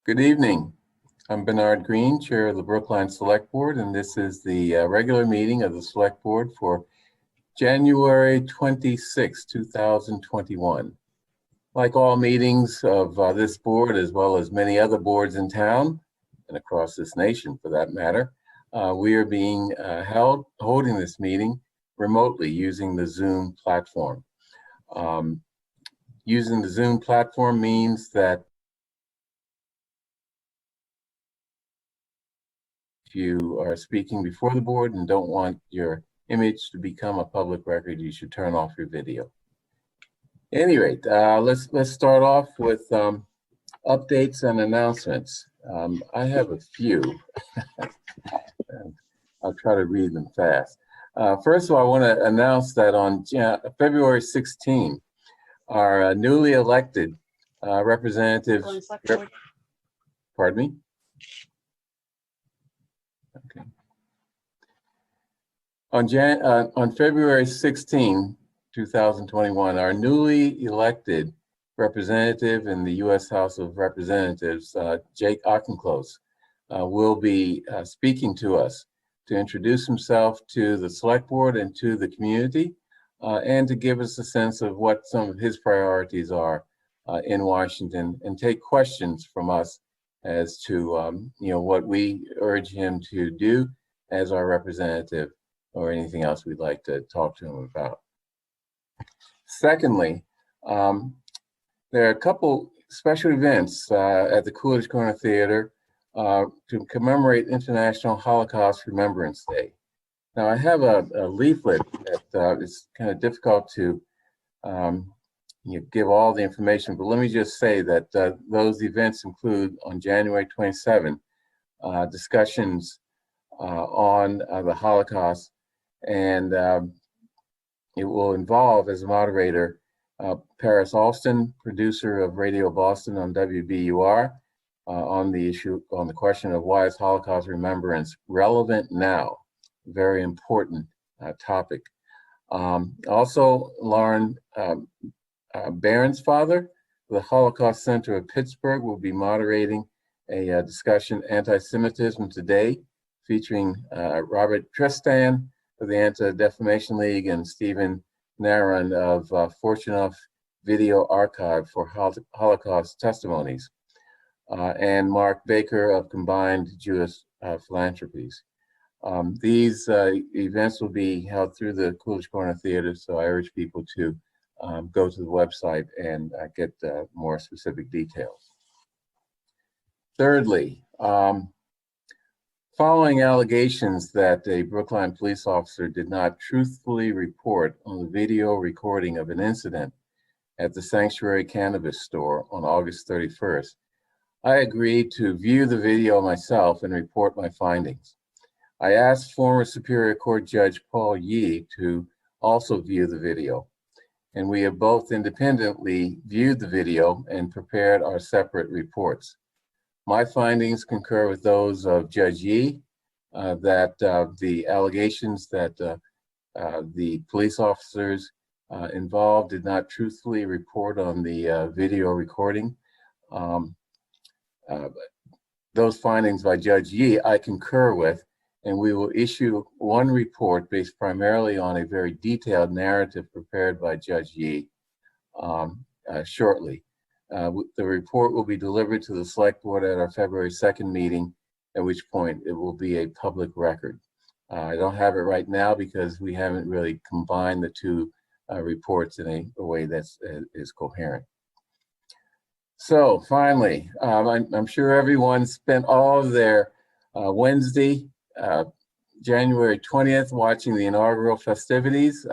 Good evening. I'm Bernard Green, Chair of the Brookline Select Board, and this is the regular meeting of the Select Board for January 26, 2021. Like all meetings of this board, as well as many other boards in town and across this nation for that matter, we are being holding this meeting remotely using the Zoom platform. Using the Zoom platform means that if you are speaking before the board and don't want your image to become a public record, you should turn off your video. At any rate, let's start off with updates and announcements. I have a few. I'll try to read them fast. First of all, I want to announce that on February 16, our newly elected representatives. Pardon me? Okay. On February 16, 2021, our newly elected representative in the U.S. House of Representatives, Jake Auchincloss, will be speaking to us to introduce himself to the Select Board and to the community, and to give us a sense of what some of his priorities are in Washington, and take questions from us as to what we urge him to do as our representative, or anything else we'd like to talk to him about. Secondly, there are a couple special events at the Coolidge Corner Theater to commemorate International Holocaust Remembrance Day. Now, I have a leaflet that is kind of difficult to give all the information, but let me just say that those events include on January 27 discussions on the Holocaust, and it will involve as a moderator Paris Alston, producer of Radio Boston on WBUR, on the question of why is Holocaust remembrance relevant now? Very important topic. Also, Lauren Bairnsfather, the Holocaust Center of Pittsburgh, will be moderating a discussion, Anti-Semitism Today, featuring Robert Tristan of the Anti-Defamation League and Stephen Naran of Fortunoff Video Archive for Holocaust Testimonies, and Mark Baker of Combined Jewish Philanthropies. These events will be held through the Coolidge Corner Theater, so I urge people to go to the website and get more specific details. Thirdly, following allegations that a Brookline police officer did not truthfully report on the video recording of an incident at the Sanctuary Cannabis store on August 31st, I agreed to view the video myself and report my findings. I asked former Superior Court Judge Paul Yee to also view the video, and we have both independently viewed the video and prepared our separate reports. My findings concur with those of Judge Yee, that the allegations that the police officers involved did not truthfully report on the video recording. Those findings by Judge Yee I concur with, and we will issue one report based primarily on a very detailed narrative prepared by Judge Yee shortly. The report will be delivered to the Select Board at our February 2nd meeting, at which point it will be a public record. I don't have it right now because we haven't really combined the two reports in a way that is coherent. So finally, I'm sure everyone spent all of their Wednesday, January 20th, watching the inaugural festivities,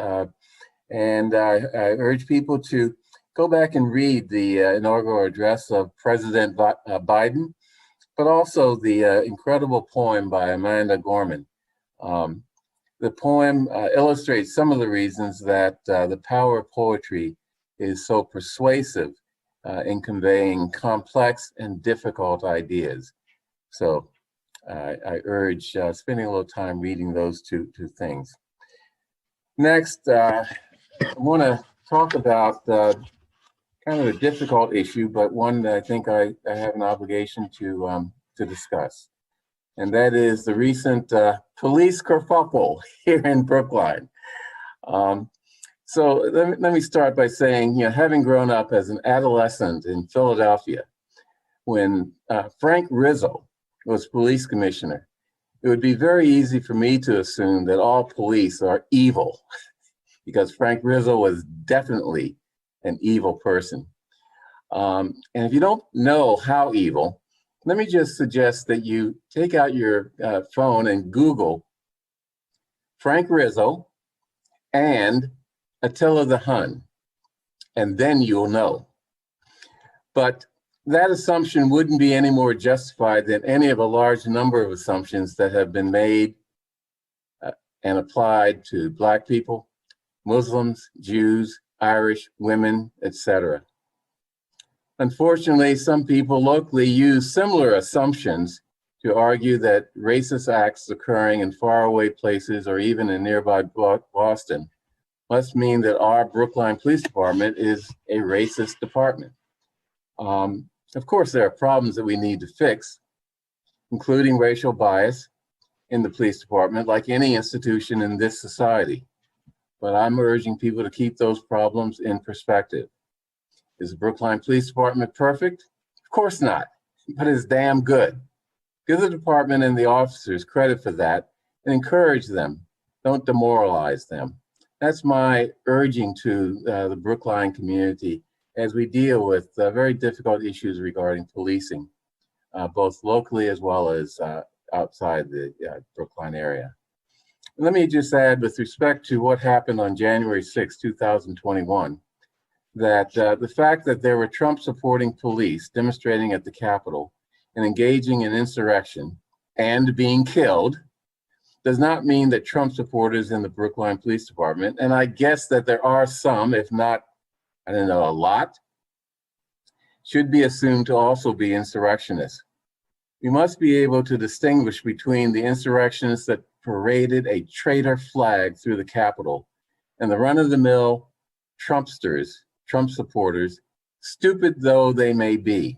and I urge people to go back and read the inaugural address of President Biden, but also the incredible poem by Amanda Gorman. The poem illustrates some of the reasons that the power of poetry is so persuasive in conveying complex and difficult ideas. So I urge spending a little time reading those two things. Next, I want to talk about kind of a difficult issue, but one that I think I have an obligation to discuss. And that is the recent police kerfuffle here in Brookline. So let me start by saying, having grown up as an adolescent in Philadelphia, when Frank Rizzo was police commissioner, it would be very easy for me to assume that all police are evil, because Frank Rizzo was definitely an evil person. And if you don't know how evil, let me just suggest that you take out your phone and Google Frank Rizzo and Attila the Hun, and then you'll know. But that assumption wouldn't be any more justified than any of a large number of assumptions that have been made and applied to Black people, Muslims, Jews, Irish, women, etc. Unfortunately, some people locally use similar assumptions to argue that racist acts occurring in faraway places or even in nearby Boston must mean that our Brookline Police Department is a racist department. Of course, there are problems that we need to fix, including racial bias in the police department, like any institution in this society. But I'm urging people to keep those problems in perspective. Is the Brookline Police Department perfect? Of course not, but it's damn good. Give the department and the officers credit for that and encourage them. Don't demoralize them. That's my urging to the Brookline community as we deal with very difficult issues regarding policing, both locally as well as outside the Brookline area. Let me just add, with respect to what happened on January 6, 2021, that the fact that there were Trump-supporting police demonstrating at the Capitol and engaging in insurrection and being killed does not mean that Trump supporters in the Brookline Police Department, and I guess that there are some, if not, I don't know, a lot, should be assumed to also be insurrectionists. We must be able to distinguish between the insurrectionists that paraded a traitor flag through the Capitol and the run-of-the-mill Trumpsters, Trump supporters, stupid though they may be.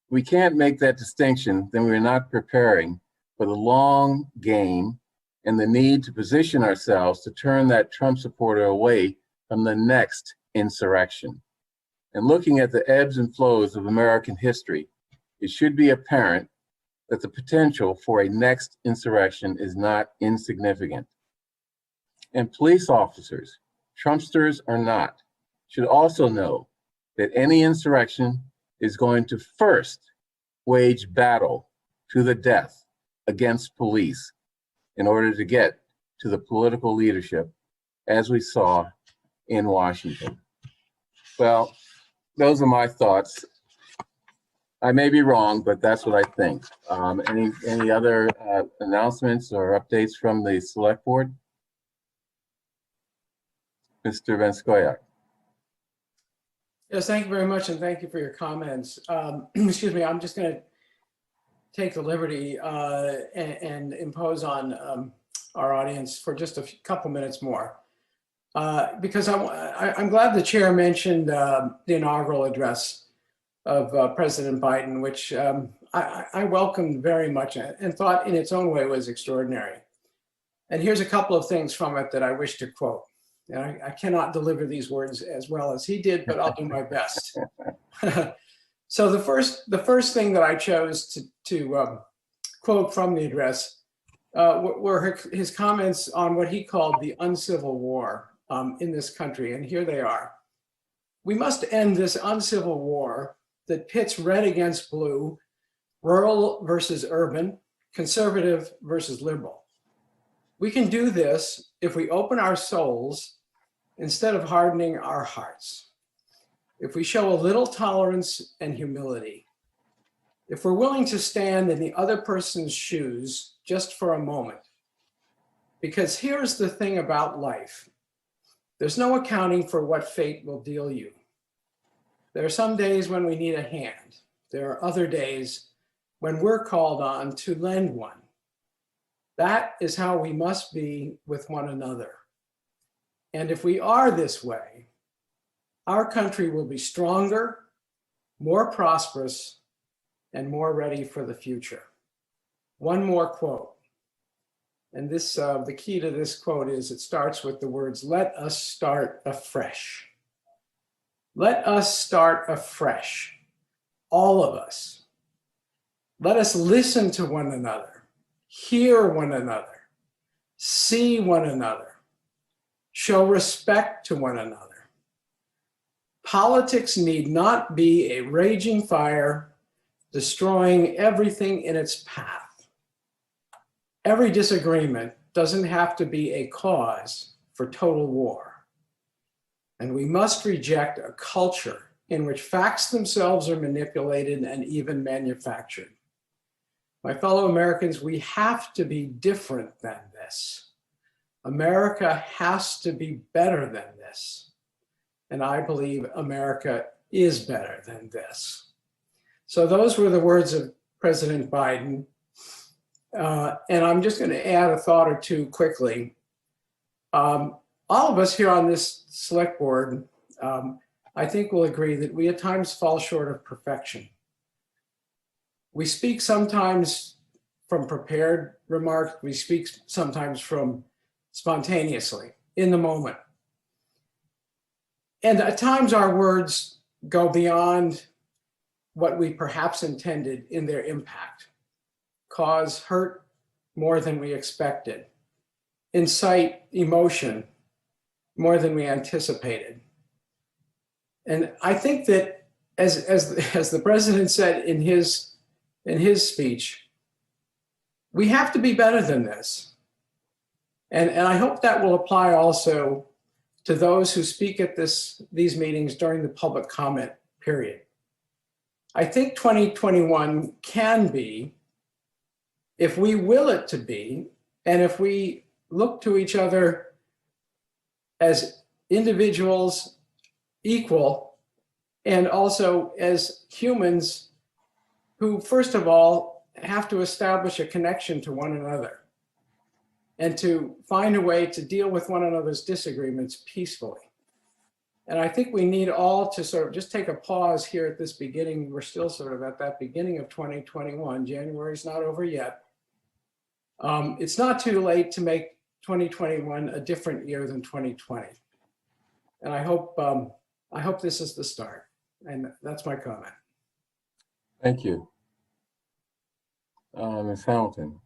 If we can't make that distinction, then we're not preparing for the long game and the need to position ourselves to turn that Trump supporter away from the next insurrection. And looking at the ebbs and flows of American history, it should be apparent that the potential for a next insurrection is not insignificant. And police officers, Trumpsters or not, should also know that any insurrection is going to first wage battle to the death against police in order to get to the political leadership, as we saw in Washington. Well, those are my thoughts. I may be wrong, but that's what I think. Any other announcements or updates from the select board? Mr. Venskoyak. Yes, thank you very much, and thank you for your comments. Excuse me, I'm just going to take the liberty and impose on our audience for just a couple minutes more, because I'm glad the chair mentioned the inaugural address of President Biden, which I welcomed very much and thought in its own way was extraordinary. And here's a couple of things from it that I wish to quote. And I cannot deliver these words as well as he did, but I'll do my best. So the first thing that I chose to quote from the address were his comments on what he called the uncivil war in this country. And here they are. We must end this uncivil war that pits red against blue, rural versus urban, conservative versus liberal. We can do this if we open our souls instead of hardening our hearts. If we show a little tolerance and humility. If we're willing to stand in the other person's shoes just for a moment. Because here's the thing about life. There's no accounting for what fate will deal you. There are some days when we need a hand. There are other days when we're called on to lend one. That is how we must be with one another. And if we are this way, our country will be stronger, more prosperous, and more ready for the future. One more quote. And this, the key to this quote is it starts with the words, "Let us start afresh." Let us start afresh, all of us. Let us listen to one another, hear one another, see one another, show respect to one another. Politics need not be a raging fire, destroying everything in its path. Every disagreement doesn't have to be a cause for total war. And we must reject a culture in which facts themselves are manipulated and even manufactured. My fellow Americans, we have to be different than this. America has to be better than this. And I believe America is better than this. So those were the words of President Biden. And I'm just going to add a thought or two quickly. All of us here on this select board, I think will agree that we at times fall short of perfection. We speak sometimes from prepared remarks. We speak sometimes from spontaneously, in the moment. And at times our words go beyond what we perhaps intended in their impact, cause hurt more than we expected, incite emotion more than we anticipated. And I think that as the president said in his speech, we have to be better than this. And I hope that will apply also to those who speak at these meetings during the public comment period. I think 2021 can be, if we will it to be, and if we look to each other as individuals equal, and also as humans who, first of all, have to establish a connection to one another and to find a way to deal with one another's disagreements peacefully. And I think we need all to sort of just take a pause here at this beginning. We're still sort of at that beginning of 2021. January's not over yet. It's not too late to make 2021 a different year than 2020. And I hope this is the start. And that's my comment. Thank you. Ms. Hamilton.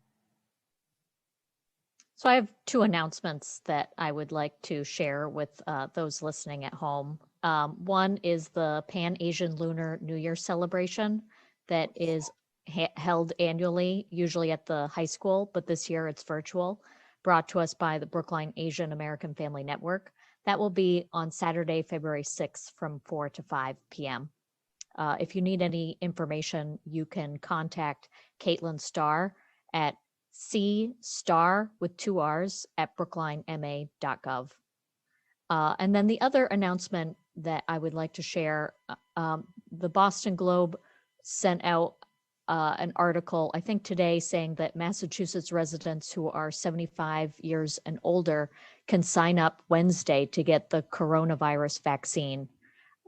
So I have two announcements that I would like to share with those listening at home. One is the Pan-Asian Lunar New Year celebration that is held annually, usually at the high school, but this year it's virtual, brought to us by the Brookline Asian American Family Network. That will be on Saturday, February 6th from 4 to 5 p.m. If you need any information, you can contact Caitlin Starr at cstar with 2 R's at brooklinema.gov. And then the other announcement that I would like to share, the Boston Globe sent out an article, I think today, saying that Massachusetts residents who are 75 years and older can sign up Wednesday to get the coronavirus vaccine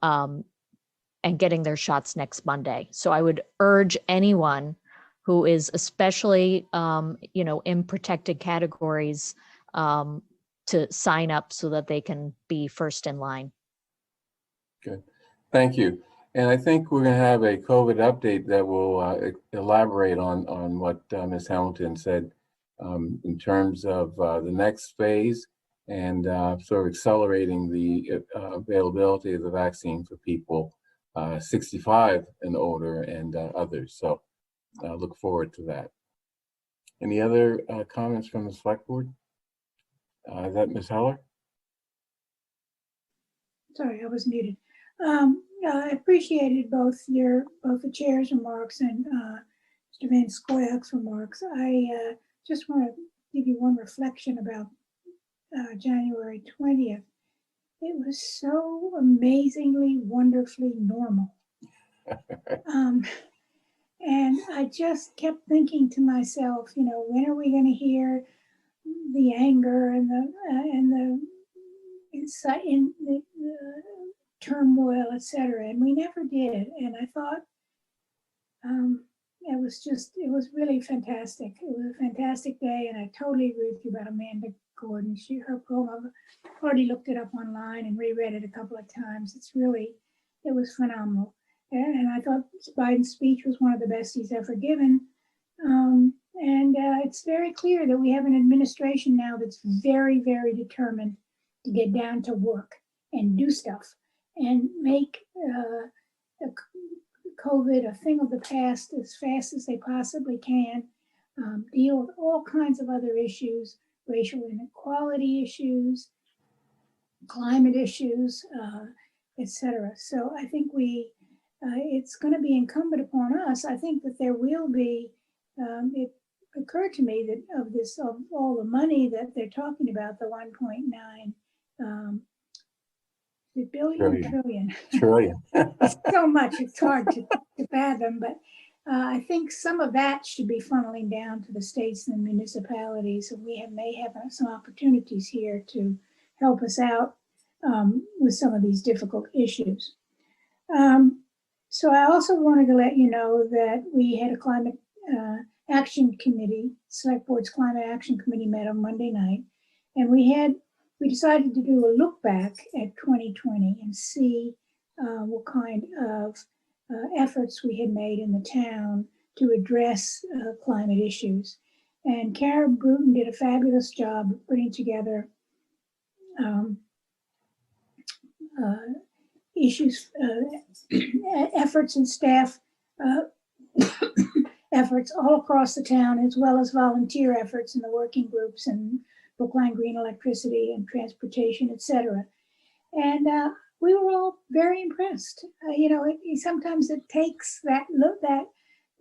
and getting their shots next Monday. So I would urge anyone who is especially, in protected categories to sign up so that they can be first in line. Good, thank you. And I think we're going to have a COVID update that will elaborate on what Ms. Hamilton said in terms of the next phase and sort of accelerating the availability of the vaccine for people 65 and older and others. So look forward to that. Any other comments from the select board? Is that Ms. Heller? Sorry, I was muted. I appreciated both the chair's remarks and Mr. Van Scoyo's remarks. I just want to give you one reflection about January 20th. It was so amazingly, wonderfully normal. And I just kept thinking to myself, when are we going to hear the anger and the turmoil, etc. And we never did. And I thought it was really fantastic. It was a fantastic day, and I totally agree with you about Amanda Gordon. Her poem, I've already looked it up online and reread it a couple of times. It was phenomenal. And I thought Biden's speech was one of the best he's ever given. It's very clear that we have an administration now that's very, very determined to get down to work and do stuff and make COVID a thing of the past as fast as they possibly can, deal with all kinds of other issues, racial inequality issues, climate issues, etc. So I think it's going to be incumbent upon us. I think that there will be, it occurred to me that of all the money that they're talking about, the 1.9 billion, trillion. So much, it's hard to fathom, but I think some of that should be funneling down to the states and the municipalities. And we may have some opportunities here to help us out with some of these difficult issues. So I also wanted to let you know that we had a climate action committee, Select Board's Climate Action Committee met on Monday night, and we decided to do a look back at 2020 and see what kind of efforts we had made in the town to address climate issues. And Kara Bruton did a fabulous job putting together efforts and staff efforts all across the town, as well as volunteer efforts in the working groups and Brookline Green Electricity and Transportation, etc. And we were all very impressed. Sometimes it takes that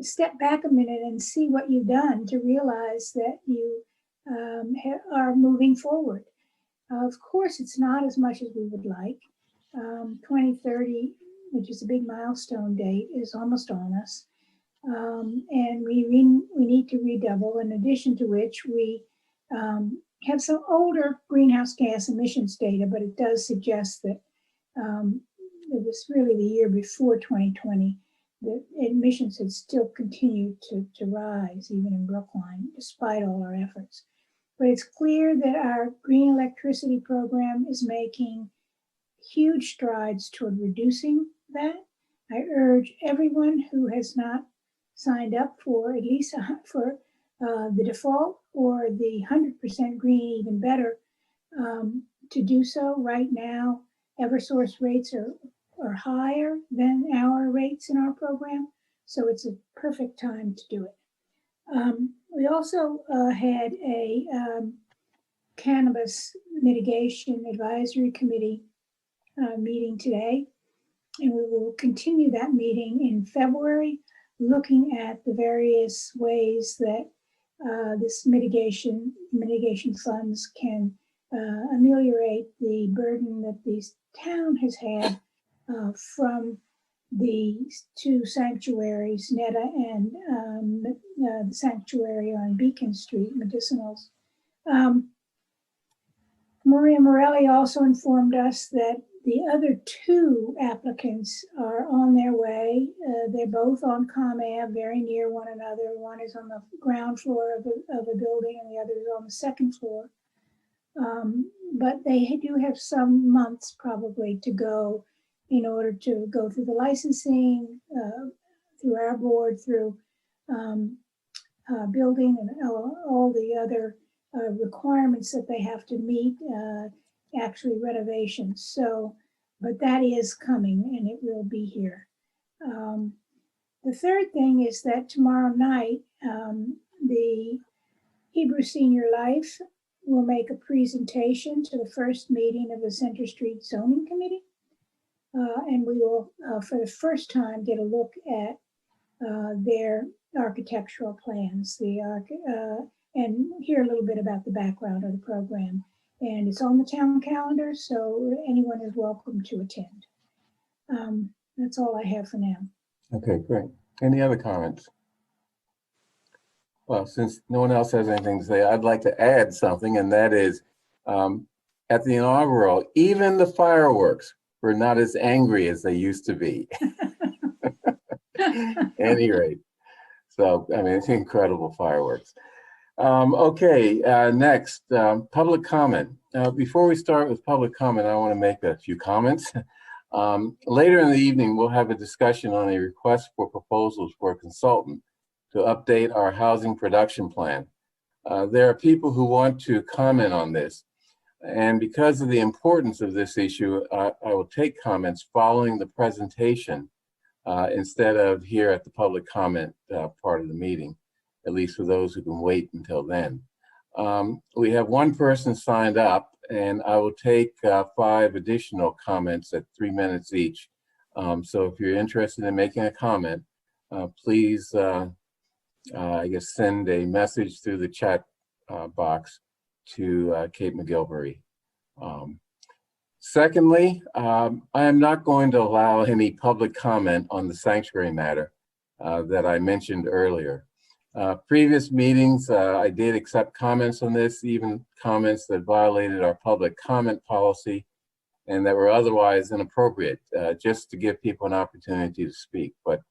step back a minute and see what you've done to realize that you are moving forward. Of course, it's not as much as we would like. 2030, which is a big milestone date, is almost on us. And we need to redouble, in addition to which we have some older greenhouse gas emissions data, but it does suggest that it was really the year before 2020 that emissions had still continued to rise, even in Brookline, despite all our efforts. But it's clear that our green electricity program is making huge strides toward reducing that. I urge everyone who has not signed up for at least for the default or the 100% green, even better, to do so. Right now, Eversource rates are higher than our rates in our program, so it's a perfect time to do it. We also had a Cannabis Mitigation Advisory Committee meeting today, and we will continue that meeting in February, looking at the various ways that this mitigation funds can ameliorate the burden that this town has had from the two sanctuaries, Netta and the sanctuary on Beacon Street, Medicinals. Maria Morelli also informed us that the other two applicants are on their way. They're both on ComAv, very near one another. One is on the ground floor of a building and the other is on the second floor. But they do have some months probably to go in order to go through the licensing, through our board, through building and all the other requirements that they have to meet, actually renovations. So, but that is coming and it will be here. The third thing is that tomorrow night, the Hebrew Senior Life will make a presentation to the first meeting of the Center Street Zoning Committee. And we will, for the first time, get a look at their architectural plans, and hear a little bit about the background of the program. And it's on the town calendar, so anyone is welcome to attend. That's all I have for now. Okay, great. Any other comments? Well, since no one else has anything to say, I'd like to add something, and that is at the inaugural, even the fireworks were not as angry as they used to be. Any rate, so I mean, it's incredible fireworks. Okay, next, public comment. Before we start with public comment, I want to make a few comments. Later in the evening, we'll have a discussion on a request for proposals for a consultant to update our housing production plan. There are people who want to comment on this, and because of the importance of this issue, I will take comments following the presentation instead of here at the public comment part of the meeting, at least for those who can wait until then. We have one person signed up, and I will take 5 additional comments at 3 minutes each. So if you're interested in making a comment, please, I guess, send a message through the chat box to Kate McGilvery. Secondly, I am not going to allow any public comment on the sanctuary matter that I mentioned earlier. Previous meetings, I did accept comments on this, even comments that violated our public comment policy and that were otherwise inappropriate, just to give people an opportunity to speak. But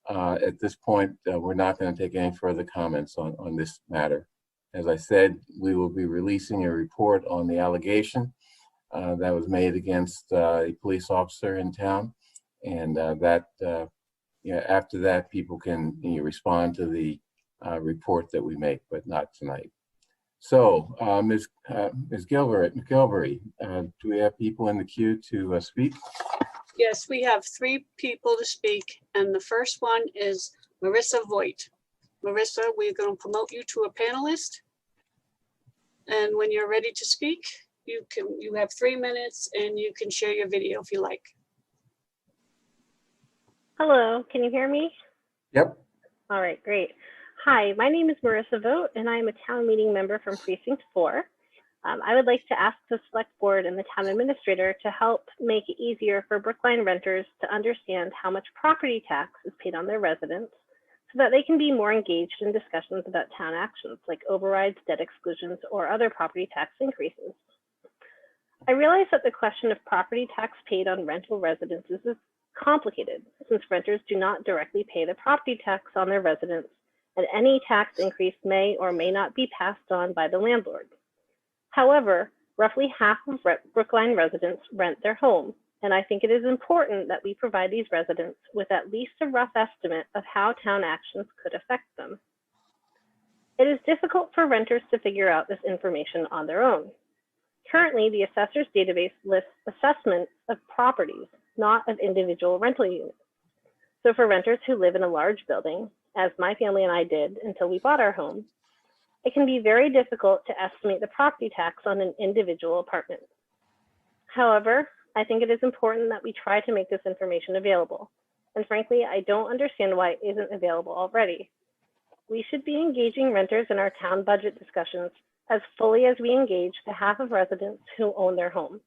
at this point, we're not going to take any further comments on this matter. As I said, we will be releasing a report on the allegation that was made against a police officer in town, and after that, people can respond to the report that we make, but not tonight. So, Ms. McGilvery, do we have people in the queue to speak? Yes, we have 3 people to speak, and the first one is Marissa Voigt. Marissa, we're going to promote you to a panelist, and when you're ready to speak, you have 3 minutes, and you can share your video if you like. Hello, can you hear me? Yep. All right, great. Hi, my name is Marissa Vogt, and I am a town meeting member from Precinct 4. I would like to ask the select board and the town administrator to help make it easier for Brookline renters to understand how much property tax is paid on their residents so that they can be more engaged in discussions about town actions like overrides, debt exclusions, or other property tax increases. I realize that the question of property tax paid on rental residences is complicated since renters do not directly pay the property tax on their residence, and any tax increase may or may not be passed on by the landlord. However, roughly half of Brookline residents rent their home, and I think it is important that we provide these residents with at least a rough estimate of how town actions could affect them. It is difficult for renters to figure out this information on their own. Currently, the assessor's database lists assessments of properties, not of individual rental units. So for renters who live in a large building, as my family and I did until we bought our home, it can be very difficult to estimate the property tax on an individual apartment. However, I think it is important that we try to make this information available. And frankly, I don't understand why it isn't available already. We should be engaging renters in our town budget discussions as fully as we engage the half of residents who own their home.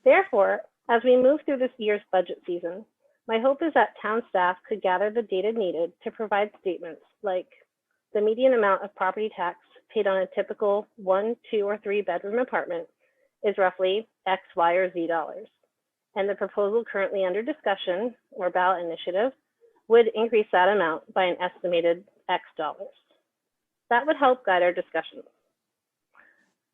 Therefore, as we move through this year's budget season, my hope is that town staff could gather the data needed to provide statements like the median amount of property tax paid on a typical 1, 2, or 3 bedroom apartment is roughly X, Y, or Z dollars. And the proposal currently under discussion or ballot initiative would increase that amount by an estimated X dollars. That would help guide our discussions.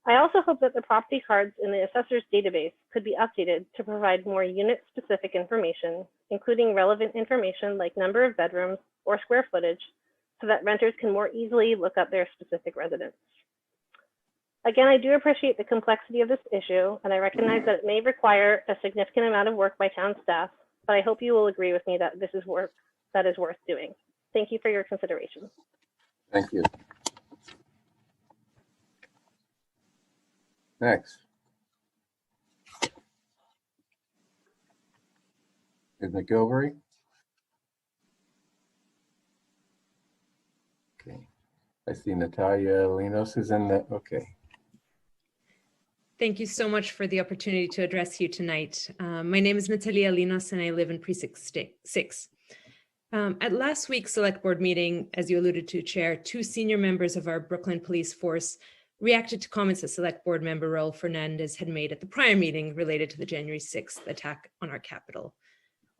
I also hope that the property cards in the assessor's database could be updated to provide more unit-specific information, including relevant information like number of bedrooms or square footage, so that renters can more easily look up their specific residence. Again, I do appreciate the complexity of this issue, and I recognize that it may require a significant amount of work by town staff, but I hope you will agree with me that this is work that is worth doing. Thank you for your consideration. Thank you. Next. Ms. McGilvery? Okay. I see Natalia Linos is in the, okay. Thank you so much for the opportunity to address you tonight. My name is Natalia Linos and I live in Precinct 6. At last week's select board meeting, as you alluded to, Chair, 2 senior members of our Brookline Police Force reacted to comments that Select Board member Raul Fernandez had made at the prior meeting related to the January 6th attack on our Capitol.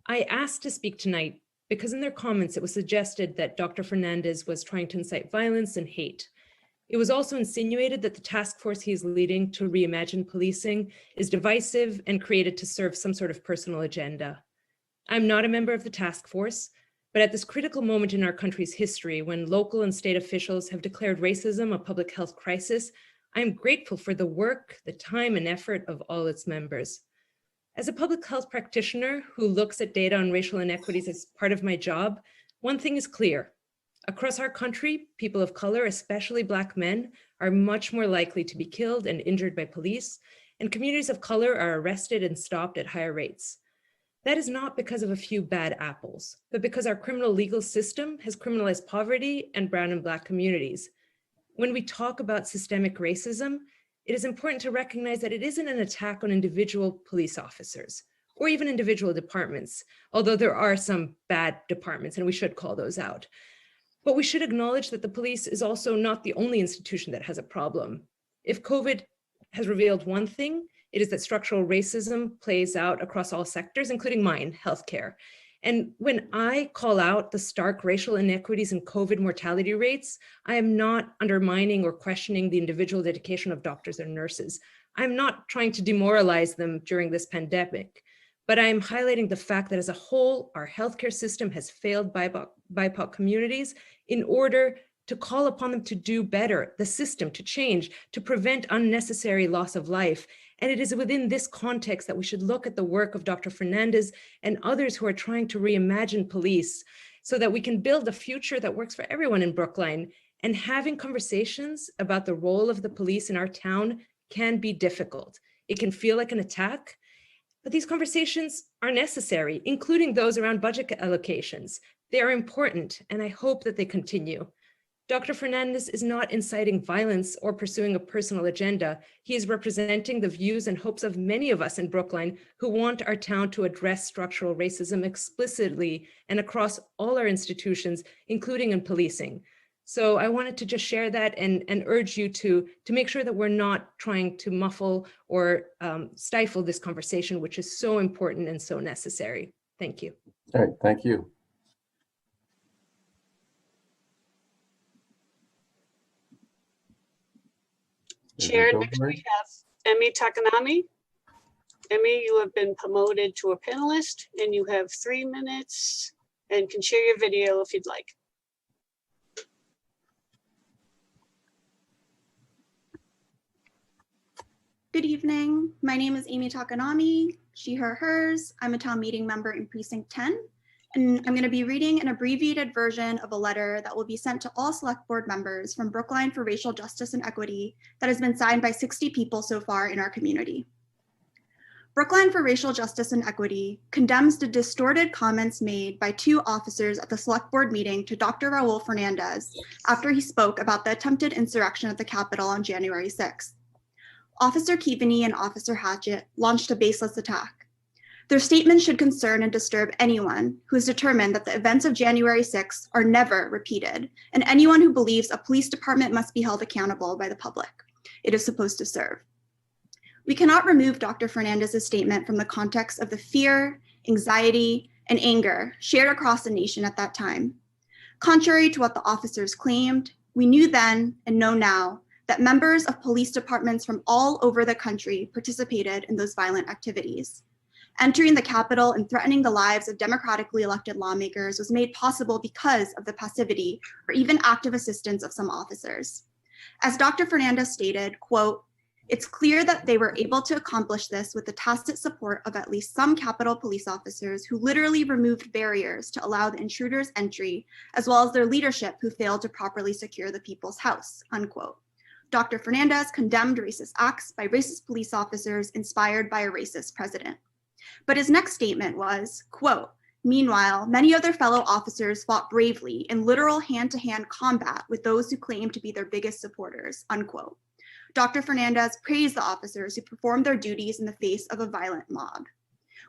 I asked to speak tonight because in their comments, it was suggested that Dr. Fernandez was trying to incite violence and hate. It was also insinuated that the task force he is leading to reimagine policing is divisive and created to serve some sort of personal agenda. I'm not a member of the task force, but at this critical moment in our country's history, when local and state officials have declared racism a public health crisis, I am grateful for the work, the time and effort of all its members. As a public health practitioner who looks at data on racial inequities as part of my job, one thing is clear. Across our country, people of color, especially Black men, are much more likely to be killed and injured by police, and communities of color are arrested and stopped at higher rates. That is not because of a few bad apples, but because our criminal legal system has criminalized poverty and brown and Black communities. When we talk about systemic racism, it is important to recognize that it isn't an attack on individual police officers or even individual departments, although there are some bad departments and we should call those out. But we should acknowledge that the police is also not the only institution that has a problem. If COVID has revealed one thing, it is that structural racism plays out across all sectors, including mine, healthcare. And when I call out the stark racial inequities in COVID mortality rates, I am not undermining or questioning the individual dedication of doctors and nurses. I'm not trying to demoralize them during this pandemic, but I am highlighting the fact that as a whole, our healthcare system has failed BIPOC communities in order to call upon them to do better, the system to change, to prevent unnecessary loss of life. And it is within this context that we should look at the work of Dr. Fernandez and others who are trying to reimagine police so that we can build a future that works for everyone in Brookline. And having conversations about the role of the police in our town can be difficult. It can feel like an attack, but these conversations are necessary, including those around budget allocations. They are important, and I hope that they continue. Dr. Fernandez is not inciting violence or pursuing a personal agenda. He is representing the views and hopes of many of us in Brookline who want our town to address structural racism explicitly and across all our institutions, including in policing. So I wanted to just share that and urge you to make sure that we're not trying to muffle or stifle this conversation, which is so important and so necessary. Thank you. All right, thank you. Chair, next we have Mlk Quote. Emmy, you have been promoted to a panelist and you have 3 minutes and can share your video if you'd like. Good evening. My name is Amy Takanami, she, her, hers. I'm a town meeting member in Precinct 10, and I'm going to be reading an abbreviated version of a letter that will be sent to all select board members from Brookline for Racial Justice and Equity that has been signed by 60 people so far in our community. Brookline for Racial Justice and Equity condemns the distorted comments made by 2 officers at the select board meeting to Dr. Raul Fernandez after he spoke about the attempted insurrection at the Capitol on January 6th. Officer Keaveney and Officer Hatchett launched a baseless attack. Their statements should concern and disturb anyone who is determined that the events of January 6th are never repeated, and anyone who believes a police department must be held accountable by the public it is supposed to serve. We cannot remove Dr. Fernandez's statement from the context of the fear, anxiety, and anger shared across the nation at that time. Contrary to what the officers claimed, we knew then and know now that members of police departments from all over the country participated in those violent activities. Entering the Capitol and threatening the lives of democratically elected lawmakers was made possible because of the passivity or even active assistance of some officers. As Dr. Fernandez stated, quote, "It's clear that they were able to accomplish this with the tacit support of at least some Capitol police officers who literally removed barriers to allow the intruders entry, as well as their leadership who failed to properly secure the people's house," unquote. Dr. Fernandez condemned racist acts by racist police officers inspired by a racist president. But his next statement was, quote, "Meanwhile, many of their fellow officers fought bravely in literal hand-to-hand combat with those who claimed to be their biggest supporters," unquote. Dr. Fernandez praised the officers who performed their duties in the face of a violent mob.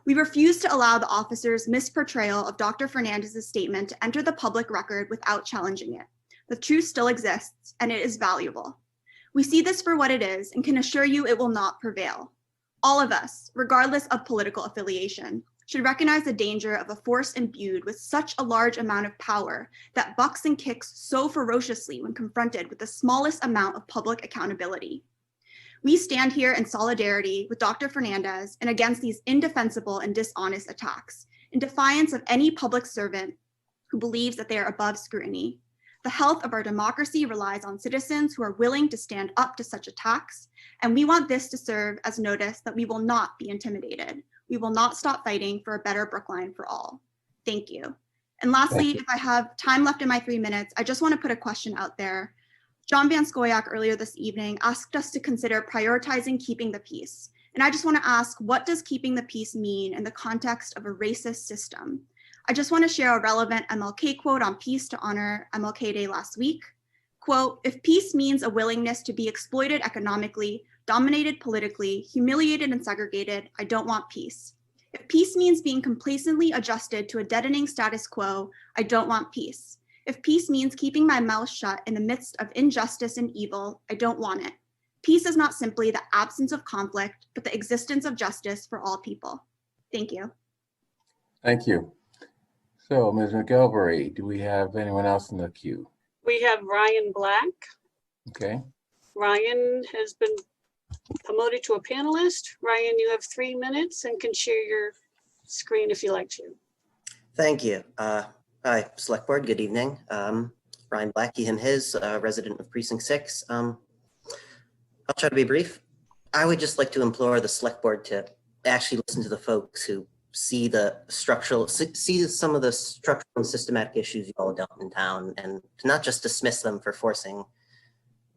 We refuse to allow the officers' misportrayal of Dr. Fernandez's statement to enter the public record without challenging it. The truth still exists, and it is valuable. We see this for what it is and can assure you it will not prevail. All of us, regardless of political affiliation, should recognize the danger of a force imbued with such a large amount of power that bucks and kicks so ferociously when confronted with the smallest amount of public accountability. We stand here in solidarity with Dr. Fernandez and against these indefensible and dishonest attacks, in defiance of any public servant who believes that they are above scrutiny. The health of our democracy relies on citizens who are willing to stand up to such attacks, and we want this to serve as notice that we will not be intimidated. We will not stop fighting for a better Brookline for all. Thank you. And lastly, if I have time left in my 3 minutes, I just want to put a question out there. John Van Scoyoc earlier this evening asked us to consider prioritizing keeping the peace. And I just want to ask, what does keeping the peace mean in the context of a racist system? I just want to share a relevant Mlk quote on peace to honor MLK Day last week. Quote, "If peace means a willingness to be exploited economically, dominated politically, humiliated and segregated, I don't want peace. If peace means being complacently adjusted to a deadening status quo, I don't want peace. If peace means keeping my mouth shut in the midst of injustice and evil, I don't want it. Peace is not simply the absence of conflict, but the existence of justice for all people." Thank you. Thank you. So, Ms. McElvery, do we have anyone else in the queue? We have Ryan Black. Okay. Ryan has been promoted to a panelist. Ryan, you have 3 minutes and can share your screen if you like to. Thank you. Hi, Select Board, good evening. Ryan Black, he, him, his, resident of Precinct 6. I'll try to be brief. I would just like to implore the Select Board to actually listen to the folks who see some of the structural and systematic issues you all dealt in town, and to not just dismiss them for forcing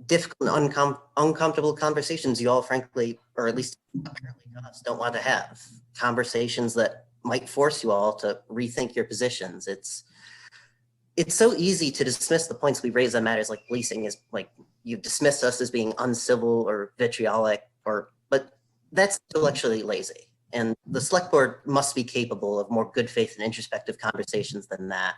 difficult and uncomfortable conversations you all frankly, or at least apparently to us, don't want to have. Conversations that might force you all to rethink your positions. It's so easy to dismiss the points we raise on matters like policing, as like you've dismissed us as being uncivil or vitriolic, but that's intellectually lazy. And the Select Board must be capable of more good faith and introspective conversations than that.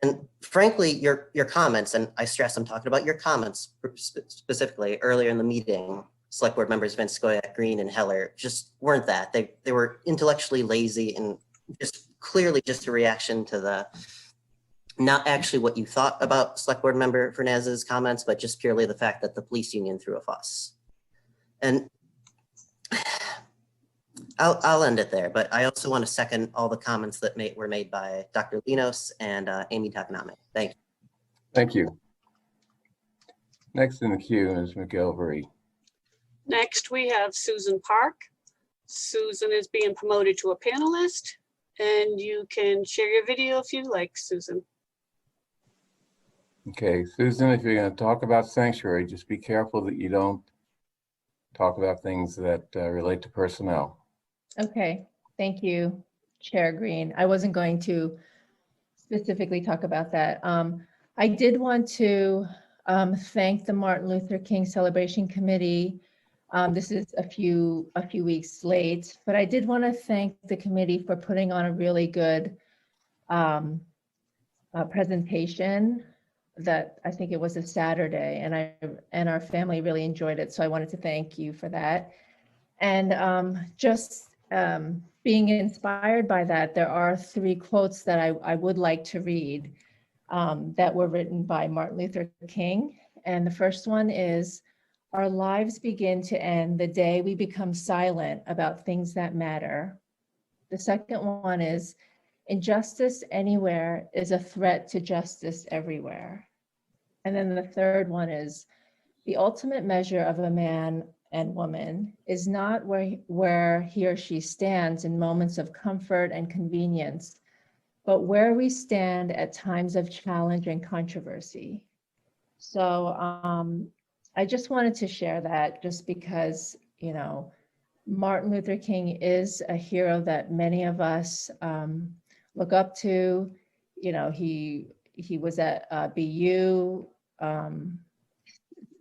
And frankly, your comments, and I stress I'm talking about your comments specifically earlier in the meeting, Select Board members Van Scoyoc, Green, and Heller just weren't that. They were intellectually lazy and just clearly just a reaction to the, not actually what you thought about Select Board member Fernandez's comments, but just purely the fact that the police union threw a fuss. And I'll end it there, but I also want to second all the comments that were made by Dr. Linos and Amy Takanami. Thank you. Thank you. Next in the queue is McElvery. Next, we have Susan Park. Susan is being promoted to a panelist, and you can share your video if you like, Susan. Okay, Susan, if you're going to talk about sanctuary, just be careful that you don't talk about things that relate to personnel. Okay, thank you, Chair Green. I wasn't going to specifically talk about that. I did want to thank the Martin Luther King Celebration Committee. This is a few weeks late, but I did want to thank the committee for putting on a really good presentation. That I think it was a Saturday, and our family really enjoyed it. So I wanted to thank you for that. And being inspired by that, there are 3 quotes that I would like to read that were written by Martin Luther King. And the first one is, "Our lives begin to end the day we become silent about things that matter." The second one is, "Injustice anywhere is a threat to justice everywhere." And then the third one is, "The ultimate measure of a man and woman is not where he or she stands in moments of comfort and convenience, but where we stand at times of challenge and controversy." So I just wanted to share that just because, you know, Martin Luther King is a hero that many of us look up to. You know, he was at BU,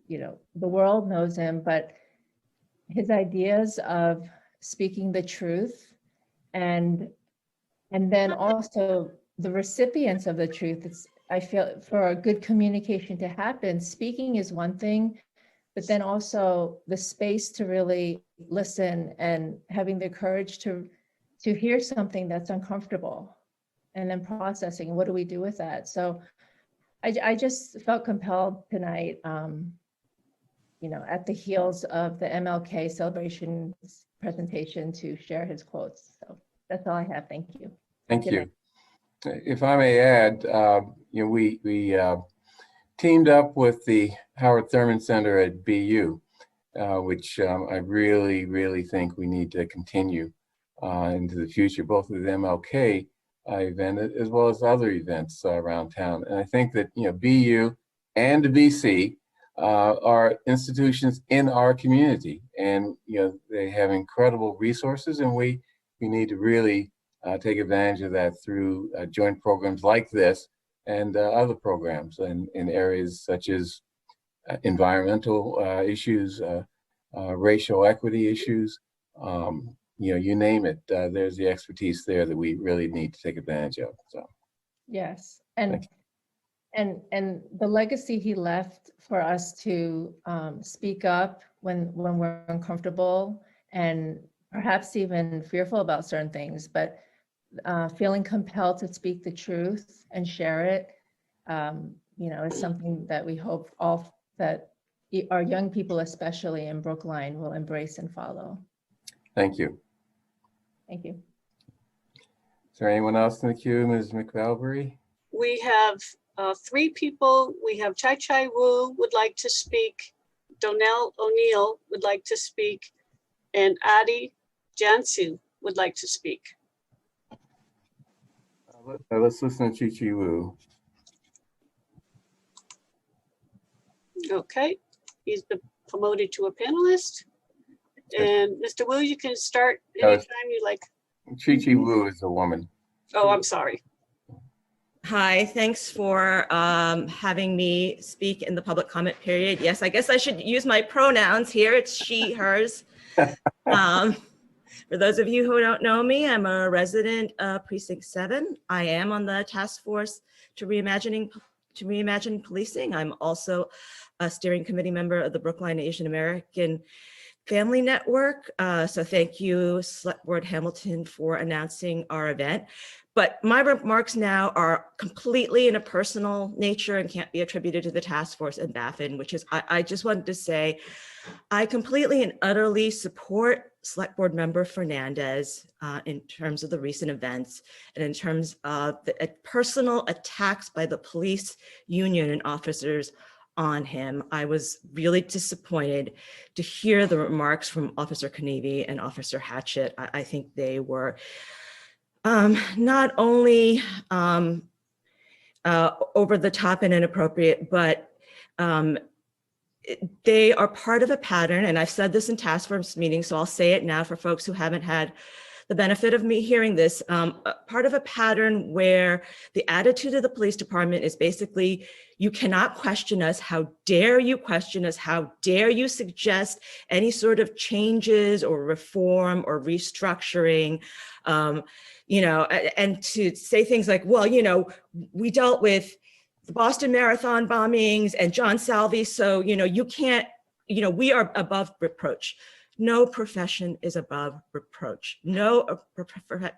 you know, the world knows him, but his ideas of speaking the truth and then also the recipients of the truth. I feel for a good communication to happen, speaking is one thing, but then also the space to really listen and having the courage to hear something that's uncomfortable and then processing, what do we do with that? So I just felt compelled tonight, at the heels of the MLK celebration presentation, to share his quotes. So that's all I have. Thank you. Thank Good you. night. If I may add, we teamed up with the Howard Thurman Center at BU, which I really, really think we need to continue into the future, both with the MLK event as well as other events around town. And I think that BU and the BC are institutions in our community, and they have incredible resources, and we need to really take advantage of that through joint programs like this and other programs in areas such as environmental issues, racial equity issues, you name it. There's the expertise there that we really need to take advantage of. So Yes, and the legacy he left for us to speak up when we're uncomfortable and perhaps even fearful about certain things, but feeling compelled to speak the truth and share it, is something that we hope that our young people, especially in Brookline, will embrace and follow. Thank you. Thank you. Is there anyone else in the queue, Ms. McValbury? We have 3 people. We have Chai Chai Wu would like to speak. Donnell O'Neill would like to speak. And Adi Jansu would like to speak. Let's listen to Chi Chi Wu. Okay, he's been promoted to a panelist. And Mr. Wu, you can start anytime you like. Chi Chi Wu is a woman. Oh, I'm sorry. Hi, thanks for having me speak in the public comment period. Yes, I guess I should use my pronouns here. It's she, hers. For those of you who don't know me, I'm a resident of Precinct 7. I am on the task force to reimagine policing. I'm also a steering committee member of the Brookline Asian American Family Network. So thank you, Select Board Hamilton, for announcing our event. But my remarks now are completely in a personal nature and can't be attributed to the task force and BaFin, which is, I just wanted to say, I completely and utterly support Select Board Member Fernandez in terms of the recent events and in terms of the personal attacks by the police union and officers on him. I was really disappointed to hear the remarks from Officer Knievi and Officer Hatchett. I think they were not only over the top and inappropriate, but they are part of a pattern. And I've said this in task force meetings, so I'll say it now for folks who haven't had the benefit of me hearing this, part of a pattern where the attitude of the police department is basically, you cannot question us. How dare you question us? How dare you suggest any sort of changes or reform or restructuring? And to say things like, well, we dealt with the Boston Marathon bombings and John Salvi, so, you can't, we are above reproach. No profession is above reproach. No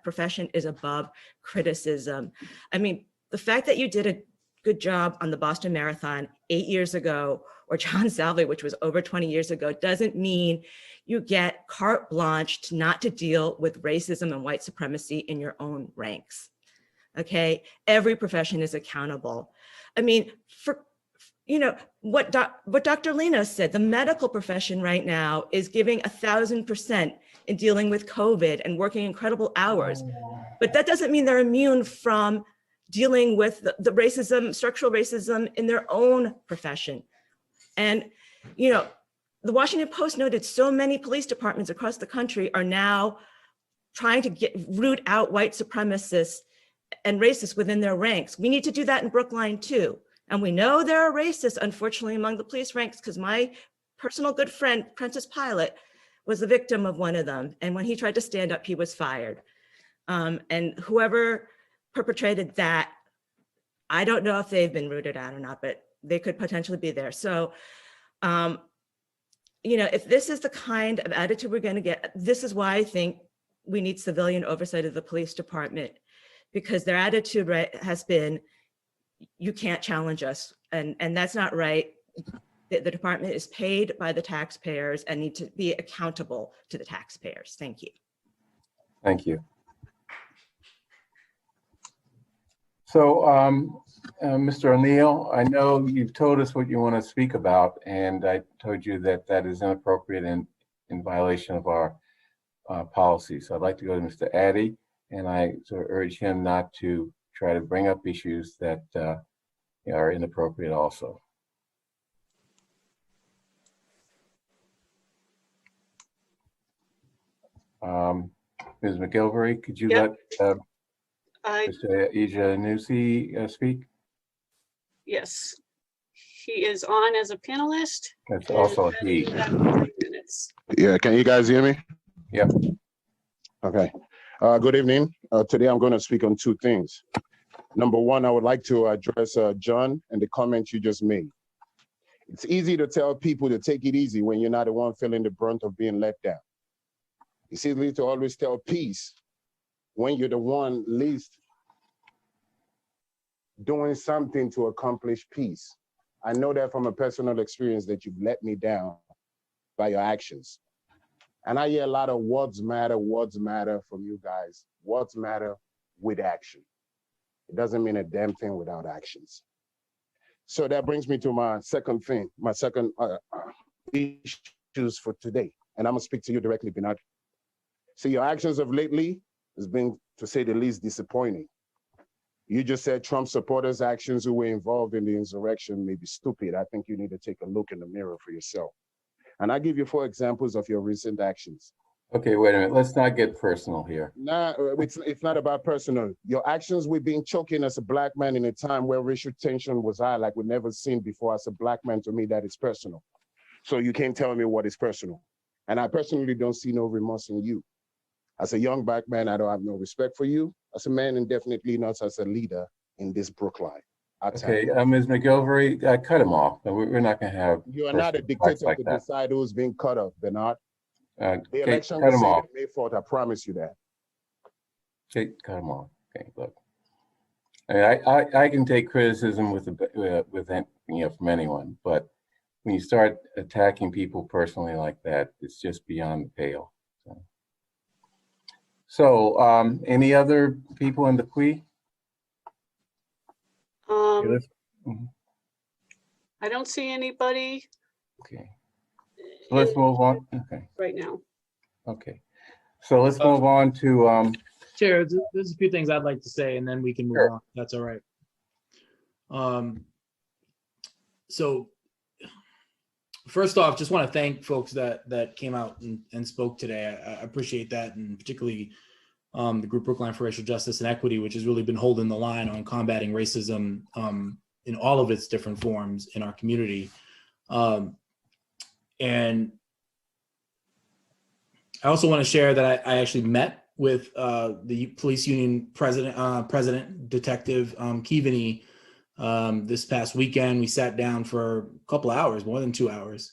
profession is above criticism. I mean, the fact that you did a good job on the Boston Marathon 8 years ago, or John Salvi, which was over 20 years ago, doesn't mean you get carte blanche not to deal with racism and white supremacy in your own ranks. Okay, every profession is accountable. I mean, what Dr. Lino said, the medical profession right now is giving 1,000% in dealing with COVID and working incredible hours. But that doesn't mean they're immune from dealing with the racism, structural racism in their own profession. And, the Washington Post noted so many police departments across the country are now trying to root out white supremacists and racists within their ranks. We need to do that in Brookline too. And we know there are racists, unfortunately, among the police ranks, because my personal good friend, Prentice Pilot, was the victim of one of them. And when he tried to stand up, he was fired. And whoever perpetrated that, I don't know if they've been rooted out or not, but they could potentially be there. So if this is the kind of attitude we're going to get, this is why I think we need civilian oversight of the police department, because their attitude has been, you can't challenge us. And that's not right. The department is paid by the taxpayers and need to be accountable to the taxpayers. Thank you. Thank you. So, Mr. O'Neill, I know you've told us what you want to speak about, and I told you that that is inappropriate and in violation of our policy. So I'd like to go to Mr. Addy, and I sort of urge him not to try to bring up issues that are inappropriate also. Ms. McGilvery, could you Yep. let I, Mr. Ijanusi speak? yes, he is on as a panelist. That's also a he. And have 3 minutes. Yeah, can you guys hear me? Yep. Okay. Good evening. Today I'm going to speak on 2 things. Number one, I would like to address John and the comment you just made. It's easy to tell people to take it easy when you're not the one feeling the brunt of being let down. It's easy to always tell peace when you're the one least doing something to accomplish peace. I know that from a personal experience that you've let me down by your actions. And I hear a lot of words matter from you guys. Words matter with action. It doesn't mean a damn thing without actions. So that brings me to my second thing, my second issues for today. And I'm gonna speak to you directly, Bernard. So your actions of lately has been, to say the least, disappointing. You just said Trump supporters' actions who were involved in the insurrection may be stupid. I think you need to take a look in the mirror for yourself. And I'll give you 4 examples of your recent actions. Okay, wait a minute. Let's not get personal here. Nah, it's not about personal. Your actions with being choking as a Black man in a time where racial tension was high, like we've never seen before. As a Black man, to me, that is personal. So you can't tell me what is personal. And I personally don't see no remorse in you. As a young Black man, I don't have no respect for you as a man, and definitely not as a leader in this Brookline. Okay, Ms. McGilvery, cut him off. We're not going to have. You are not a dictator like to that. decide who's being cut off, Bernard. The Okay, election cut was him off. May 4th, I promise you that. Okay, cut him off. Okay, look. I can take criticism from anyone, but when you start attacking people personally like that, it's just beyond the pale. So, any other people in the plea? I don't see anybody. Okay. So let's move on. Okay. Right now. Okay. So let's move on to Chair, there's a few things I'd like to say, and then we can move Sure. on. That's all right. So first off, just want to thank folks that came out and spoke today. I appreciate that, and particularly the group Brookline for Racial Justice and Equity, which has really been holding the line on combating racism in all of its different forms in our community. And I also want to share that I actually met with the police union president, Detective Keaveney, this past weekend. We sat down for a couple hours, more than 2 hours.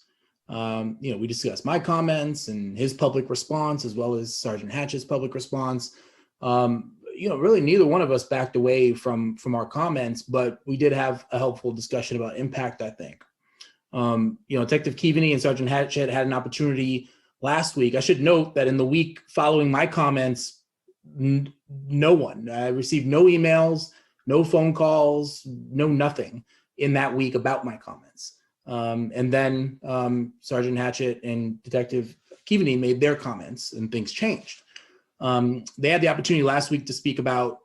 We discussed my comments and his public response, as well as Sergeant Hatchett's public response. Really neither one of us backed away from our comments, but we did have a helpful discussion about impact, I think. Detective Keaveney and Sergeant Hatchett had an opportunity last week. I should note that in the week following my comments, no one, I received no emails, no phone calls, no nothing in that week about my comments. And then Sergeant Hatchett and Detective Keaveney made their comments and things changed. They had the opportunity last week to speak about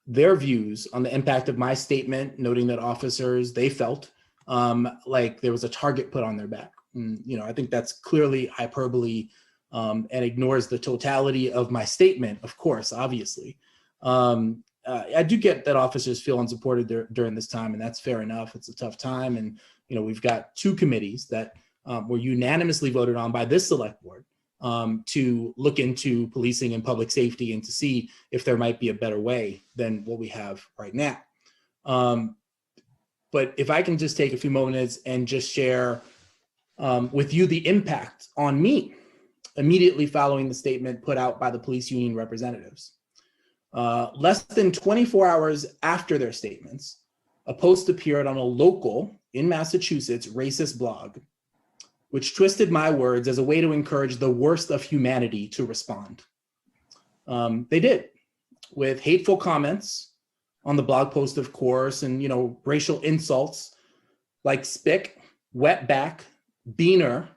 their views on the impact of my statement, noting that officers, they felt like there was a target put on their back. I think that's clearly hyperbole and ignores the totality of my statement, of course, obviously. I do get that officers feel unsupported during this time, and that's fair enough. It's a tough time. And, we've got 2 committees that were unanimously voted on by this select board to look into policing and public safety and to see if there might be a better way than what we have right now. But if I can just take a few moments and just share with you the impact on me immediately following the statement put out by the police union representatives. Less than 24 hours after their statements, a post appeared on a local in Massachusetts racist blog, which twisted my words as a way to encourage the worst of humanity to respond. They did, with hateful comments on the blog post, of course, and racial insults like spick, wetback, beaner,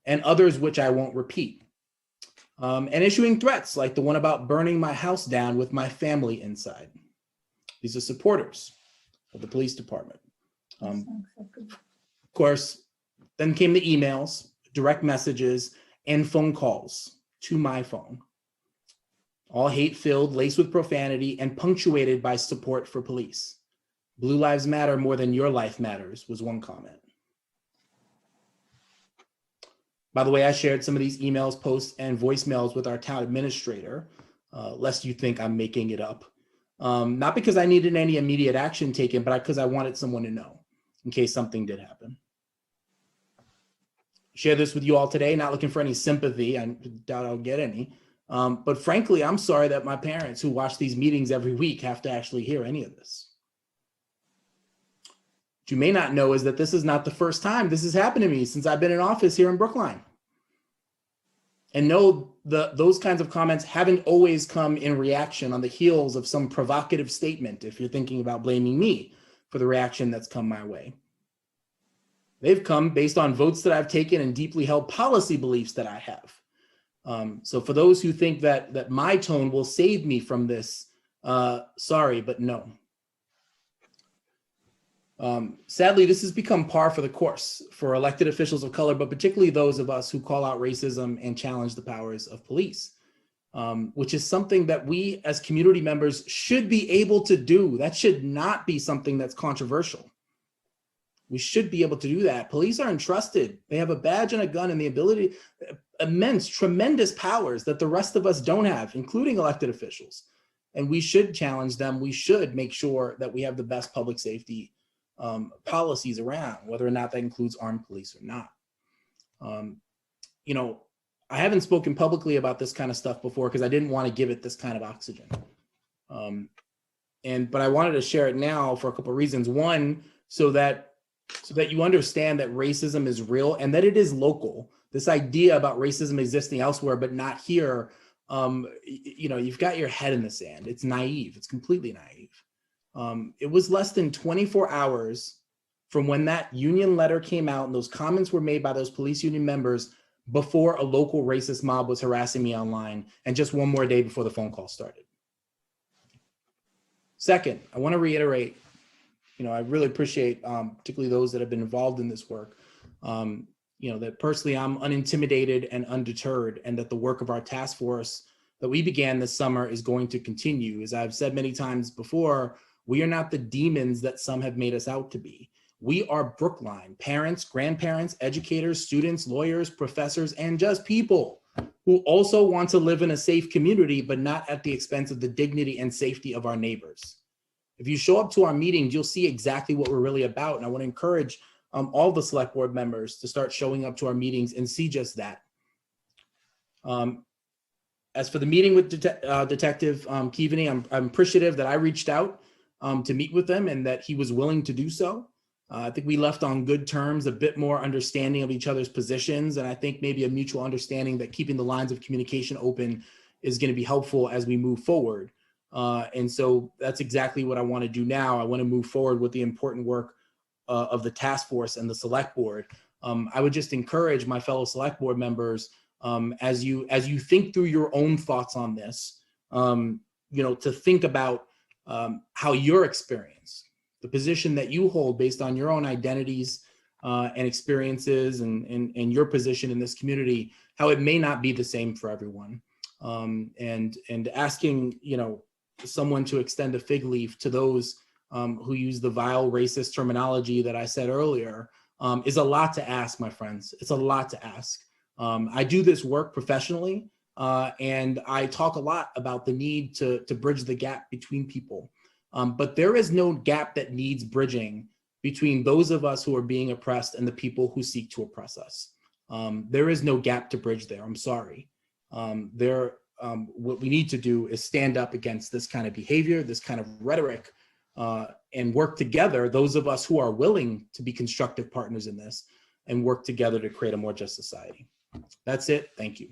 and others which I won't repeat. And issuing threats like the one about burning my house down with my family inside. These are supporters of the police department. Of course, then came the emails, direct messages, and phone calls to my phone. All hate-filled, laced with profanity, and punctuated by support for police. Blue lives matter more than your life matters, was one comment. By the way, I shared some of these emails, posts, and voicemails with our town administrator, lest you think I'm making it up. Not because I needed any immediate action taken, but because I wanted someone to know in case something did happen. Share this with you all today, not looking for any sympathy. I doubt I'll get any. But frankly, I'm sorry that my parents who watch these meetings every week have to actually hear any of this. What you may not know is that this is not the first time this has happened to me since I've been in office here in Brookline. And no, those kinds of comments haven't always come in reaction on the heels of some provocative statement, if you're thinking about blaming me for the reaction that's come my way. They've come based on votes that I've taken and deeply held policy beliefs that I have. So for those who think that my tone will save me from this, sorry, but no. Sadly, this has become par for the course for elected officials of color, but particularly those of us who call out racism and challenge the powers of police, which is something that we as community members should be able to do. That should not be something that's controversial. We should be able to do that. Police are entrusted. They have a badge and a gun and the ability, immense, tremendous powers that the rest of us don't have, including elected officials. And we should challenge them. We should make sure that we have the best public safety policies around, whether or not that includes armed police or not. I haven't spoken publicly about this kind of stuff before because I didn't want to give it this kind of oxygen. But I wanted to share it now for a couple of reasons. One, so that you understand that racism is real and that it is local. This idea about racism existing elsewhere but not here, you've got your head in the sand. It's naive. It's completely naive. It was less than 24 hours from when that union letter came out and those comments were made by those police union members before a local racist mob was harassing me online, and just one more day before the phone call started. Second, I want to reiterate, I really appreciate particularly those that have been involved in this work, that personally I'm unintimidated and undeterred, and that the work of our task force that we began this summer is going to continue. As I've said many times before, we are not the demons that some have made us out to be. We are Brookline, parents, grandparents, educators, students, lawyers, professors, and just people who also want to live in a safe community, but not at the expense of the dignity and safety of our neighbors. If you show up to our meetings, you'll see exactly what we're really about. And I want to encourage all the select board members to start showing up to our meetings and see just that. As for the meeting with Detective Keaveney, I'm appreciative that I reached out to meet with them and that he was willing to do so. I think we left on good terms, a bit more understanding of each other's positions, and I think maybe a mutual understanding that keeping the lines of communication open is going to be helpful as we move forward. And so that's exactly what I want to do now. I want to move forward with the important work of the task force and the select board. I would just encourage my fellow select board members, as you think through your own thoughts on this, to think about how your experience, the position that you hold based on your own identities and experiences and your position in this community, how it may not be the same for everyone. And asking, someone to extend a fig leaf to those who use the vile racist terminology that I said earlier is a lot to ask, my friends. It's a lot to ask. I do this work professionally, and I talk a lot about the need to bridge the gap between people. But there is no gap that needs bridging between those of us who are being oppressed and the people who seek to oppress us. There is no gap to bridge there. I'm sorry. What we need to do is stand up against this kind of behavior, this kind of rhetoric, and work together, those of us who are willing to be constructive partners in this, and work together to create a more just society. That's it. Thank you.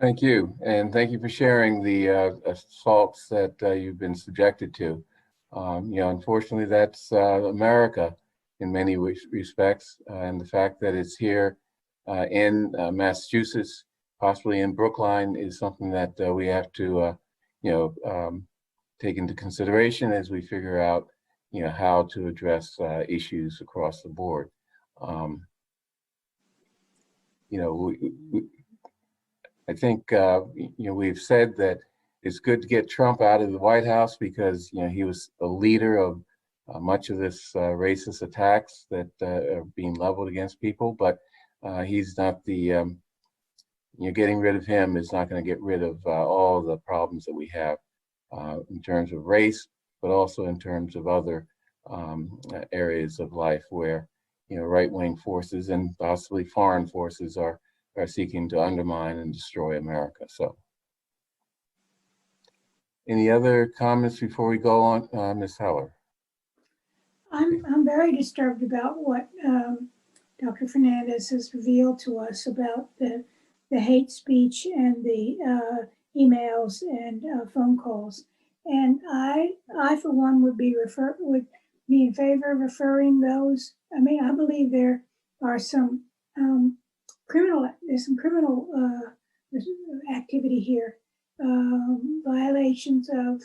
Thank you. And thank you for sharing the assaults that you've been subjected to. Unfortunately, that's America in many respects. And the fact that it's here in Massachusetts, possibly in Brookline, is something that we have to, take into consideration as we figure out, how to address issues across the board. I think, we've said that it's good to get Trump out of the White House because, he was a leader of much of this racist attacks that are being leveled against people, but he's not the, getting rid of him is not going to get rid of all the problems that we have in terms of race, but also in terms of other areas of life where, right-wing forces and possibly foreign forces are seeking to undermine and destroy America. So, any other comments before we go on, Ms. Heller? I'm very disturbed about what Dr. Fernandez has revealed to us about the hate speech and the emails and phone calls. And I for one would be in favor of referring those. I mean, I believe there are some criminal activity here, violations of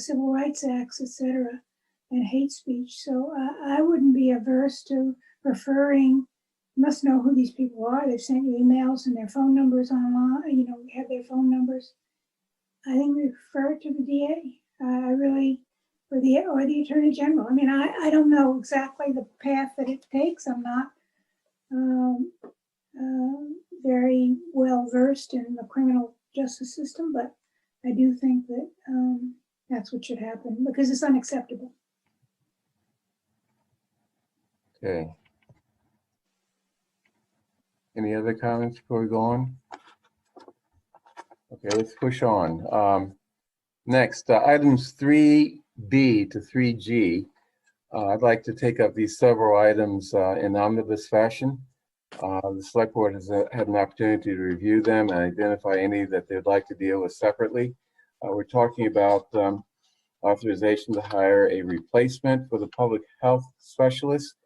civil rights acts, etc., and hate speech. So I wouldn't be averse to referring. You must know who these people are. They've sent you emails and their phone numbers online. We have their phone numbers. I think we refer it to the DA. I really, or the Attorney General. I mean, I don't know exactly the path that it takes. I'm not very well versed in the criminal justice system, but I do think that that's what should happen because it's unacceptable. Okay. Any other comments before we go on? Okay, let's push on. Next, items 3B to 3G. I'd like to take up these several items in omnibus fashion. The select board has had an opportunity to review them and identify any that they'd like to deal with separately. We're talking about authorization to hire a replacement for the public health specialist,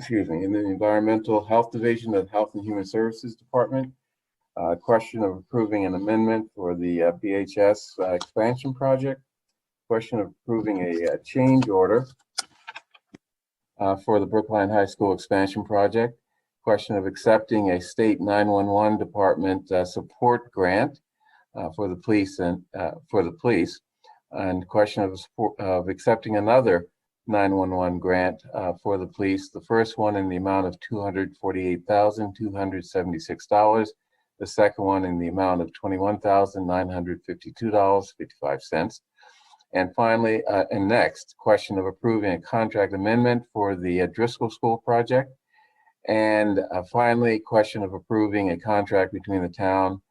in the Environmental Health Division of Health and Human Services Department. Question of approving an amendment for the BHS expansion project. Question of approving a change order for the Brookline High School expansion project. Question of accepting a state 911 department support grant for the police and question of accepting another 911 grant for the police. The first one in the amount of $248,276. The second one in the amount of $21,952.55. And finally, and next, question of approving a contract amendment for the Driscoll School project. And finally, question of approving a contract between the town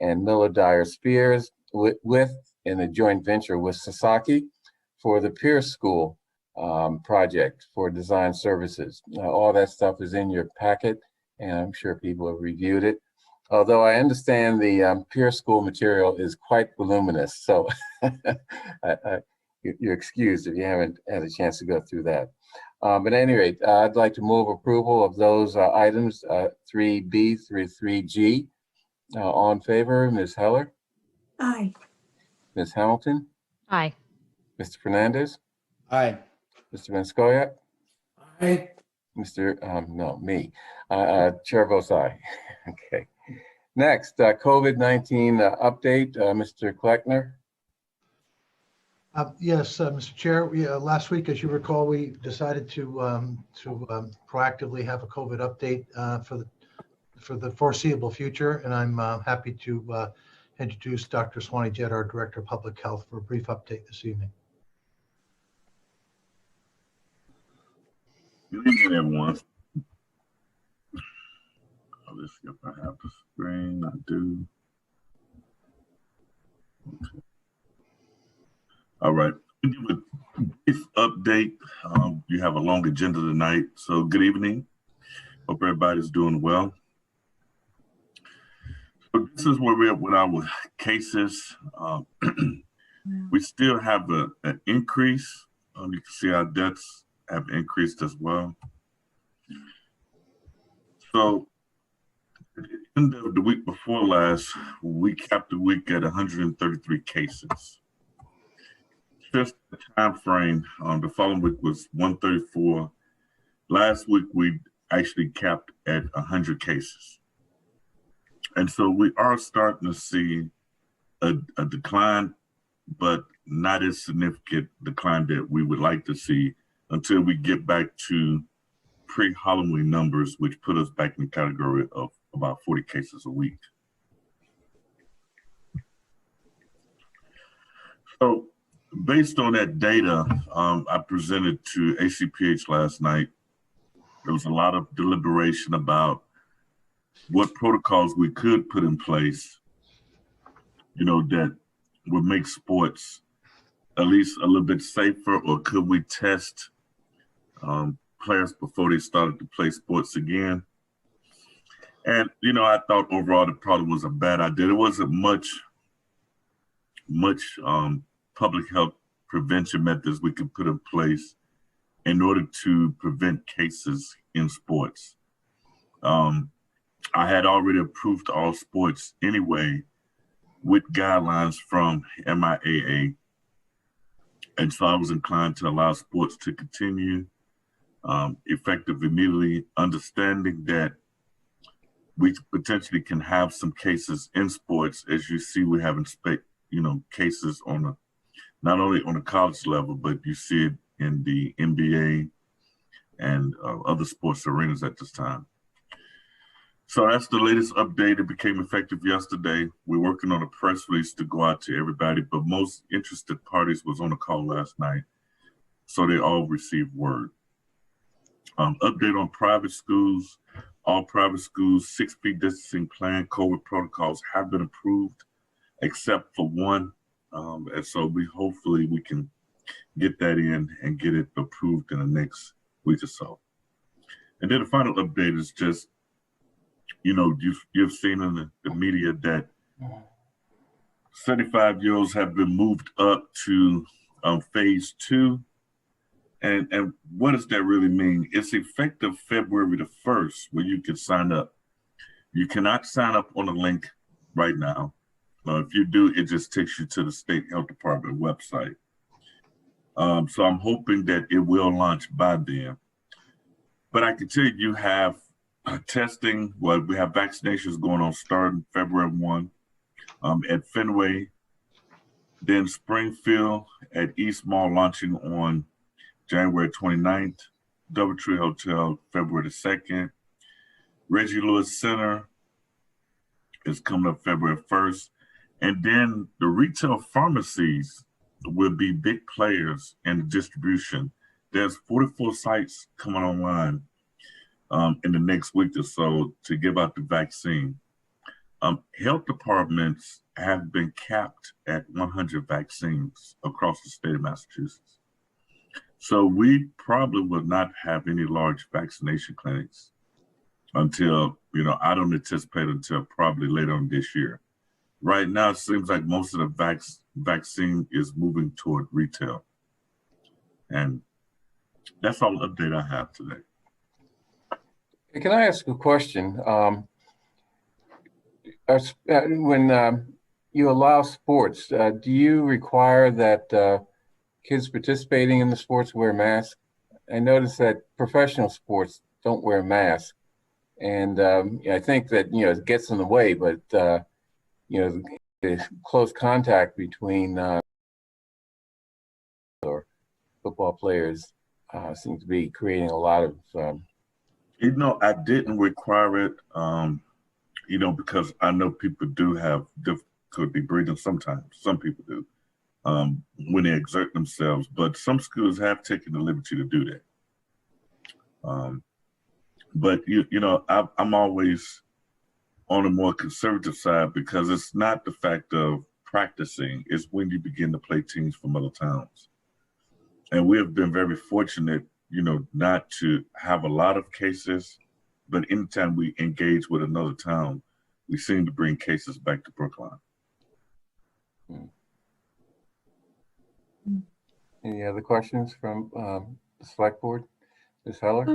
and Miller Dyer Spears in a joint venture with Sasaki for the Pierce School project for design services. All that stuff is in your packet, and I'm sure people have reviewed it. Although I understand the Pierce School material is quite voluminous, so you're excused if you haven't had a chance to go through that. But at any rate, I'd like to move approval of those items 3B through 3G. All in favor, Ms. Heller? Aye. Ms. Hamilton? Aye. Mr. Fernandez? Aye. Mr. Vanskoyak? Aye. Me. Chair votes aye. Okay. Next, COVID-19 update, Mr. Kleckner. Yes, Mr. Chair. Last week, as you recall, we decided to proactively have a COVID update for the foreseeable future, and I'm happy to introduce Dr. Swanee Jett, our Director of Public Health, for a brief update this evening. Good evening, everyone. Let's see if I have the screen. I do. Okay. All right. I'll give a brief update. You have a long agenda tonight, so good evening. Hope everybody's doing well. So this is where we're at with our cases. We still have an increase. You can see our deaths have increased as well. So at the end of the week before last, we capped the week at 133 cases. Just the time frame, the following week was 134. Last week, we actually capped at 100 cases. And so we are starting to see a decline, but not as significant decline that we would like to see until we get back to pre-Halloween numbers, which put us back in the category of about 40 cases a week. So based on that data, I presented to ACPH last night. There was a lot of deliberation about what protocols we could put in place, that would make sports at least a little bit safer, or could we test players before they started to play sports again? And, I thought overall it probably was a bad idea. There wasn't much public health prevention methods we could put in place in order to prevent cases in sports. I had already approved all sports anyway with guidelines from MIAA. And so I was inclined to allow sports to continue effective immediately, understanding that we potentially can have some cases in sports. As you see, we have cases on not only on a college level, but you see it in the NBA and other sports arenas at this time. So that's the latest update. It became effective yesterday. We're working on a press release to go out to everybody, but most interested parties was on a call last night, so they all received word. Update on private schools. All private schools, 6 feet distancing plan, COVID protocols have been approved, except for one. And so hopefully we can get that in and get it approved in the next week or so. And then the final update is just, you've seen in the media that 75-year-olds have been moved up to phase 2. And what does that really mean? It's effective February the 1st where you can sign up. You cannot sign up on the link right now. If you do, it just takes you to the State Health Department website. So I'm hoping that it will launch by then. But I can tell you have testing, we have vaccinations going on starting February 1 at Fenway, then Springfield at East Mall launching on January 29th, Doubletree Hotel February the 2nd, Reggie Lewis Center is coming up February 1st, and then the retail pharmacies will be big players in the distribution. There's 44 sites coming online in the next week or so to give out the vaccine. Health departments have been capped at 100 vaccines across the state of Massachusetts. So we probably will not have any large vaccination clinics until, I don't anticipate until probably later on this year. Right now, it seems like most of the vaccine is moving toward retail. And that's all the update I have today. Can I ask a question? When you allow sports, do you require that kids participating in the sports wear masks? I noticed that professional sports don't wear masks. And I think that, it gets in the way, but, the close contact between or football players seems to be creating a lot of I didn't require it, because I know people do have difficulty breathing sometimes. Some people do when they exert themselves, but some schools have taken the liberty to do that. But I'm always on a more conservative side because it's not the fact of practicing, it's when you begin to play teams from other towns. And we have been very fortunate, not to have a lot of cases, but anytime we engage with another town, we seem to bring cases back to Brookline. Any other questions from the select board? Ms. Heller?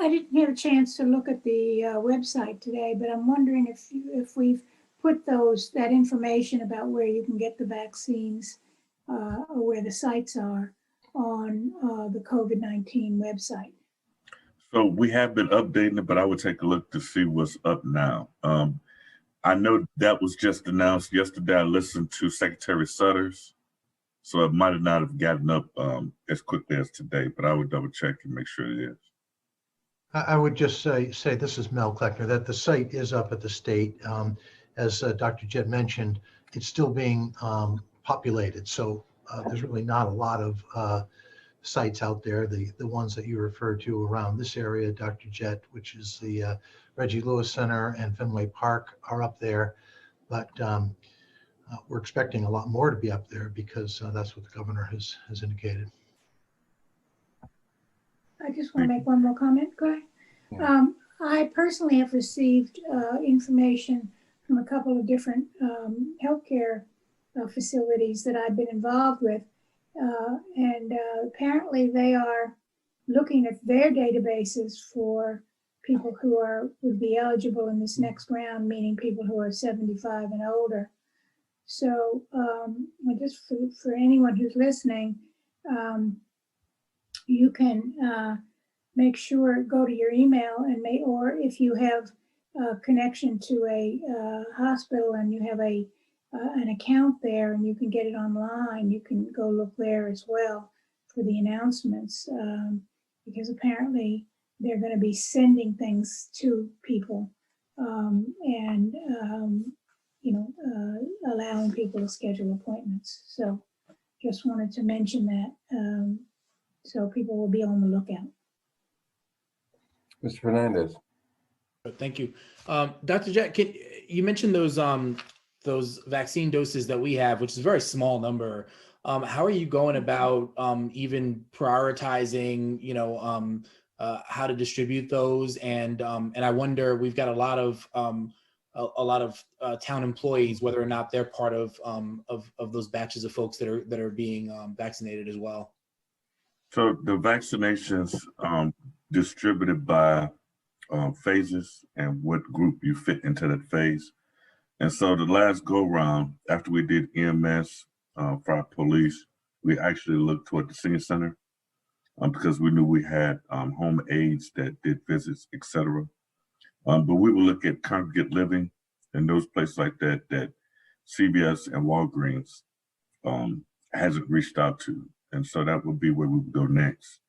I didn't have a chance to look at the website today, but I'm wondering if we've put that information about where you can get the vaccines or where the sites are on the COVID-19 website. So we have been updating it, but I would take a look to see what's up now. I know that was just announced yesterday. I listened to Secretary Sutter's, so it might not have gotten up as quickly as today, but I would double check and make sure it is. I would just say this is Mlk Quote, that the site is up at the state. As Dr. Jett mentioned, it's still being populated. So there's really not a lot of sites out there. The ones that you referred to around this area, Dr. Jett, which is the Reggie Lewis Center and Fenway Park, are up there. But we're expecting a lot more to be up there because that's what the governor has indicated. I just want to make one more comment. Go ahead. Yeah. I personally have received information from a couple of different healthcare facilities that I've been involved with. And apparently they are looking at their databases for people who would be eligible in this next round, meaning people who are 75 and older. So just for anyone who's listening, you can make sure, go to your email or if you have a connection to a hospital and you have an account there and you can get it online, you can go look there as well for the announcements because apparently they're going to be sending things to people and allowing people to schedule appointments. So just wanted to mention that so people will be on the lookout. Mr. Fernandez? Thank you. Dr. Jett, you mentioned those vaccine doses that we have, which is a very small number. How are you going about even prioritizing, how to distribute those? And I wonder, we've got a lot of town employees, whether or not they're part of those batches of folks that are being vaccinated as well. So the vaccinations distributed by phases and what group you fit into that phase. And so the last go round, after we did EMS for our police, we actually looked toward the senior center because we knew we had home aides that did visits, etc. But we will look at congregate living and those places like that CVS and Walgreens hasn't reached out to. And so that would be where we would go next.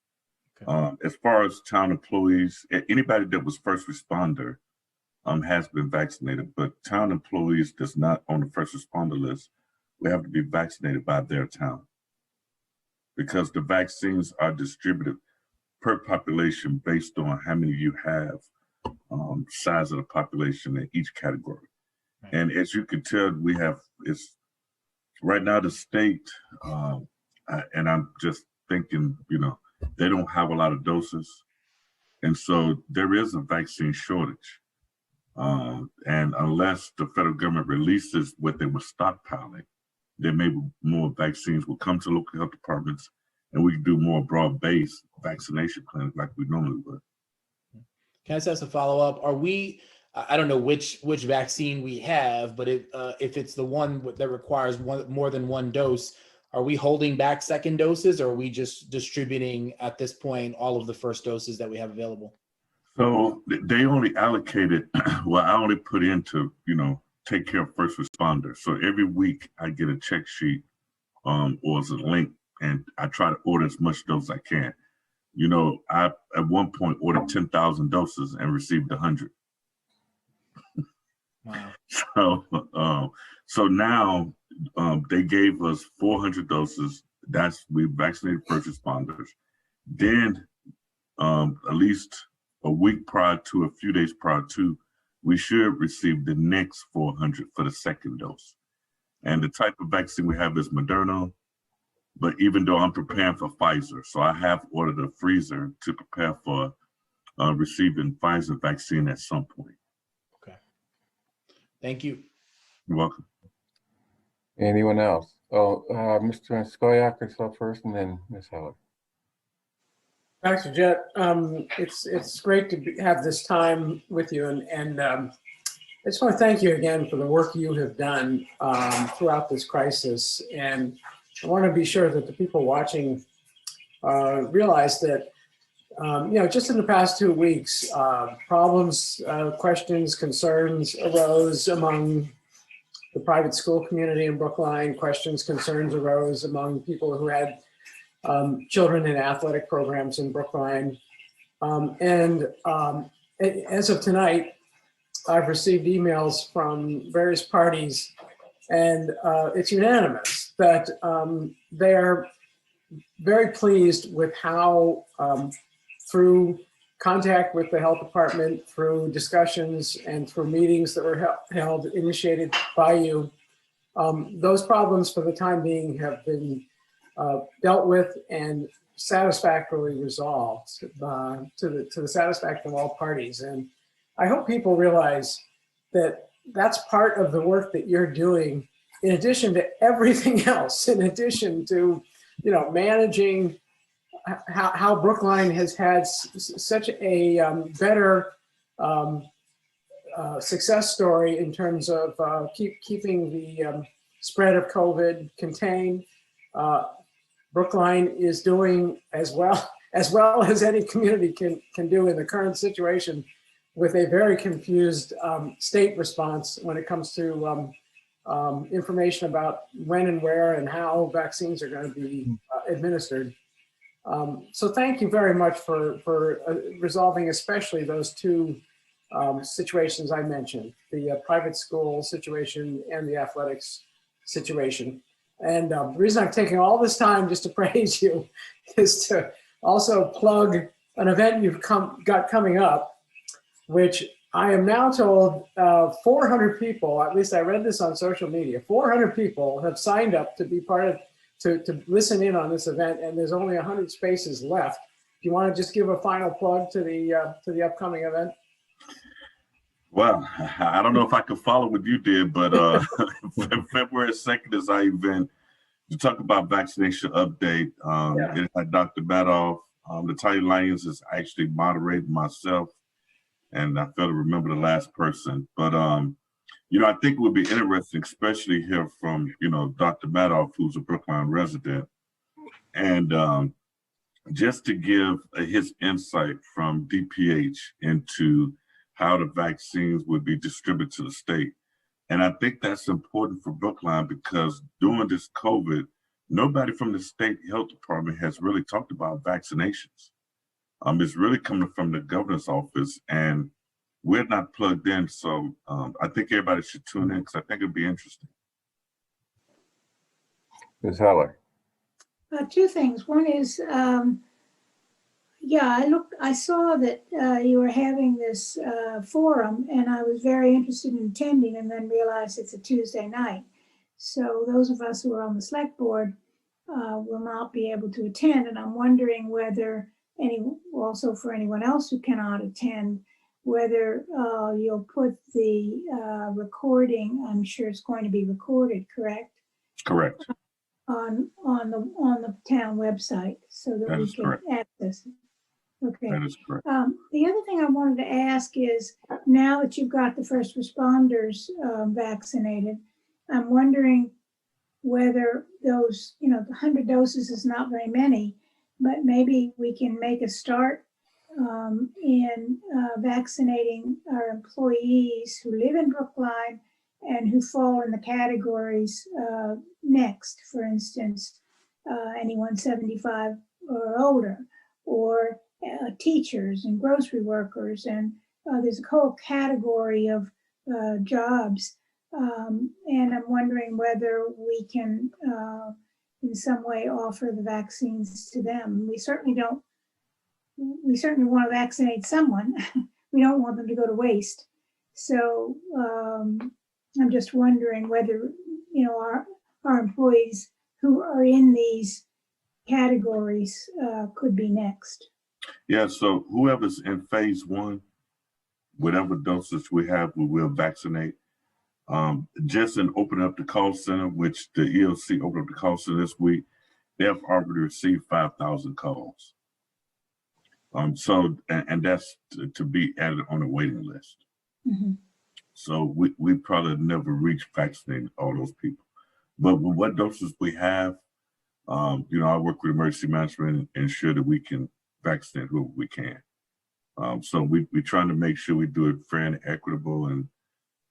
Okay. As far as town employees, anybody that was first responder has been vaccinated, but town employees that's not on the first responder list, we have to be vaccinated by their town because the vaccines are distributed per population based on how many you have, size of the population in each category. Right. And as you can tell, it's right now the state, and I'm just thinking, they don't have a lot of doses. And so there is a vaccine shortage. And unless the federal government releases what they were stockpiling, then maybe more vaccines will come to local health departments and we can do more broad-based vaccination clinics like we normally would. Can I just ask a follow-up? I don't know which vaccine we have, but if it's the one that requires more than one dose, are we holding back second doses, or are we just distributing at this point all of the first doses that we have available? So they only allocated, well, I only put in to, take care of first responders. So every week I get a check sheet or as a link, and I try to order as much doses as I can. I at one point ordered 10,000 doses and received 100. Wow. So now they gave us 400 doses. We vaccinated first responders. Then at least a week prior to, a few days prior to, we should receive the next 400 for the second dose. And the type of vaccine we have is Moderna, but even though I'm preparing for Pfizer, so I have ordered a freezer to prepare for receiving Pfizer vaccine at some point. Okay. Thank you. You're welcome. Anyone else? Oh, Mr. Skoyak is up first, and then Ms. Heller. Dr. Jett, it's great to have this time with you, and I just want to thank you again for the work you have done throughout this crisis. And I want to be sure that the people watching realize that, just in the past 2 weeks, problems, questions, concerns arose among the private school community in Brookline. Questions, concerns arose among people who had children in athletic programs in Brookline. As of tonight, I've received emails from various parties, and it's unanimous that they are very pleased with how, through contact with the health department, through discussions, and through meetings that were held, initiated by you, those problems for the time being have been dealt with and satisfactorily resolved to the satisfaction of all parties. And I hope people realize that that's part of the work that you're doing, in addition to everything else, in addition to, managing how Brookline has had such a better success story in terms of keeping the spread of COVID contained. Brookline is doing as well as any community can do in the current situation, with a very confused state response when it comes to information about when and where and how vaccines are going to be administered. So thank you very much for resolving especially those two situations I mentioned, the private school situation and the athletics situation. And the reason I'm taking all this time just to praise you is to also plug an event you've got coming up, which I am now told 400 people, at least I read this on social media, 400 people have signed up to be part of, to listen in on this event, and there's only 100 spaces left. Do you want to just give a final plug to the upcoming event? Well, I don't know if I could follow what you did, but February 2nd is our event to talk about vaccination update. It had Dr. Madoff. The title lines is actually moderated myself, and I fail to remember the last person. But I think it would be interesting, especially hear from Dr. Madoff, who's a Brookline resident, and just to give his insight from DPH into how the vaccines would be distributed to the state. And I think that's important for Brookline, because during this COVID, nobody from the state health department has really talked about vaccinations. It's really coming from the governor's office, and we're not plugged in. So I think everybody should tune in, because I think it'd be interesting. Ms. Heller. Two things. One is, I saw that you were having this forum, and I was very interested in attending, and then realized it's a Tuesday night. So those of us who are on the select board will not be able to attend. And I'm wondering whether also for anyone else who cannot attend, whether you'll put the recording, I'm sure it's going to be recorded, correct? Correct. On the town website, so that we can access it. Okay. That is correct. The other thing I wanted to ask is, now that you've got the first responders vaccinated, I'm wondering whether those, the 100 doses is not very many, but maybe we can make a start in vaccinating our employees who live in Brookline and who fall in the categories next, for instance, anyone 75 or older, or teachers and grocery workers, and there's a whole category of jobs. And I'm wondering whether we can in some way offer the vaccines to them. We certainly don't we certainly want to vaccinate someone. We don't want them to go to waste. So I'm just wondering whether, you know, our employees who are in these categories could be next. Yeah, so whoever's in phase 1, whatever dosage we have, we will vaccinate. Just in opening up the call center, which the ELC opened up the call center this week, they have already received 5,000 calls. So that's to be added on the waiting list. Mm-hmm. So we probably never reach vaccinating all those people. But with what doses we have, you know, I work with emergency management and ensure that we can vaccinate who we can. So we're trying to make sure we do it fair and equitable and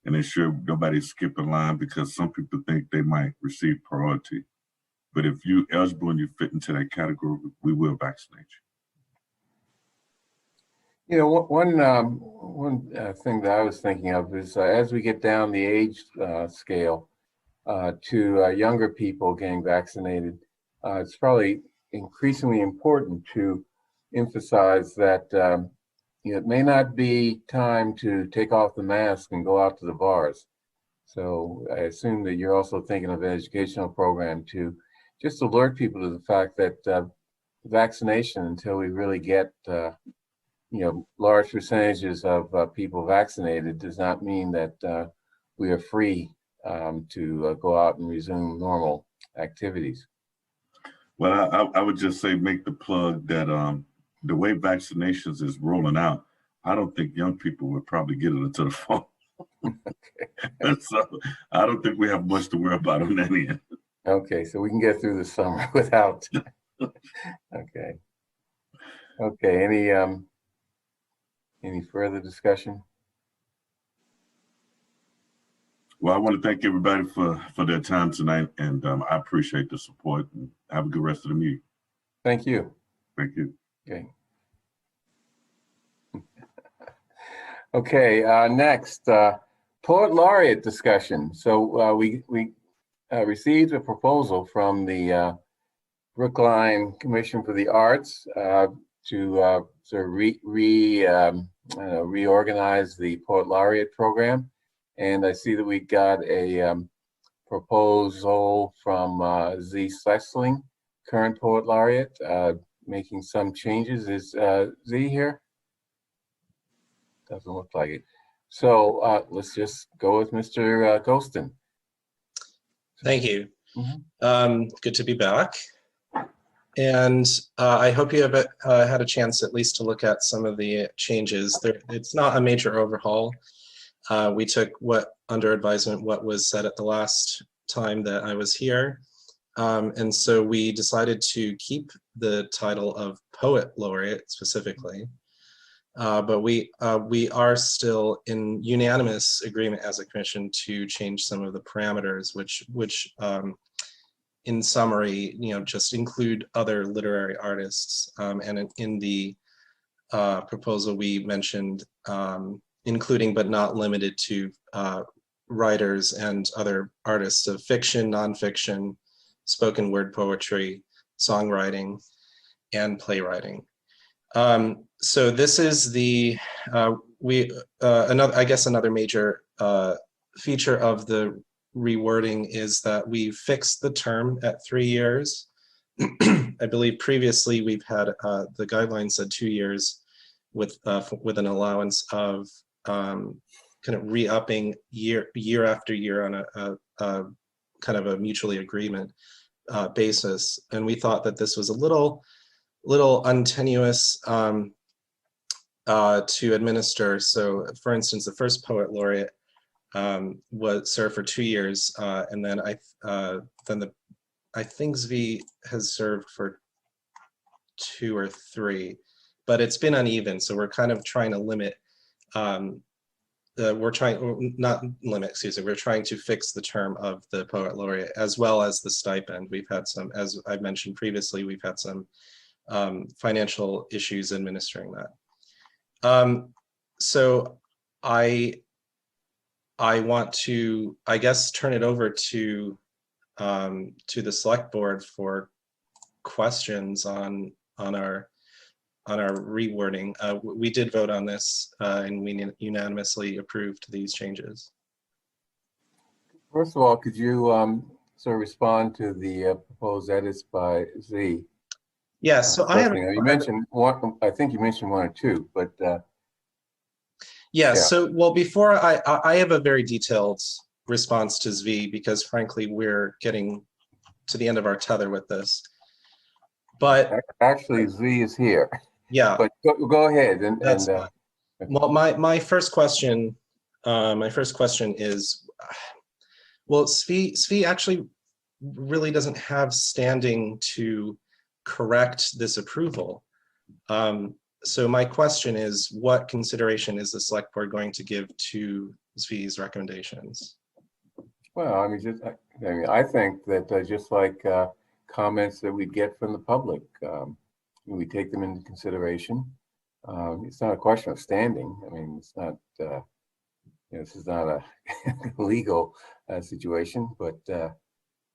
ensure nobody's skipping line, because some people think they might receive priority. But if you're eligible and you fit into that category, we will vaccinate you. You know, one thing that I was thinking of is as we get down the age scale to younger people getting vaccinated, it's probably increasingly important to emphasize that you know, it may not be time to take off the mask and go out to the bars. So I assume that you're also thinking of an educational program to just alert people to the fact that vaccination, until we really get you know, large percentages of people vaccinated, does not mean that we are free to go out and resume normal activities. Well, I would just say, make the plug that the way vaccinations is rolling out, I don't think young people would probably get it until the fall. Okay. So I don't think we have much to worry about on that end. Okay, so we can get through the summer without. Okay. Okay. Any further discussion? Well, I want to thank everybody for their time tonight, and I appreciate the support, and have a good rest of the meeting. Thank you. Thank you. Okay. Okay, next, Poet Laureate discussion. So we received a proposal from the Brookline Commission for the Arts to sort of reorganize the Poet Laureate program. And I see that we got a proposal from Z. Slessling, current Poet Laureate, making some changes. Is Z here? Doesn't look like it. So let's just go with Mr. Ghostin. Thank you. Good to be back. And I hope you have had a chance at least to look at some of the changes. It's not a major overhaul. We took under advisement what was said at the last time that I was here. And so we decided to keep the title of Poet Laureate specifically. But we are still in unanimous agreement as a commission to change some of the parameters, which in summary, you know, just include other literary artists. And in the proposal, we mentioned including but not limited to writers and other artists of fiction, nonfiction, spoken word poetry, songwriting, and playwriting. So this is another major feature of the rewording is that we fixed the term at 3 years. I believe previously we've had the guidelines said 2 years with an allowance of kind of re-upping year after year on a kind of a mutually agreement basis. And we thought that this was a little untenuous to administer. So for instance, the first Poet Laureate was served for 2 years, and then I think Zvi has served for 2 or 3, but it's been uneven. So we're kind of trying to limit, we're trying to fix the term of the Poet Laureate as well as the stipend. We've had some, as I mentioned previously, we've had some financial issues administering that. So I want to, I guess, turn it over to the select board for questions on rewording. We did vote on this and we unanimously approved these changes. First of all, could you sort of respond to the proposed edits by Z? Yeah, so I have. You mentioned one, I think you mentioned one or two, but. Yeah, so, well, before I have a very detailed response to Zvi because frankly, we're getting to the end of our tether with this. But actually, Z is here. Yeah. But go ahead. Well, my first question is, well, Zvi actually really doesn't have standing to correct this approval. So my question is, what consideration is the select board going to give to Zvi's recommendations? Well, I mean, I think that just like comments that we get from the public, we take them into consideration. It's not a question of standing. I mean, it's not. This is not a legal situation, but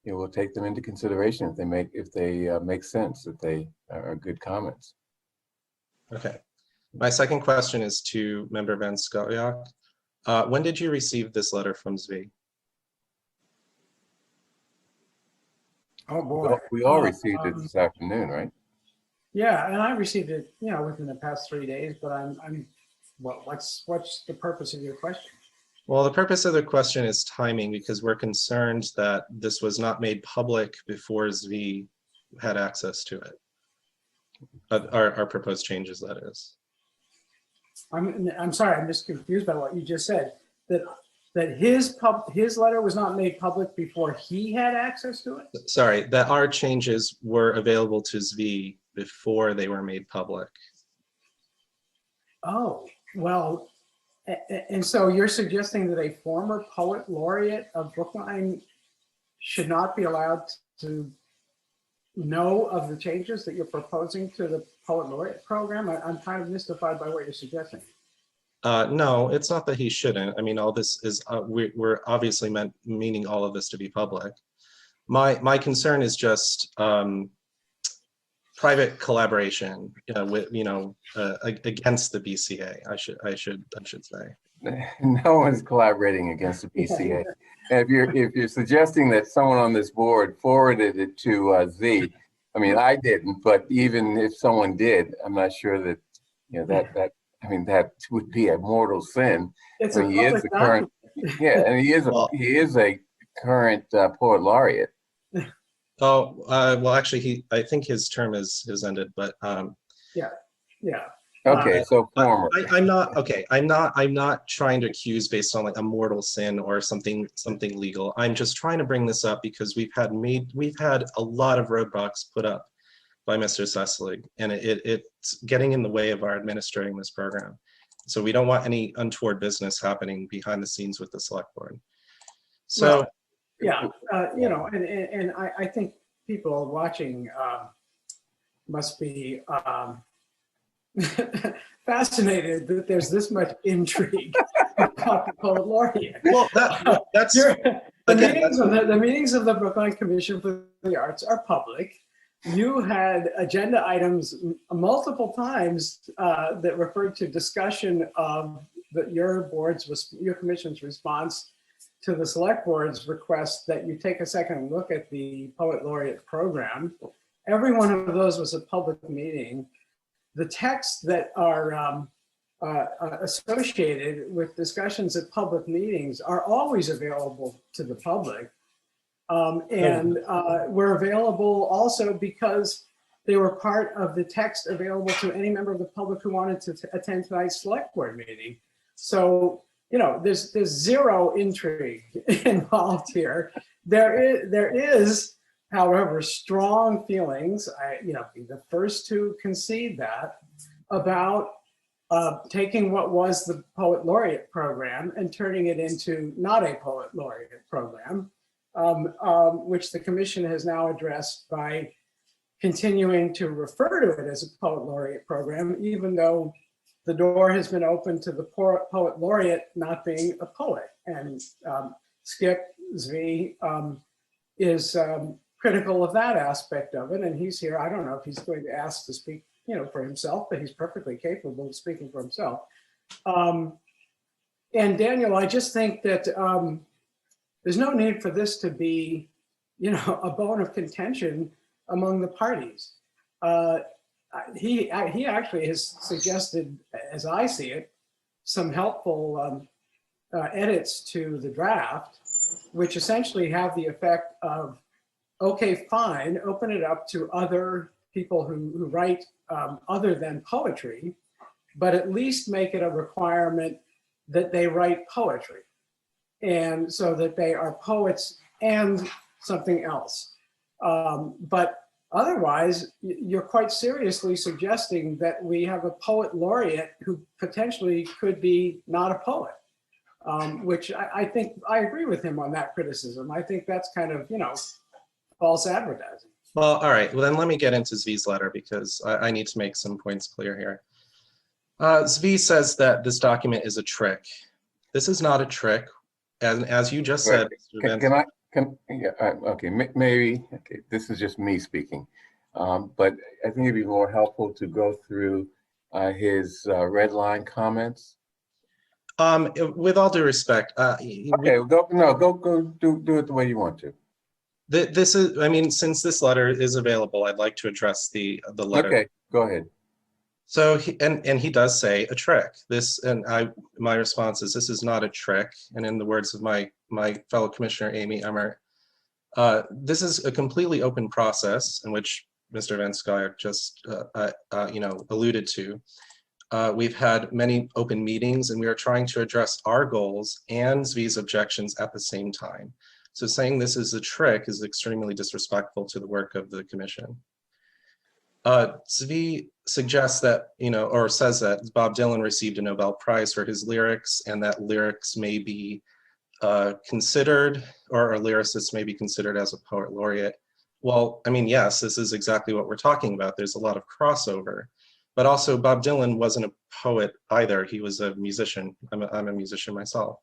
we'll take them into consideration if they make sense, that they are good comments. Okay. My second question is to Member Van Scoyoc. When did you receive this letter from Zvi? Oh boy. We all received it this afternoon, right? Yeah, and I received it, within the past 3 days. But what's the purpose of your question? Well, the purpose of the question is timing, because we're concerned that this was not made public before Zvi had access to it. Our proposed changes, that is. I'm sorry, I'm just confused by what you just said. That his letter was not made public before he had access to it? Sorry, that our changes were available to Zvi before they were made public. Oh, well, and so you're suggesting that a former poet laureate of Brookline should not be allowed to know of the changes that you're proposing to the poet laureate program? I'm kind of mystified by what you're suggesting. No, it's not that he shouldn't. I mean, all this is, we're obviously meaning all of this to be public. My concern is just private collaboration with, against the BCA, I should say. No one's collaborating against the BCA. And if you're suggesting that someone on this board forwarded it to Z, I mean, I didn't, but even if someone did, I'm not sure that that would be a mortal sin. It's he is the current, and he is a current poet laureate. Oh, well, actually, I think his term is ended, but yeah. Okay, so former. I'm not trying to accuse based on like a mortal sin or something legal. I'm just trying to bring this up because we've had a lot of roadblocks put up by Mr. Sesselig, and it's getting in the way of our administering this program. So we don't want any untoward business happening behind the scenes with the select board. So and I think people watching must be fascinated that there's this much intrigue about the poet laureate. Well, that's the meetings of the Brookline Commission for the Arts are public. You had agenda items multiple times that referred to discussion of your commission's response to the select board's request that you take a second look at the poet laureate program. Every one of those was a public meeting. The texts that are associated with discussions at public meetings are always available to the public. And were available also because they were part of the text available to any member of the public who wanted to attend tonight's select board meeting. So, there's zero intrigue involved here. There is, however, strong feelings, be the first to concede that, about taking what was the poet laureate program and turning it into not a poet laureate program. Which the commission has now addressed by continuing to refer to it as a poet laureate program, even though the door has been open to the poet laureate not being a poet. And Skip Zvi is critical of that aspect of it, and he's here. I don't know if he's going to ask to speak for himself, but he's perfectly capable of speaking for himself. And Daniel, I just think that there's no need for this to be, a bone of contention among the parties. He actually has suggested, as I see it, some helpful edits to the draft, which essentially have the effect of, okay, fine, open it up to other people who write other than poetry, but at least make it a requirement that they write poetry. And so that they are poets and something else. But otherwise, you're quite seriously suggesting that we have a poet laureate who potentially could be not a poet, which I think I agree with him on that criticism. I think that's kind of, false advertising. Well, all right. Well, then let me get into Zvi's letter because I need to make some points clear here. Zvi says that this document is a trick. This is not a trick. As you just said, okay, maybe, okay, this is just me speaking, but I think it'd be more helpful to go through his red line comments. With all due respect, okay, go do it the way you want to. This is, I mean, since this letter is available, I'd like to address the letter. Okay, go ahead. So he does say a trick. My response is this is not a trick. And in the words of my fellow commissioner Amy Emmert, this is a completely open process in which Mr. Van Skyr just alluded to. We've had many open meetings, and we are trying to address our goals and Zvi's objections at the same time. So saying this is a trick is extremely disrespectful to the work of the commission. Zvi suggests that, or says that Bob Dylan received a Nobel Prize for his lyrics, and that lyrics may be considered, or a lyricist may be considered as a poet laureate. Well, I mean, yes, this is exactly what we're talking about. There's a lot of crossover, but also Bob Dylan wasn't a poet either. He was a musician. I'm a musician myself.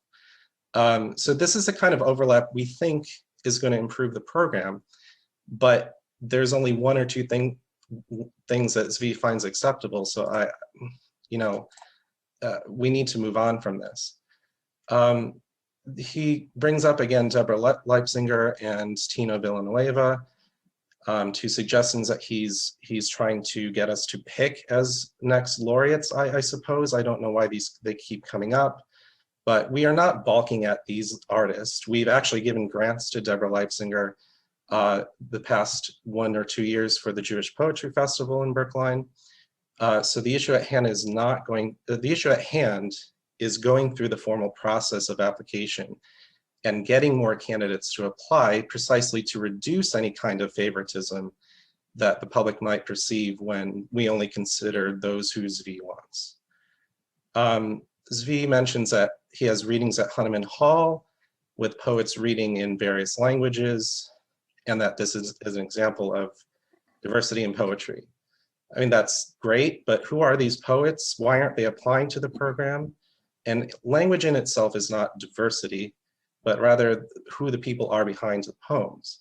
So this is the kind of overlap we think is going to improve the program, but there's only one or two things that Zvi finds acceptable. So we need to move on from this. He brings up again Deborah Leipzinger and Tino Villanueva, two suggestions that he's trying to get us to pick as next laureates, I suppose. I don't know why they keep coming up, but we are not balking at these artists. We've actually given grants to Deborah Leipzinger the past 1 or 2 years for the Jewish Poetry Festival in Brookline. So the issue at hand is going through the formal process of application and getting more candidates to apply, precisely to reduce any kind of favoritism that the public might perceive when we only consider those who Zvi wants. Zvi mentions that he has readings at Hunneman Hall with poets reading in various languages, and that this is an example of diversity in poetry. I mean, that's great, but who are these poets? Why aren't they applying to the program? And language in itself is not diversity, but rather who the people are behind the poems.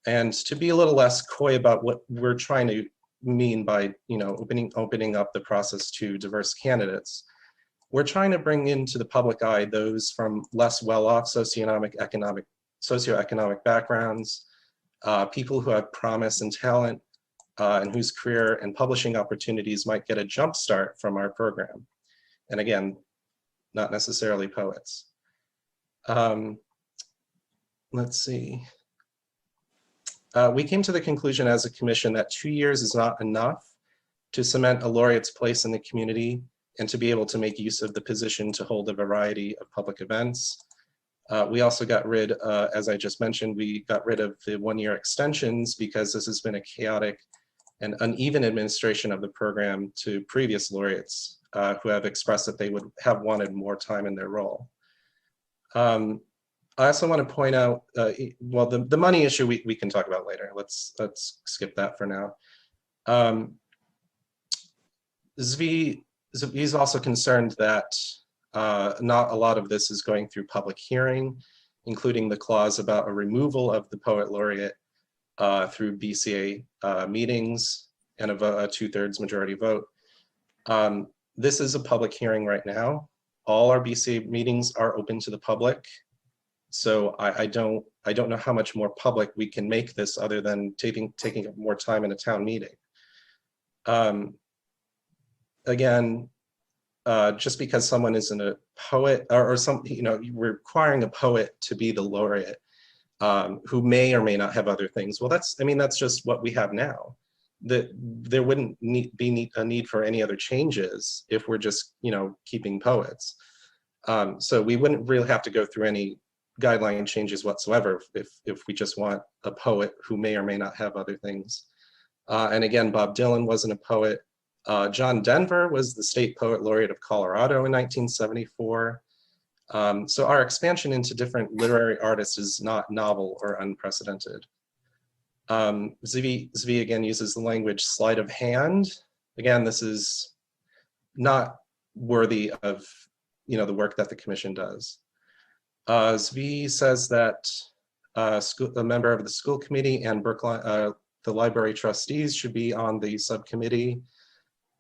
And to be a little less coy about what we're trying to mean by, opening up the process to diverse candidates, we're trying to bring into the public eye those from less well-off socioeconomic backgrounds, people who have promise and talent, and whose career and publishing opportunities might get a jump start from our program. And again, not necessarily poets. Let's see. We came to the conclusion as a commission that 2 years is not enough to cement a laureate's place in the community and to be able to make use of the position to hold a variety of public events. We also got rid, as I just mentioned, we got rid of the 1-year extensions because this has been a chaotic and uneven administration of the program to previous laureates who have expressed that they would have wanted more time in their role. I also want to point out, well, the money issue we can talk about later. Let's skip that for now. Zvi's also concerned that not a lot of this is going through public hearing, including the clause about a removal of the poet laureate through BCA meetings. and a 2/3 majority vote. This is a public hearing right now. All our BCA meetings are open to the public. So I don't know how much more public we can make this other than taking up more time in a town meeting. Again, just because someone isn't a poet or some, requiring a poet to be the laureate, who may or may not have other things. Well, that's just what we have now. There wouldn't be a need for any other changes if we're just, keeping poets. So we wouldn't really have to go through any guideline changes whatsoever if we just want a poet who may or may not have other things. And again, Bob Dylan wasn't a poet. John Denver was the state poet laureate of Colorado in 1974. So our expansion into different literary artists is not novel or unprecedented. Zvi again uses the language sleight of hand. Again, this is not worthy of the work that the commission does. Zvi says that a member of the school committee and Brookline, the library trustees should be on the subcommittee.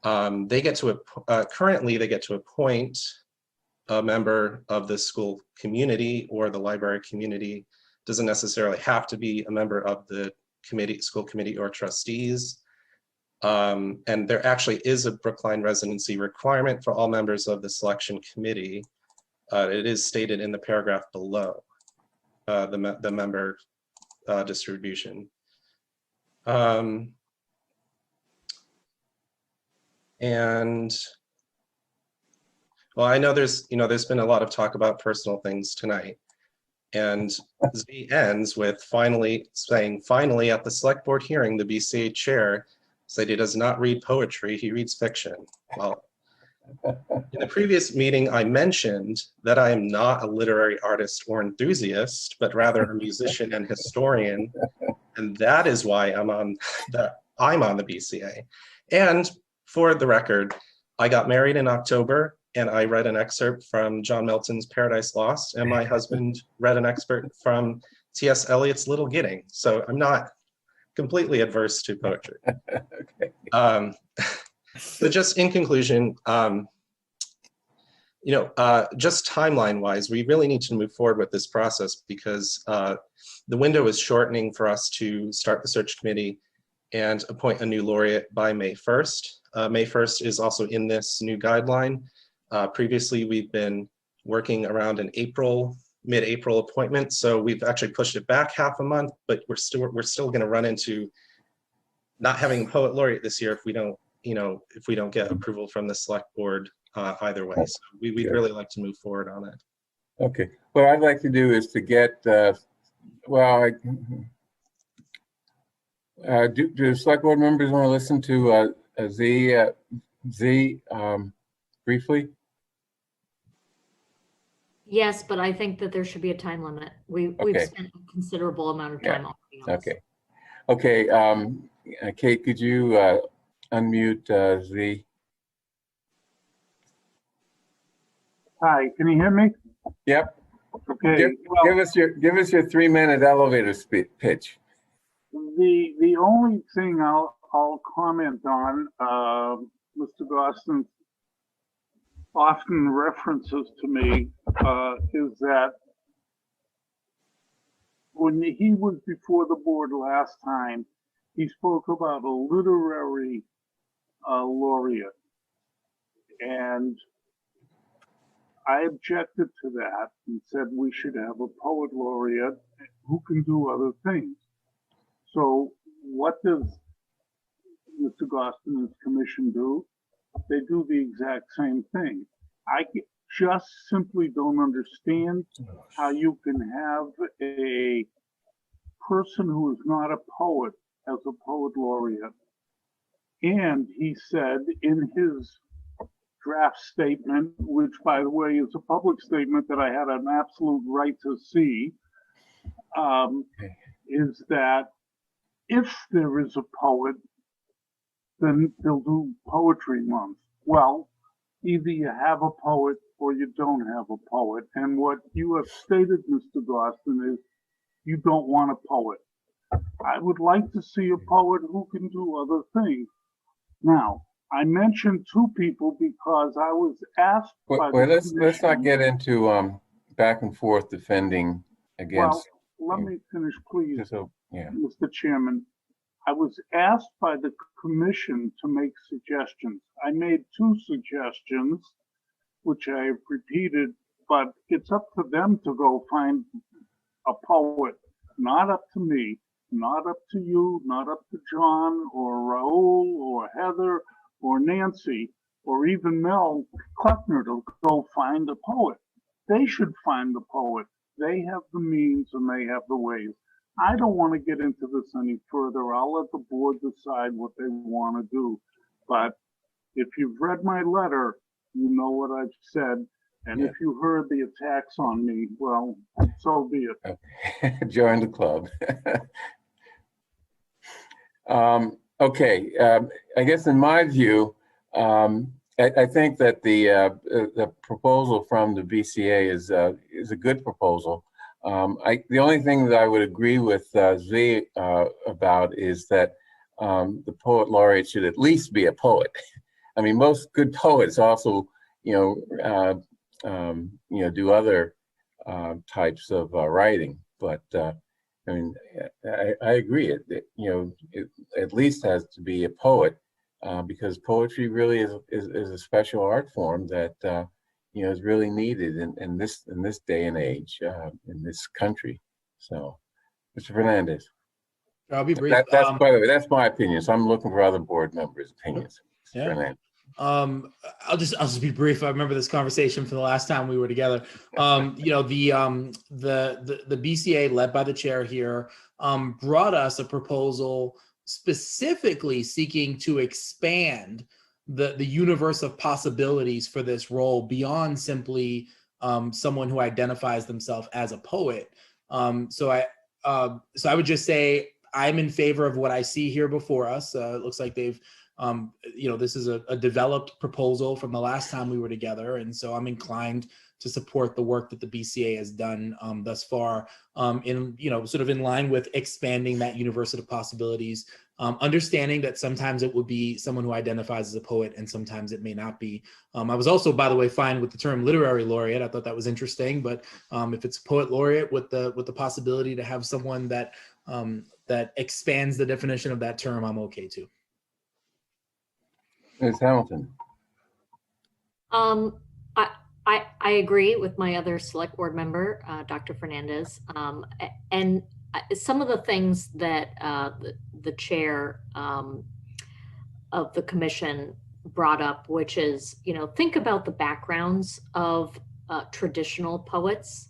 Currently they get to appoint a member of the school community or the library community. Doesn't necessarily have to be a member of the committee, school committee or trustees. And there actually is a Brookline residency requirement for all members of the selection committee. It is stated in the paragraph below the member distribution. And well, I know there's been a lot of talk about personal things tonight, and Z ends with finally at the select board hearing, the BCA chair said he does not read poetry, he reads fiction. Well, in the previous meeting, I mentioned that I am not a literary artist or enthusiast, but rather a musician and historian, and that is why I'm on the BCA. And for the record, I got married in October, and I read an excerpt from John Milton's Paradise Lost, and my husband read an excerpt from T.S. Eliot's Little Gidding. So I'm not completely adverse to poetry. Okay. But just in conclusion, just timeline-wise, we really need to move forward with this process because the window is shortening for us to start the search committee and appoint a new laureate by May 1st. May 1st is also in this new guideline. Previously, we've been working around an mid-April appointment, so we've actually pushed it back half a month, but we're still going to run into not having a poet laureate this year if we don't get approval from the select board either way. So we'd really like to move forward on it. Okay. What I'd like to do is to get, do select board members want to listen to Z briefly? Yes, but I think that there should be a time limit. We've spent a considerable amount of time already on this. Okay. Kate, could you unmute Z? Hi, can you hear me? Yep. Okay. Give us your 3-minute elevator pitch. The only thing I'll comment on, Mr. Gostin often references to me, is that when he was before the board last time, he spoke about a literary laureate, and I objected to that and said we should have a poet laureate who can do other things. So what does Mr. Gostin's commission do? They do the exact same thing. I just simply don't understand how you can have a person who is not a poet as a poet laureate. And he said in his draft statement, which by the way is a public statement that I had an absolute right to see, is that if there is a poet, then they'll do poetry month. Well, either you have a poet or you don't have a poet. And what you have stated, Mr. Gostin, is you don't want a poet. I would like to see a poet who can do other things. Now, I mentioned two people because I was asked by Well, the let's not commission. get into back and forth defending against. Well, let me finish, please, So, yeah. Mr. Chairman. I was asked by the commission to make suggestions. I made two suggestions, which I have repeated, but it's up to them to go find a poet, not up to me, not up to you, not up to John or Raul or Heather or Nancy or even Mel Kleckner to go find a poet. They should find the poet. They have the means and they have the ways. I don't want to get into this any further. I'll let the board decide what they want to do. But if you've read my letter, you know what I've said. And if you heard the attacks on me, well, so be it. Okay. Join the club. Okay. I guess in my view, I think that the proposal from the BCA is a good proposal. The only thing that I would agree with Zvi about is that the poet laureate should at least be a poet. I mean, most good poets also, do other types of writing. But I mean, I agree. It at least has to be a poet because poetry really is a special art form that is really needed in this day and age in this country. So, Mr. Fernandez. I'll be brief. That's by the way, that's my opinion. So I'm looking for other board members' opinions. Mr. Yeah. Fernandez. I'll just be brief. I remember this conversation from the last time we were together. The BCA led by the chair here brought us a proposal specifically seeking to expand the universe of possibilities for this role beyond simply someone who identifies themselves as a poet. So I would just say I'm in favor of what I see here before us. It looks like they've this is a developed proposal from the last time we were together. And so I'm inclined to support the work that the BCA has done thus far in line with expanding that universe of possibilities, understanding that sometimes it would be someone who identifies as a poet and sometimes it may not be. I was also, by the way, fine with the term literary laureate. I thought that was interesting, but if it's poet laureate with the possibility to have someone that expands the definition of that term, I'm okay too. Ms. Hamilton. I agree with my other select board member, Dr. Fernandez. And some of the things that the chair of the commission brought up, which is, think about the backgrounds of traditional poets.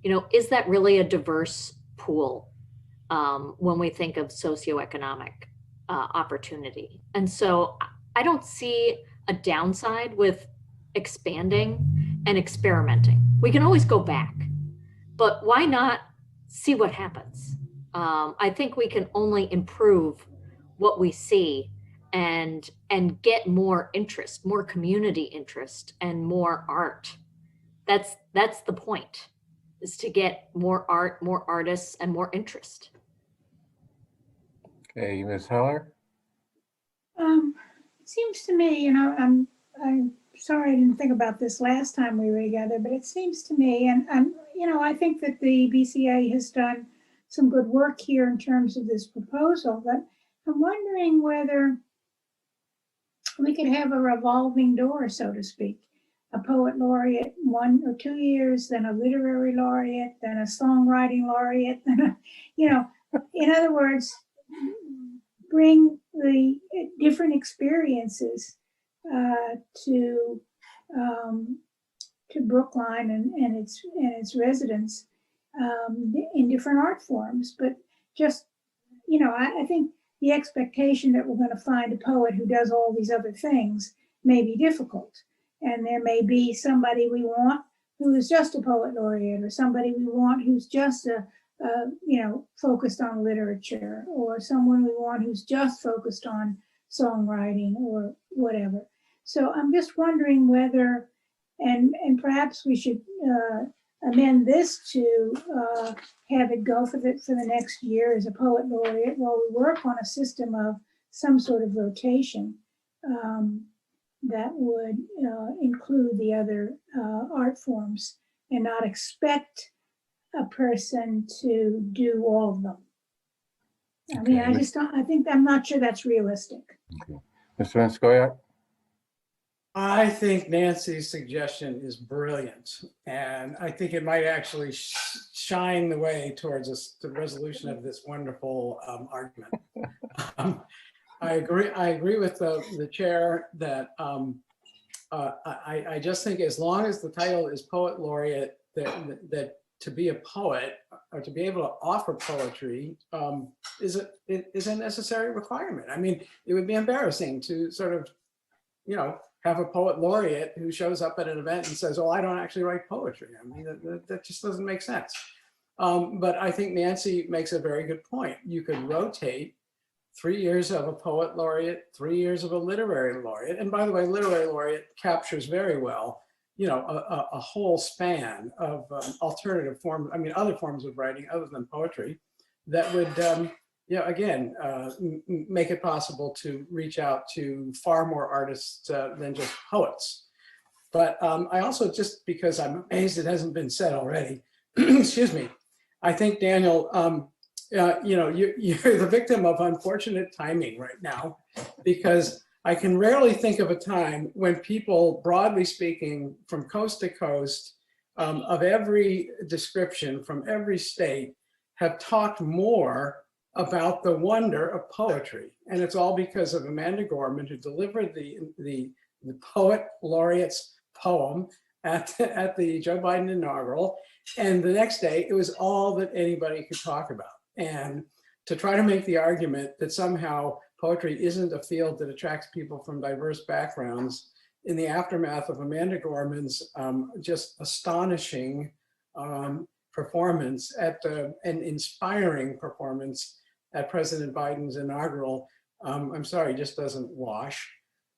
Is that really a diverse pool when we think of socioeconomic opportunity? And so I don't see a downside with expanding and experimenting. We can always go back, but why not see what happens? I think we can only improve what we see and get more interest, more community interest, and more art. That's the point, is to get more art, more artists, and more interest. Okay, Ms. Heller. It seems to me, I'm sorry I didn't think about this last time we were together, but it seems to me, and I think that the BCA has done some good work here in terms of this proposal, but I'm wondering whether we could have a revolving door, so to speak. A poet laureate 1 or 2 years, then a literary laureate, then a songwriting laureate, then in other words, bring the different experiences to Brookline and its residents in different art forms. But just, I think the expectation that we're going to find a poet who does all these other things may be difficult. And there may be somebody we want who is just a poet laureate, or somebody we want who's just focused on literature, or someone we want who's just focused on songwriting or whatever. So I'm just wondering whether, and perhaps we should amend this to have it go for the next year as a poet laureate while we work on a system of some sort of rotation. that would include the other art forms and not expect a person to do all of them. I mean, I just don't, I'm not sure that's realistic. Okay. Mr. Van Scoyoc? I think Nancy's suggestion is brilliant, and I think it might actually shine the way towards the resolution of this wonderful argument. I agree with the chair that I just think as long as the title is poet laureate, that to be a poet or to be able to offer poetry is a necessary requirement. I mean, it would be embarrassing to sort of, have a poet laureate who shows up at an event and says, "Oh, I don't actually write poetry." I mean, that just doesn't make sense. But I think Nancy makes a very good point. You could rotate 3 years of a poet laureate, 3 years of a literary laureate. And by the way, literary laureate captures very well, a whole span of alternative forms, other forms of writing other than poetry that would, again, make it possible to reach out to far more artists than just poets. But I also, just because I'm amazed it hasn't been said already, excuse me, I think, Daniel, you're the victim of unfortunate timing right now, because I can rarely think of a time when people, broadly speaking, from coast to coast, of every description, from every state, have talked more about the wonder of poetry. And it's all because of Amanda Gorman, who delivered the poet laureate's poem at the Joe Biden inaugural. And the next day, it was all that anybody could talk about. And to try to make the argument that somehow poetry isn't a field that attracts people from diverse backgrounds in the aftermath of Amanda Gorman's just astonishing performance and inspiring performance at President Biden's inaugural, I'm sorry, just doesn't wash.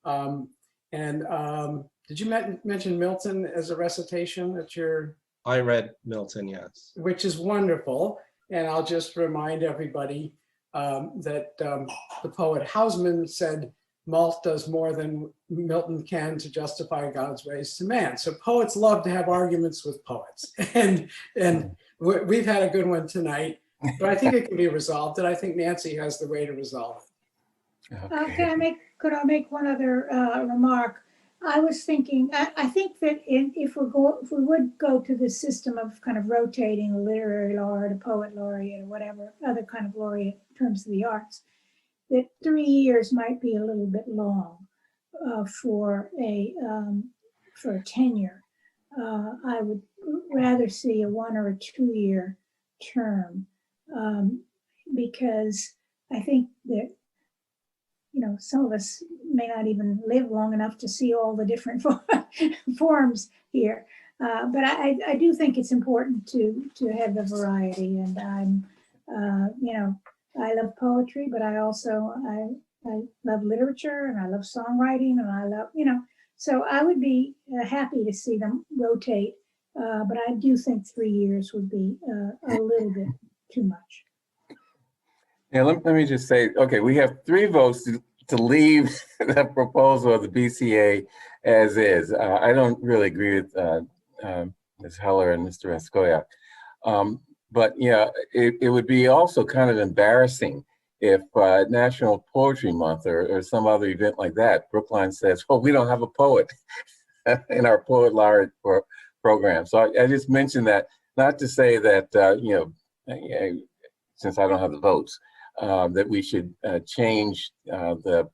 Did you mention Milton as a recitation at your? I read Milton, yes. Which is wonderful. And I'll just remind everybody that the poet Hausman said, "Malt does more than Milton can to justify God's ways to man." So poets love to have arguments with poets. And we've had a good one tonight, but I think it can be resolved. And I think Nancy has the way to resolve it. Okay. Could I make one other remark? I was thinking, I think that if we would go to the system of kind of rotating a literary laureate, a poet laureate, or whatever other kind of laureate in terms of the arts, that 3 years might be a little bit long for a tenure. I would rather see a 1 or a 2 year term because I think that some of us may not even live long enough to see all the different forms here. But I do think it's important to have the variety. And I love poetry, but I also, I love literature and I love songwriting and I love, so I would be happy to see them rotate. But I do think 3 years would be a little bit too much. Yeah, let me just say, okay, we have 3 votes to leave the proposal of the BCA as is. I don't really agree with Ms. Heller and Mr. Escoya. But yeah, it would be also kind of embarrassing if National Poetry Month or some other event like that, Brookline says, "Well, we don't have a poet in our poet laureate program." So I just mentioned that, not to say that, since I don't have the votes, that we should change the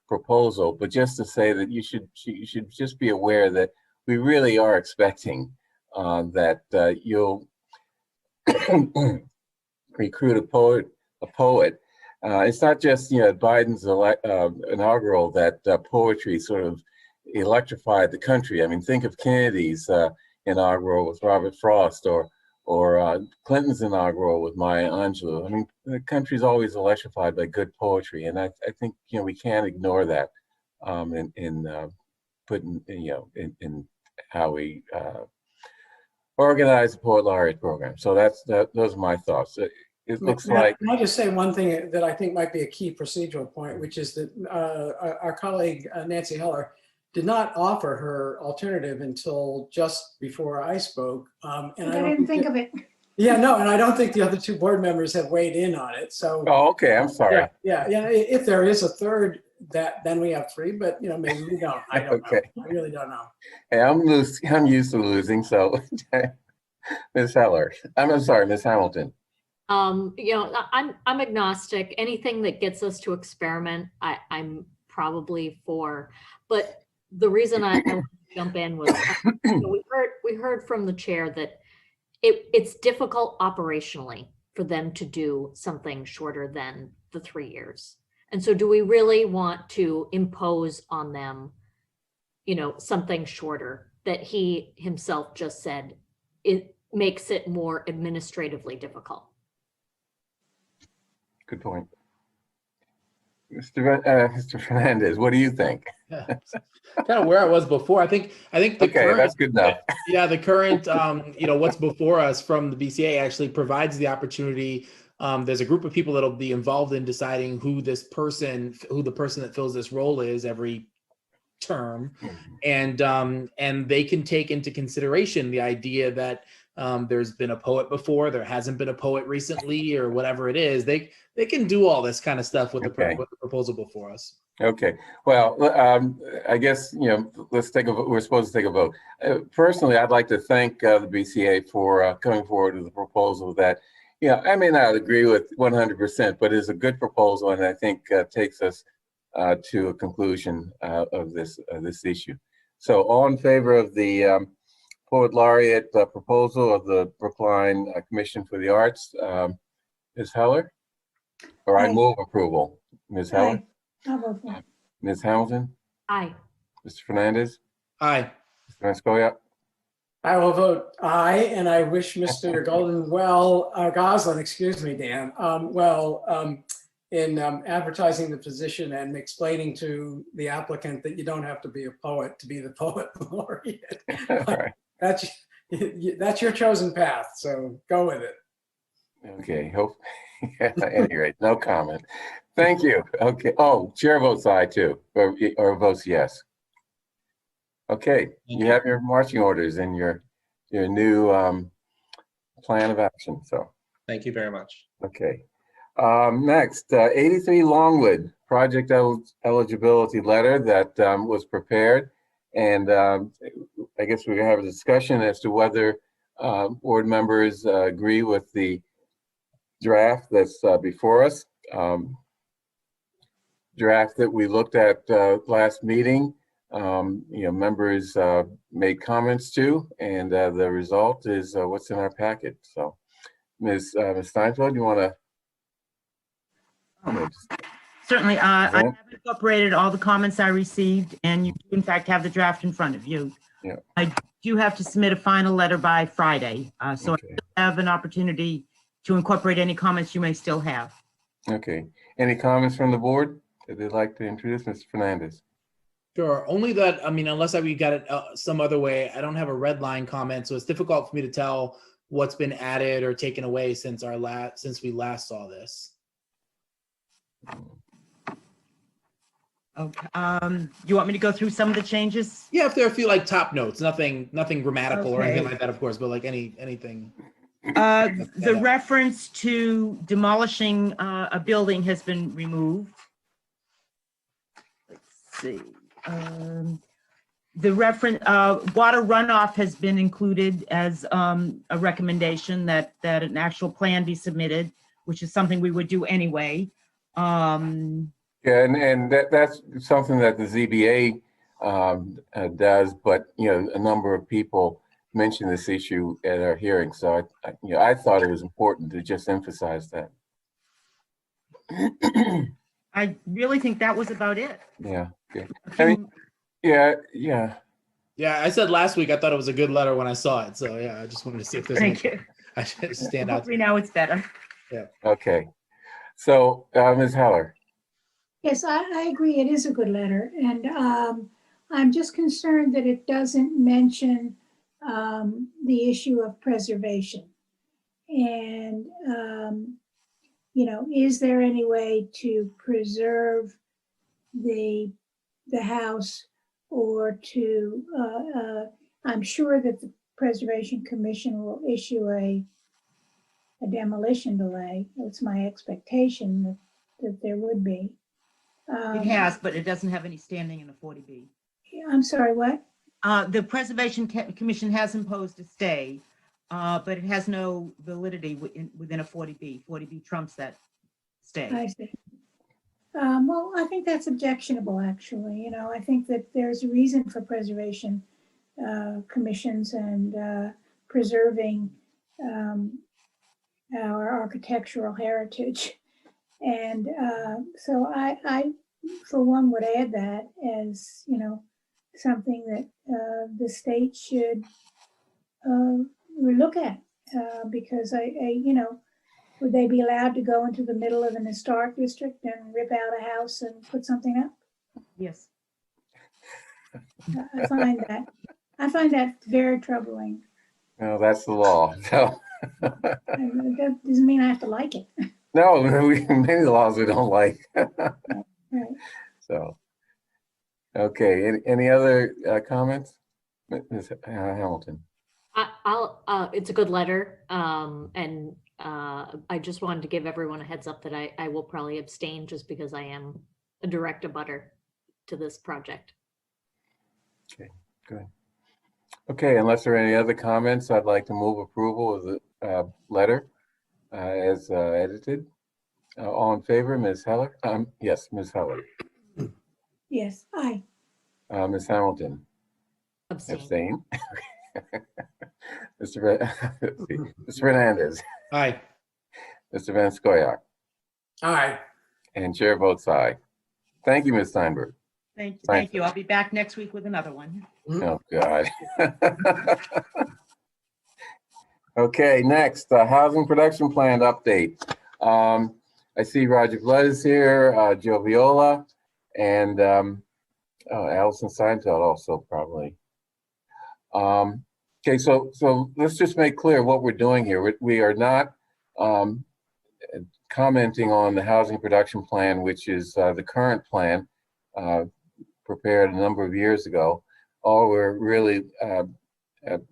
proposal, but just to say that you should just be aware that we really are expecting that you'll recruit a poet. It's not just Biden's inaugural that poetry sort of electrified the country. I mean, think of Kennedy's inaugural with Robert Frost, or Clinton's inaugural with Maya Angelou. I mean, the country's always electrified by good poetry, and I think we can't ignore that in putting in how we organize the poet laureate program. So those are my thoughts. it looks like. Can I just say one thing that I think might be a key procedural point, which is that our colleague Nancy Heller did not offer her alternative until just before I spoke. And I didn't think of it. Yeah, no, and I don't think the other two board members have weighed in on it. So. Oh, okay. I'm sorry. Yeah. If there is a third, then we have three, but maybe we don't. I don't know. I really don't know. Hey, I'm used to losing. So, Ms. Heller, I'm sorry, Ms. Hamilton. I'm agnostic. Anything that gets us to experiment, I'm probably for. But the reason I wanted to jump in was we heard from the chair that it's difficult operationally for them to do something shorter than the 3 years. And so do we really want to impose on them, something shorter that he himself just said it makes it more administratively difficult? Good point. Mr. Fernandez, what do you think? Kind of where I was before. I think the okay, that's good enough. Yeah, the current, what's before us from the BCA actually provides the opportunity. There's a group of people that'll be involved in deciding who the person that fills this role is every term, and they can take into consideration the idea that there's been a poet before, there hasn't been a poet recently, or whatever it is. They can do all this kind of stuff with the proposal before us. Okay. Well, I guess let's take a vote. We're supposed to take a vote. Personally, I'd like to thank the BCA for coming forward with a proposal that, I may not agree with 100%, but it's a good proposal, and I think takes us to a conclusion of this issue. So, all in favor of the Poet Laureate proposal of the Brookline Commission for the Arts, Ms. Heller? Or I move approval. Ms. Heller? I'll vote for it. Ms. Hamilton? Aye. Mr. Fernandez? Aye. Mr. Mascoya? I will vote aye, and I wish Mr. Goslin, excuse me, Dan, in advertising the position and explaining to the applicant that you don't have to be a poet to be the poet laureate. Right. That's your chosen path, so go with it. Okay, at any rate, no comment. Thank you. Okay. Oh, chair votes aye too, or votes yes. Okay, you have your marching orders and your new plan of action. So thank you very much. Okay. Next, 83 Longwood project eligibility letter that was prepared, and I guess we're gonna have a discussion as to whether board members agree with the draft that's before us. Draft that we looked at last meeting. Members made comments to, and the result is what's in our packet. So, Ms. Steinfeld, you want to? Certainly. I have incorporated all the comments I received, and you do in fact have the draft in front of you. Yeah. I do have to submit a final letter by Friday, so I still have an opportunity to incorporate any comments you may still have. Okay. Any comments from the board that they'd like to introduce? Mr. Fernandez. Sure. Only that, unless we got it some other way, I don't have a red line comment, so it's difficult for me to tell what's been added or taken away since we last saw this. Okay. You want me to go through some of the changes? Yeah, if there are a few top notes, nothing grammatical or anything Okay. like that, of course, but anything. The reference to demolishing a building has been removed. Let's see. The reference, water runoff has been included as a recommendation that an actual plan be submitted, which is something we would do anyway. Yeah, and that's something that the ZBA does, but a number of people mentioned this issue at our hearing, so I thought it was important to just emphasize that. I really think that was about it. Yeah. Okay. Yeah. Yeah, I said last week I thought it was a good letter when I saw it, so yeah, I just wanted to see if there's Thank you. I should stand out. Hopefully now it's better. Yeah. Okay. So, Ms. Heller. Yes, I agree. It is a good letter. And I'm just concerned that it doesn't mention the issue of preservation. And is there any way to preserve the house, or I'm sure that the Preservation Commission will issue a demolition delay. That's my expectation that there would be. It has, but it doesn't have any standing in a 40B. I'm sorry, what? The Preservation Commission has imposed a stay, but it has no validity within a 40B. 40B trumps that stay. I see. Well, I think that's objectionable, actually. I think that there's a reason for preservation commissions and preserving our architectural heritage. And so I, for one, would add that as, something that the state should look at, because would they be allowed to go into the middle of an historic district and rip out a house and put something up? Yes. I find that very troubling. No, that's the law. So, And that doesn't mean I have to like it. no, many laws we don't like. Right. So, okay. Any other comments, Ms. Hamilton? It's a good letter. And I just wanted to give everyone a heads up that I will probably abstain just because I am a direct abutter to this project. Okay, good. Okay, unless there are any other comments, I'd like to move approval of the letter as edited. All in favor, Ms. Heller? Yes, Ms. Heller. Yes, aye. Ms. Hamilton? Abstain. Mr. Fernandez? Aye. Mr. Van Scoyoc? Aye. And chair votes aye. Thank you, Ms. Steinberg. Thank you. I'll be back next week with another one. Oh, God. Okay, next, housing production plan update. I see Roger Blood is here, Joe Viola, and Allison Seinfeld also probably. Okay, so let's just make clear what we're doing here. We are not commenting on the housing production plan, which is the current plan prepared a number of years ago. All we're really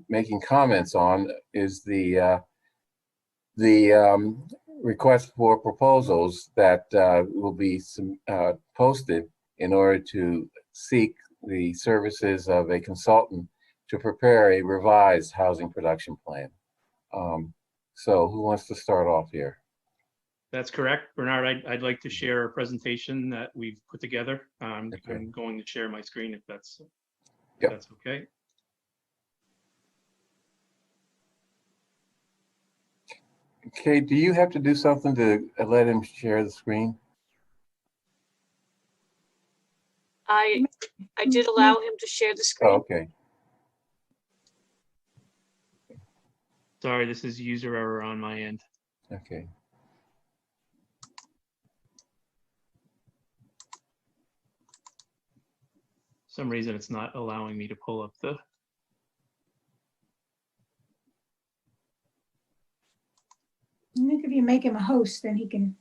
making comments on is the request for proposals that will be posted in order to seek the services of a consultant to prepare a revised housing production plan. So who wants to start off here? That's correct, Bernard. I'd like to share a presentation that we've put together. Okay. I'm going to share my screen if that's okay. Okay, do you have to do something to let him share the screen? I did allow him to share the screen. Oh, okay. Sorry, this is user error on my end. Okay. For some reason, it's not allowing me to pull up the. I think if you make him a host, then he can.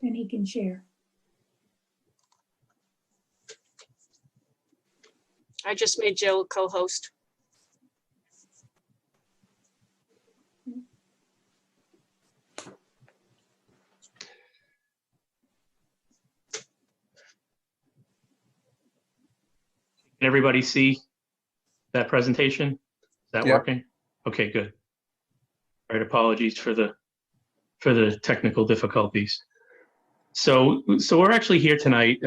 Then he can share. I just made Joe a co-host. Can everybody see that presentation? Is that Yep. working? Okay, good. All right, apologies for the technical difficulties. So we're actually here tonight.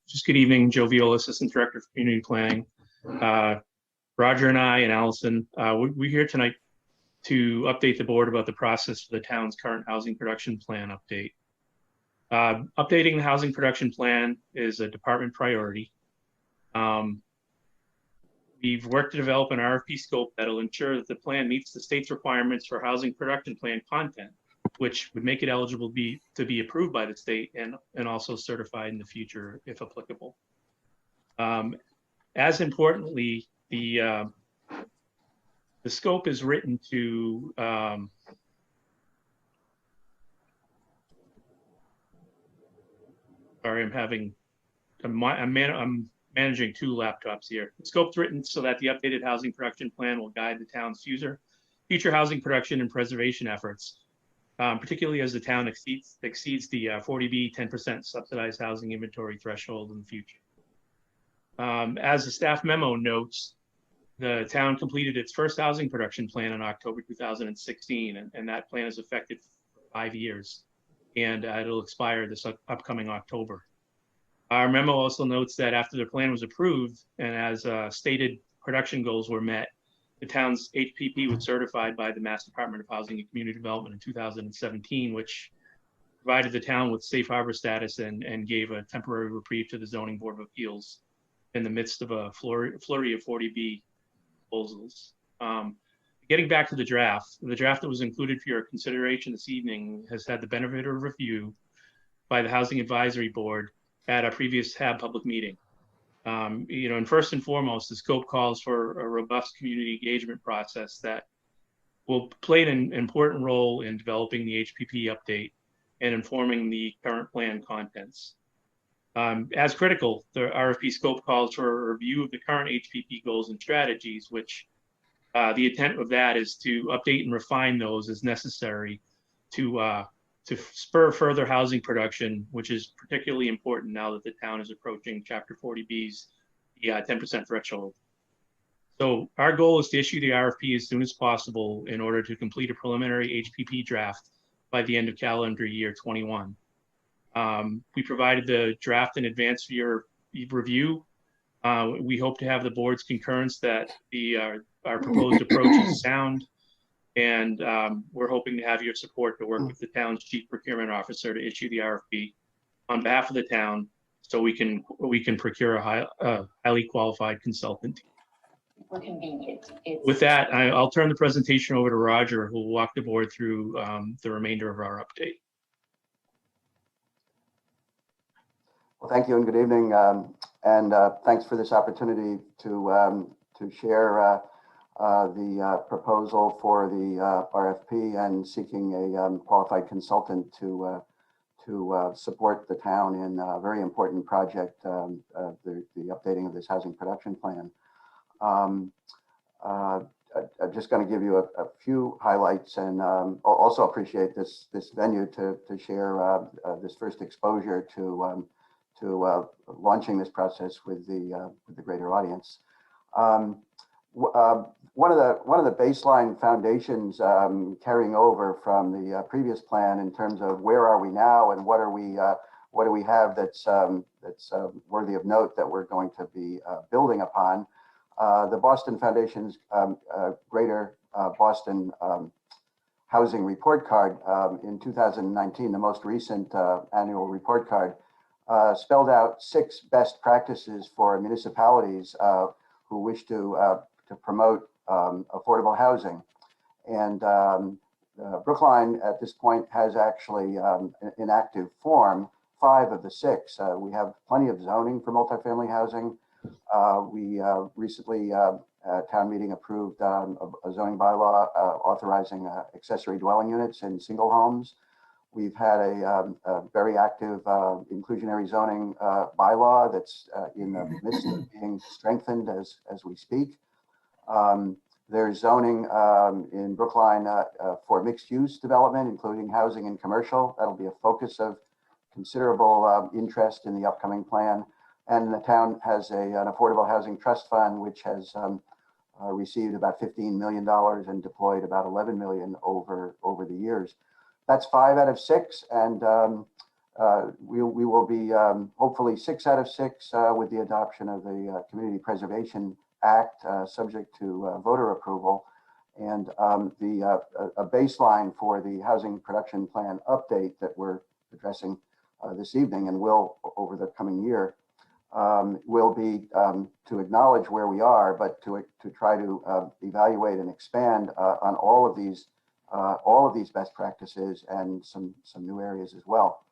Just good evening, Joe Viola, Assistant Director for Community Planning. Roger and I and Allison, we're here tonight to update the board about the process for the town's current housing production plan update. Updating the housing production plan is a department priority. We've worked to develop an RFP scope that'll ensure that the plan meets the state's requirements for housing production plan content, which would make it eligible to be approved by the state and also certified in the future if applicable. As importantly, the The scope is written to sorry, I'm managing two laptops here. The scope's written so that the updated housing production plan will guide the town's future housing production and preservation efforts, particularly as the town exceeds the 40B 10% subsidized housing inventory threshold in the future. As the staff memo notes, the town completed its first housing production plan in October 2016, and that plan is effective for 5 years, and it'll expire this upcoming October. Our memo also notes that after the plan was approved and as stated production goals were met, the town's HPP was certified by the Mass Department of Housing and Community Development in 2017, which provided the town with safe harbor status and gave a temporary reprieve to the Zoning Board of Appeals in the midst of a flurry of 40B proposals. Getting back to the draft that was included for your consideration this evening has had the benefit of review by the Housing Advisory Board at a previous HAB public meeting. And first and foremost, the scope calls for a robust community engagement process that will play an important role in developing the HPP update and informing the current plan contents. As critical, the RFP scope calls for a review of the current HPP goals and strategies, which the intent of that is to update and refine those as necessary to spur further housing production, which is particularly important now that the town is approaching Chapter 40B's 10% threshold. So our goal is to issue the RFP as soon as possible in order to complete a preliminary HPP draft by the end of calendar year 21. We provided the draft in advance for your review. We hope to have the board's concurrence that our proposed approach is sound. And we're hoping to have your support to work with the town's chief procurement officer to issue the RFP on behalf of the town, so we can procure a highly qualified consultant. With that, I'll turn the presentation over to Roger, who will walk the board through the remainder of our update. Well, thank you and good evening, and thanks for this opportunity to share the proposal for the RFP and seeking a qualified consultant to support the town in a very important project, the updating of this housing production plan. I'm just going to give you a few highlights, and also appreciate this venue to share this first exposure to launching this process with the greater audience. One of the baseline foundations carrying over from the previous plan in terms of where are we now and what do we have that's worthy of note that we're going to be building upon. The Boston Foundation's Greater Boston Housing Report Card in 2019, the most recent annual report card, spelled out 6 best practices for municipalities who wish to promote affordable housing. And Brookline at this point has actually in active form 5 of the 6. We have plenty of zoning for multifamily housing. We recently at town meeting approved a zoning bylaw authorizing accessory dwelling units in single homes. We've had a very active inclusionary zoning bylaw that's in the midst of being strengthened as we speak. There's zoning in Brookline for mixed use development, including housing and commercial. That'll be a focus of considerable interest in the upcoming plan. And the town has an affordable housing trust fund, which has received about $15 million and deployed about $11 million over the years. That's 5 out of 6, and we will be hopefully 6 out of 6 with the adoption of the Community Preservation Act, subject to voter approval, and a baseline for the housing production plan update that we're addressing this evening and will over the coming year will be to acknowledge where we are, but to try to evaluate and expand on all of these best practices and some new areas as well.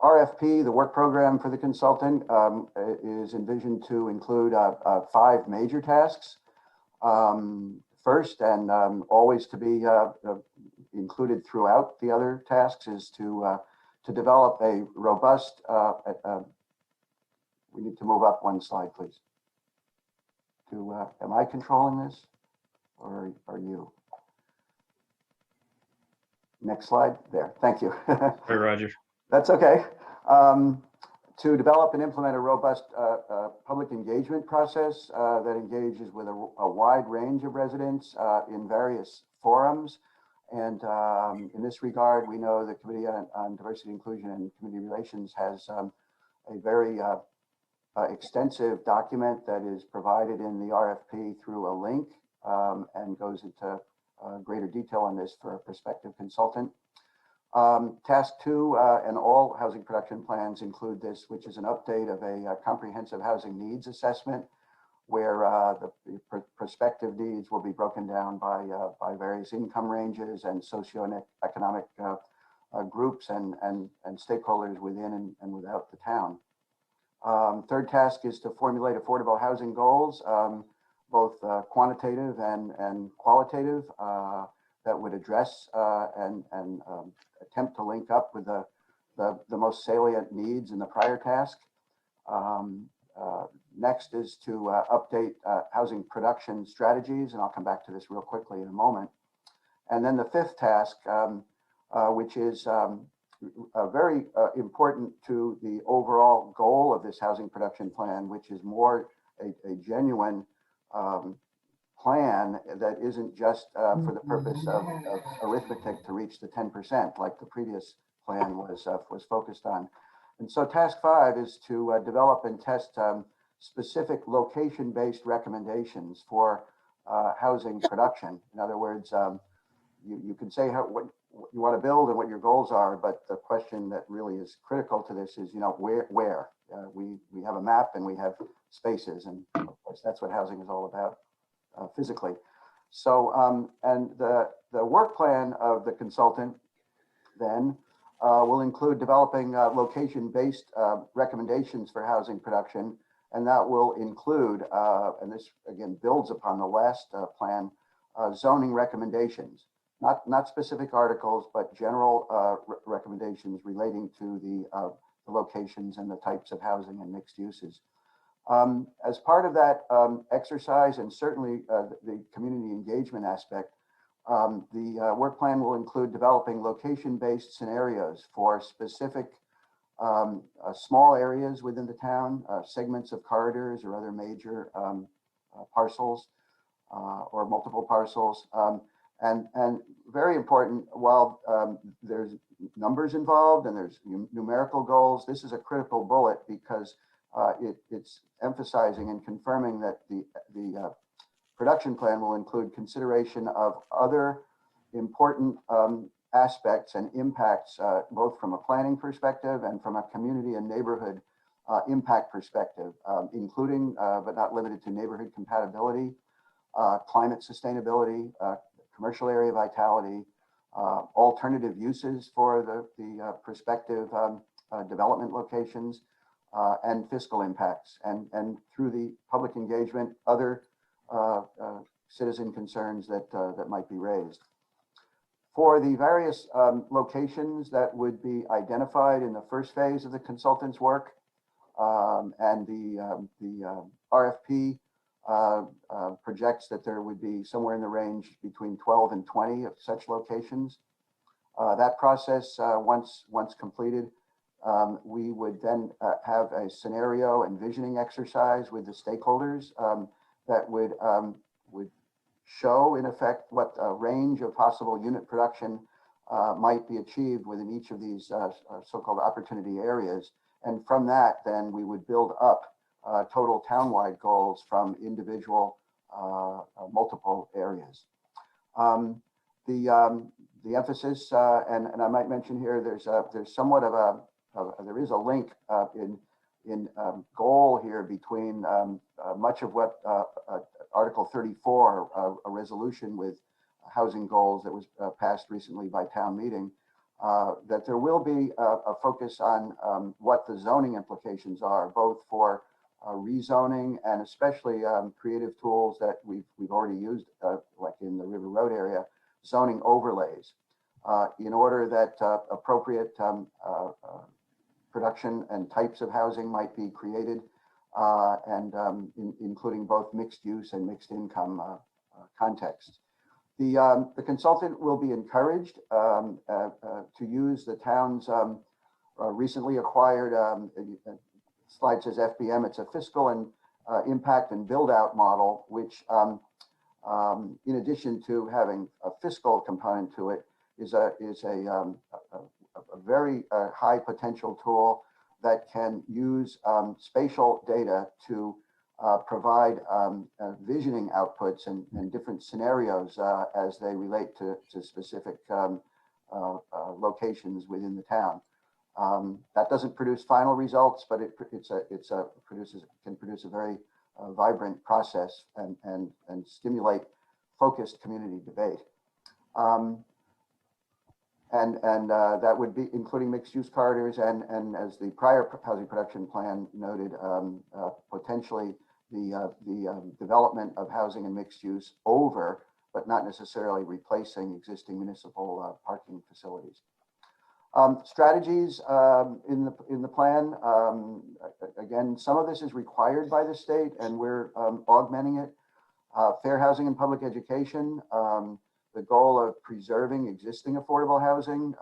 RFP, the work program for the consultant, is envisioned to include 5 major tasks. First, and always to be included throughout the other tasks, is to develop a robust, we need to move up one slide, please. Am I controlling this, or are you? Next slide. There. Thank you. Hey, Roger. That's okay. To develop and implement a robust public engagement process that engages with a wide range of residents in various forums. And in this regard, we know the Committee on Diversity, Inclusion, and Community Relations has a very extensive document that is provided in the RFP through a link and goes into greater detail on this for a prospective consultant. Task 2 and all housing production plans include this, which is an update of a comprehensive housing needs assessment, where the prospective needs will be broken down by various income ranges and socioeconomic groups and stakeholders within and without the town. Third task is to formulate affordable housing goals, both quantitative and qualitative, that would address and attempt to link up with the most salient needs in the prior task. Next is to update housing production strategies, and I'll come back to this real quickly in a moment. And then the 5th task, which is very important to the overall goal of this housing production plan, which is more a genuine plan that isn't just for the purpose of arithmetic to reach the 10%, like the previous plan was focused on. And so task 5 is to develop and test specific location-based recommendations for housing production. In other words, you can say what you want to build and what your goals are, but the question that really is critical to this is, where? We have a map and we have spaces, and of course that's what housing is all about physically. So, and the work plan of the consultant then will include developing location-based recommendations for housing production, and that will include, and this again builds upon the last plan, zoning recommendations. Not specific articles, but general recommendations relating to the locations and the types of housing and mixed uses. As part of that exercise, and certainly the community engagement aspect, the work plan will include developing location-based scenarios for specific small areas within the town, segments of corridors or other major parcels or multiple parcels. And very important, while there's numbers involved and there's numerical goals, this is a critical bullet because it's emphasizing and confirming that the production plan will include consideration of other important aspects and impacts, both from a planning perspective and from a community and neighborhood impact perspective, including but not limited to neighborhood compatibility, climate sustainability, commercial area vitality, alternative uses for the prospective development locations, and fiscal impacts, and through the public engagement, other citizen concerns that might be raised. For the various locations that would be identified in the first phase of the consultant's work, and the RFP projects that there would be somewhere in the range between 12 and 20 of such locations. That process, once completed, we would then have a scenario and visioning exercise with the stakeholders that would show, in effect, what a range of possible unit production might be achieved within each of these so-called opportunity areas. And from that, then we would build up total townwide goals from individual multiple areas. The emphasis, and I might mention here, there's somewhat of there is a link in goal here between much of what Article 34, a resolution with housing goals that was passed recently by town meeting, that there will be a focus on what the zoning implications are, both for rezoning and especially creative tools that we've already used, like in the River Road area, zoning overlays, in order that appropriate production and types of housing might be created, and including both mixed use and mixed income contexts. The consultant will be encouraged to use the town's recently acquired, slide says FBM, it's a fiscal and impact and build out model, which in addition to having a fiscal component to it, is a very high potential tool that can use spatial data to provide visioning outputs and different scenarios as they relate to specific locations within the town. That doesn't produce final results, but it can produce a very vibrant process and stimulate focused community debate. That would be including mixed use corridors and as the prior housing production plan noted, potentially the development of housing and mixed use over, but not necessarily replacing existing municipal parking facilities. Strategies in the plan, again, some of this is required by the state and we're augmenting it. Fair housing and public education, the goal of preserving existing affordable housing,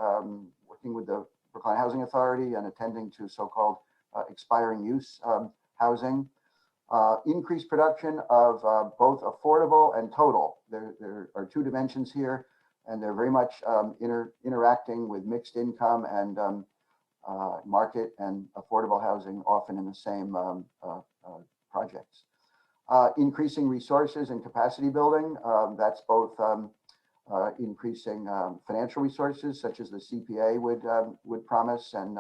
working with the Brookline Housing Authority and attending to so-called expiring use housing. Increased production of both affordable and total. There are two dimensions here, and they're very much interacting with mixed income and market and affordable housing, often in the same projects. Increasing resources and capacity building, that's both increasing financial resources, such as the CPA would promise, and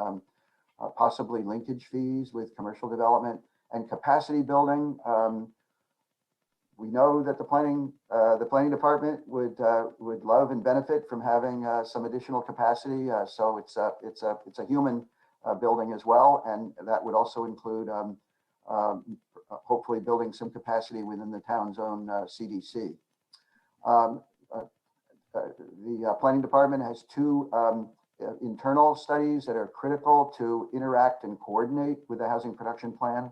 possibly linkage fees with commercial development, and capacity building. We know that the planning department would love and benefit from having some additional capacity. So it's a human building as well, and that would also include hopefully building some capacity within the town's own CDC. The planning department has two internal studies that are critical to interact and coordinate with the housing production plan,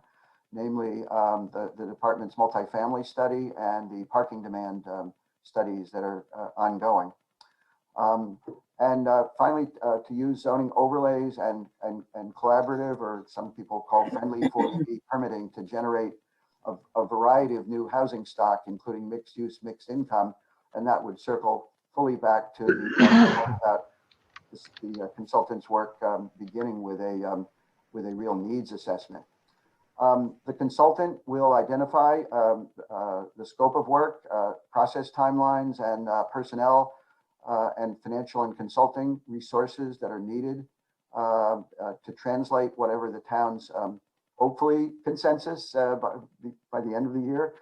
namely the department's multifamily study and the parking demand studies that are ongoing. Finally, to use zoning overlays and collaborative, or some people call friendly 40B permitting, to generate a variety of new housing stock, including mixed use, mixed income, and that would circle fully back to the consultant's work, beginning with a real needs assessment. The consultant will identify the scope of work, process timelines, and personnel and financial and consulting resources that are needed to translate whatever the town's hopefully consensus by the end of the year,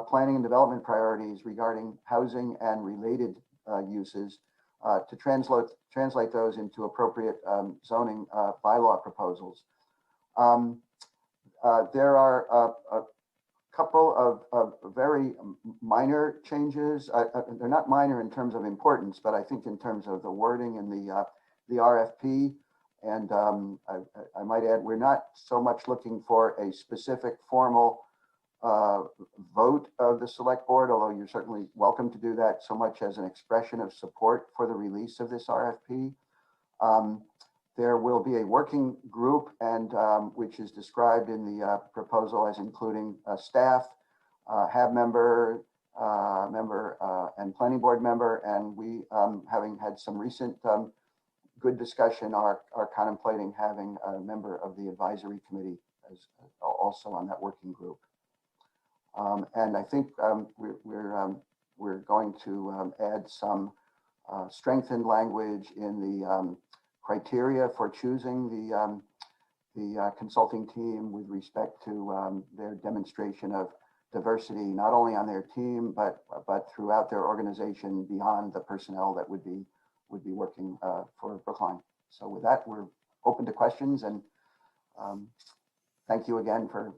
planning and development priorities regarding housing and related uses, to translate those into appropriate zoning bylaw proposals. There are a couple of very minor changes. They're not minor in terms of importance, but I think in terms of the wording and the RFP. And I might add, we're not so much looking for a specific formal vote of the select board, although you're certainly welcome to do that, so much as an expression of support for the release of this RFP. There will be a working group, and which is described in the proposal as including staff, HAB member, and planning board member. And we, having had some recent good discussion, are contemplating having a member of the advisory committee as also on that working group. And I think we're going to add some strengthened language in the criteria for choosing the consulting team with respect to their demonstration of diversity, not only on their team, but throughout their organization beyond the personnel that would be working for Brookline. So with that, we're open to questions, and thank you again for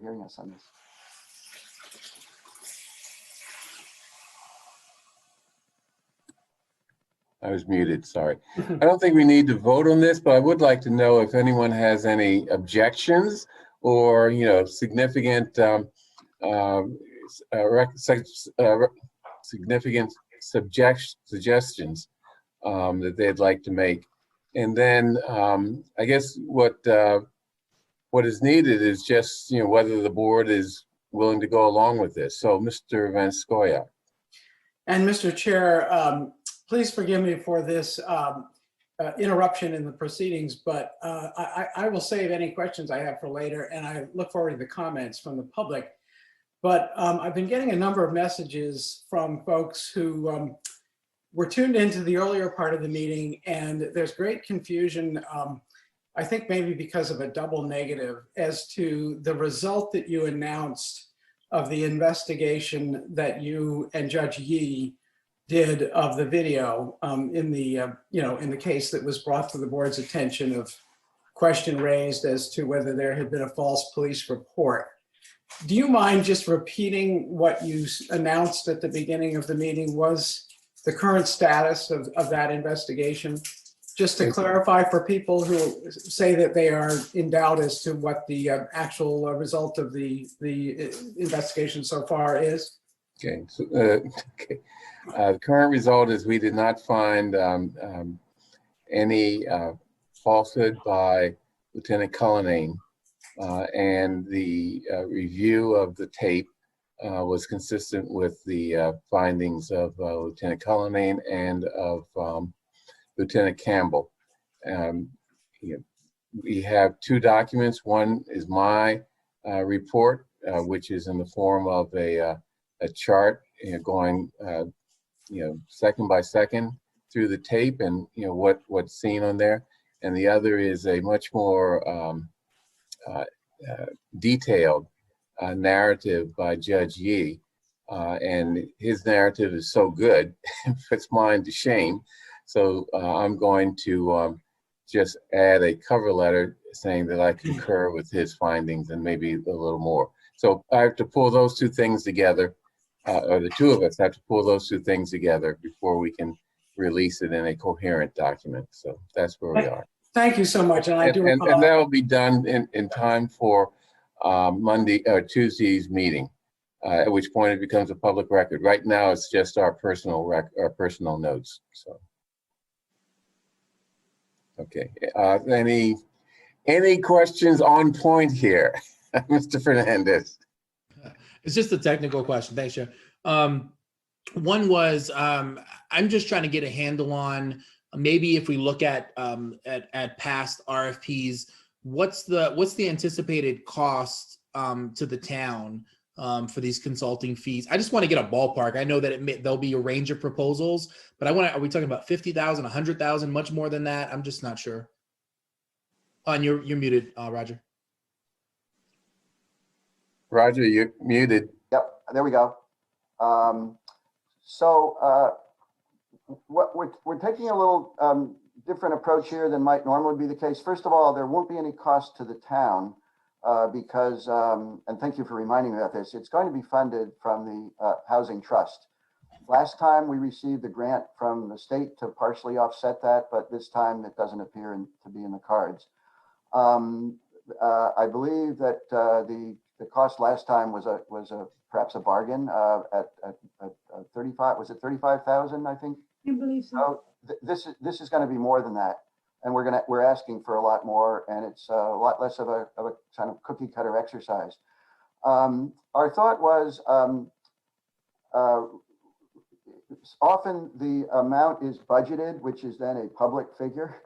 hearing us on this. I was muted, sorry. I don't think we need to vote on this, but I would like to know if anyone has any objections or, significant significant suggestions that they'd like to make. And then I guess what is needed is just, whether the board is willing to go along with this. So Mr. Van Scoyoc. And Mr. Chair, please forgive me for this interruption in the proceedings, but I will save any questions I have for later, and I look forward to the comments from the public. But I've been getting a number of messages from folks who were tuned into the earlier part of the meeting, and there's great confusion, I think maybe because of a double negative, as to the result that you announced of the investigation that you and Judge Yee did of the video in the case that was brought to the board's attention of question raised as to whether there had been a false police report. Do you mind just repeating what you announced at the beginning of the meeting was the current status of that investigation? Just to clarify for people who say that they are in doubt as to what the actual result of the investigation so far is. Okay. So, the current result is we did not find any falsehood by Lieutenant Cullinane, and the review of the tape was consistent with the findings of Lieutenant Cullinane and of Lieutenant Campbell. We have two documents. One is my report, which is in the form of a chart, going, second by second through the tape, and what's seen on there. And the other is a much more detailed narrative by Judge Yee, and his narrative is so good, it puts mine to shame. So I'm going to just add a cover letter saying that I concur with his findings and maybe a little more. So I have to pull those two things together, or the two of us have to pull those two things together before we can release it in a coherent document. So that's where we are. Thank you so much. And I do and that will be done in time for Monday or Tuesday's meeting, at which point it becomes a public record. Right now, it's just our personal notes. So. Okay, any questions on point here? Mr. Fernandez. It's just a technical question. Thanks, Chair. One was, I'm just trying to get a handle on maybe if we look at past RFPs, what's the anticipated cost to the town for these consulting fees? I just want to get a ballpark. I know that there'll be a range of proposals, but are we talking about 50,000, 100,000, much more than that? I'm just not sure. And you're muted, Roger. Roger, you're muted. Yep, there we go. We're taking a little different approach here than might normally be the case. First of all, there won't be any cost to the town because, and thank you for reminding me about this, it's going to be funded from the Housing Trust. Last time we received a grant from the state to partially offset that, but this time it doesn't appear to be in the cards. I believe that the cost last time was perhaps a bargain at 35. Was it 35,000? I think. I believe so. So this is going to be more than that, and we're asking for a lot more, and it's a lot less of a kind of cookie cutter exercise. Our thought was often the amount is budgeted, which is then a public figure.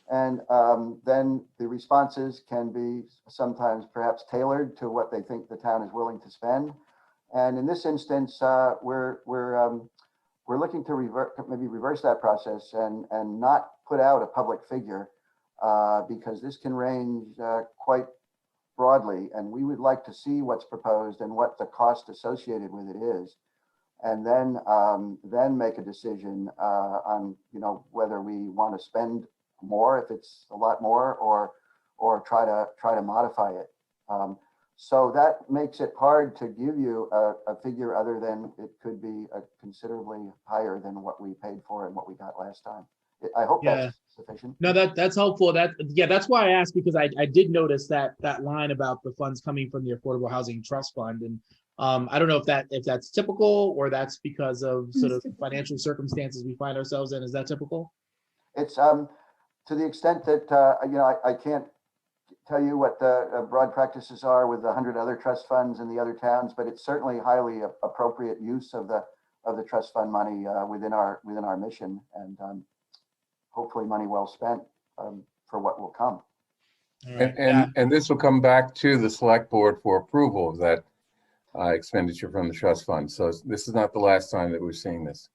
And then the responses can be sometimes perhaps tailored to what they think the town is willing to spend. And in this instance, we're looking to maybe reverse that process and not put out a public figure because this can range quite broadly. And we would like to see what's proposed and what the cost associated with it is and then make a decision on, you know, whether we want to spend more if it's a lot more, or try to modify it. So that makes it hard to give you a figure other than it could be considerably higher than what we paid for and what we got last time. I hope Yeah. that's sufficient. No, that's helpful. That's why I asked, because I did notice that line about the funds coming from the Affordable Housing Trust Fund, and I don't know if that's typical, or that's because of sort of financial circumstances we find ourselves in. Is that typical? It's to the extent that you know, I can't tell you what the broad practices are with the 100 other trust funds in the other towns, but it's certainly highly appropriate use of the trust fund money within our mission, and hopefully money well spent for what will come. And this will come back to the select board for approval of that expenditure from the trust fund. So this is not the last time that we're seeing this.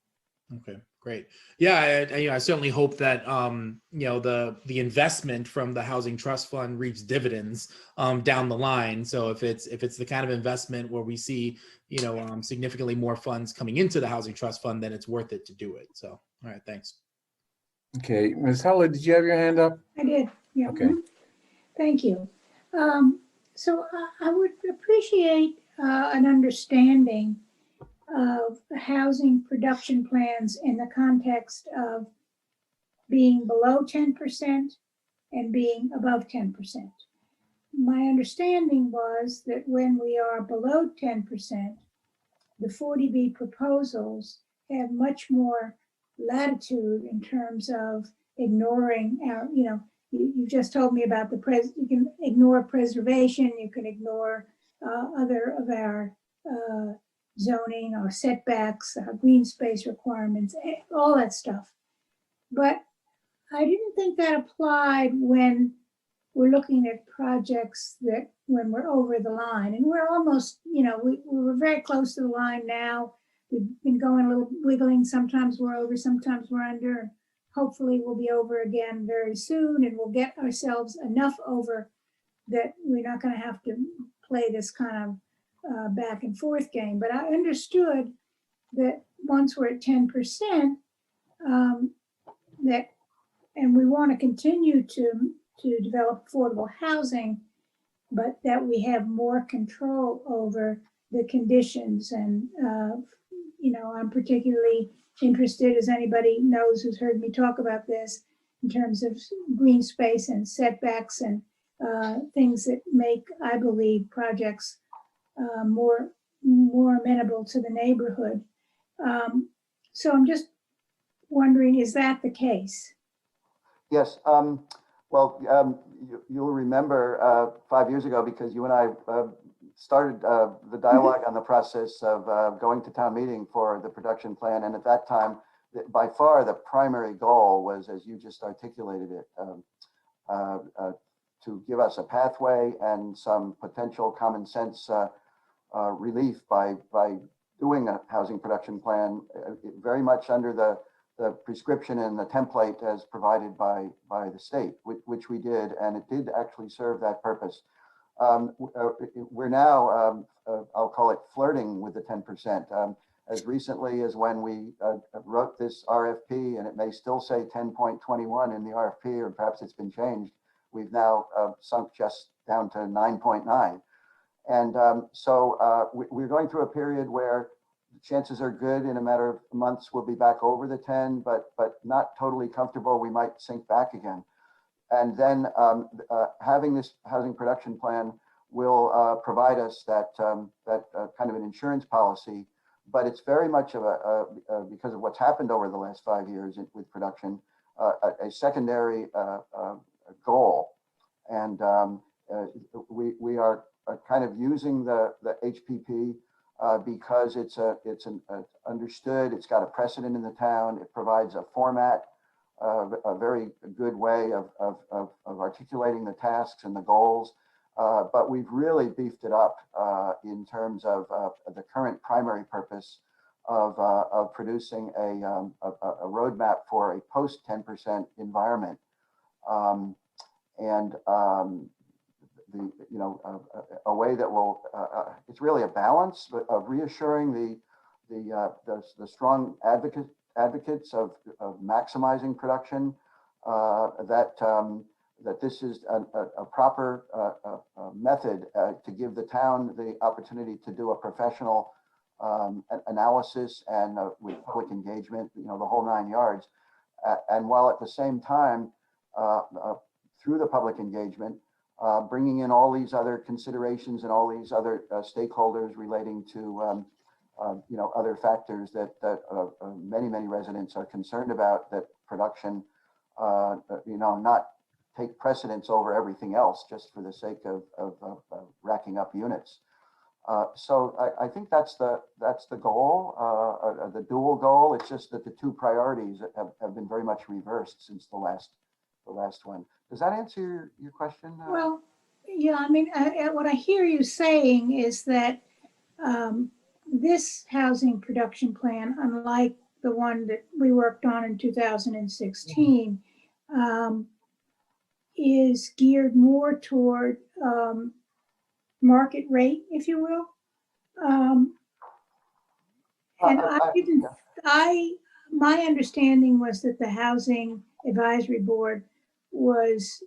Okay, great. Yeah, I certainly hope that you know, the investment from the housing trust fund reaps dividends down the line. So if it's the kind of investment where we see, you know, significantly more funds coming into the housing trust fund, then it's worth it to do it. So, all right, thanks. Okay, Ms. Heller, did you have your hand up? I did, yeah. Okay. Thank you. So I would appreciate an understanding of housing production plans in the context of being below 10% and being above 10%. My understanding was that when we are below 10%, the 40B proposals have much more latitude in terms of ignoring our, you know, you just told me about you can ignore preservation, you can ignore other of our zoning, our setbacks, our green space requirements, all that stuff. But I didn't think that applied when we're looking at projects that when we're over the line, and we're almost, you know, we're very close to the line now. We've been going a little wiggling. Sometimes we're over, sometimes we're under. Hopefully we'll be over again very soon, and we'll get ourselves enough over that we're not going to have to play this kind of back and forth game. But I understood that once we're at 10%, that, and we want to continue to develop affordable housing, but that we have more control over the conditions. And, you know, I'm particularly interested, as anybody knows who's heard me talk about this, in terms of green space and setbacks and things that make, I believe, projects more amenable to the neighborhood. So I'm just wondering, is that the case? Yes. Well, you'll remember 5 years ago, because you and I started the dialogue on the process of going to town meeting for the production plan. And at that time, by far the primary goal was, as you just articulated it, to give us a pathway and some potential common sense relief by doing a housing production plan, very much under the prescription and the template as provided by the state, which we did, and it did actually serve that purpose. We're now, I'll call it flirting with the 10%. As recently as when we wrote this RFP, and it may still say 10.21 in the RFP, or perhaps it's been changed, we've now sunk just down to 9.9. And so we're going through a period where chances are good in a matter of months we'll be back over the 10, but not totally comfortable. We might sink back again. And then having this housing production plan will provide us that kind of an insurance policy. But it's very much of because of what's happened over the last 5 years with production, a secondary goal. And we are kind of using the HPP because it's understood, it's got a precedent in the town, it provides a format, a very good way of articulating the tasks and the goals. But we've really beefed it up in terms of the current primary purpose of producing a roadmap for a post 10% environment. A way that will, it's really a balance of reassuring the strong advocates of maximizing production, that this is a proper method to give the town the opportunity to do a professional analysis and with public engagement, the whole 9 yards. And while at the same time, through the public engagement, bringing in all these other considerations and all these other stakeholders relating to other factors that many residents are concerned about, that production not take precedence over everything else just for the sake of racking up units. So I think that's the goal, the dual goal. It's just that the two priorities have been very much reversed since the last one. Does that answer your question? Well, yeah, I mean, what I hear you saying is that this housing production plan, unlike the one that we worked on in 2016, is geared more toward market rate, if you will. My understanding was that the Housing Advisory Board was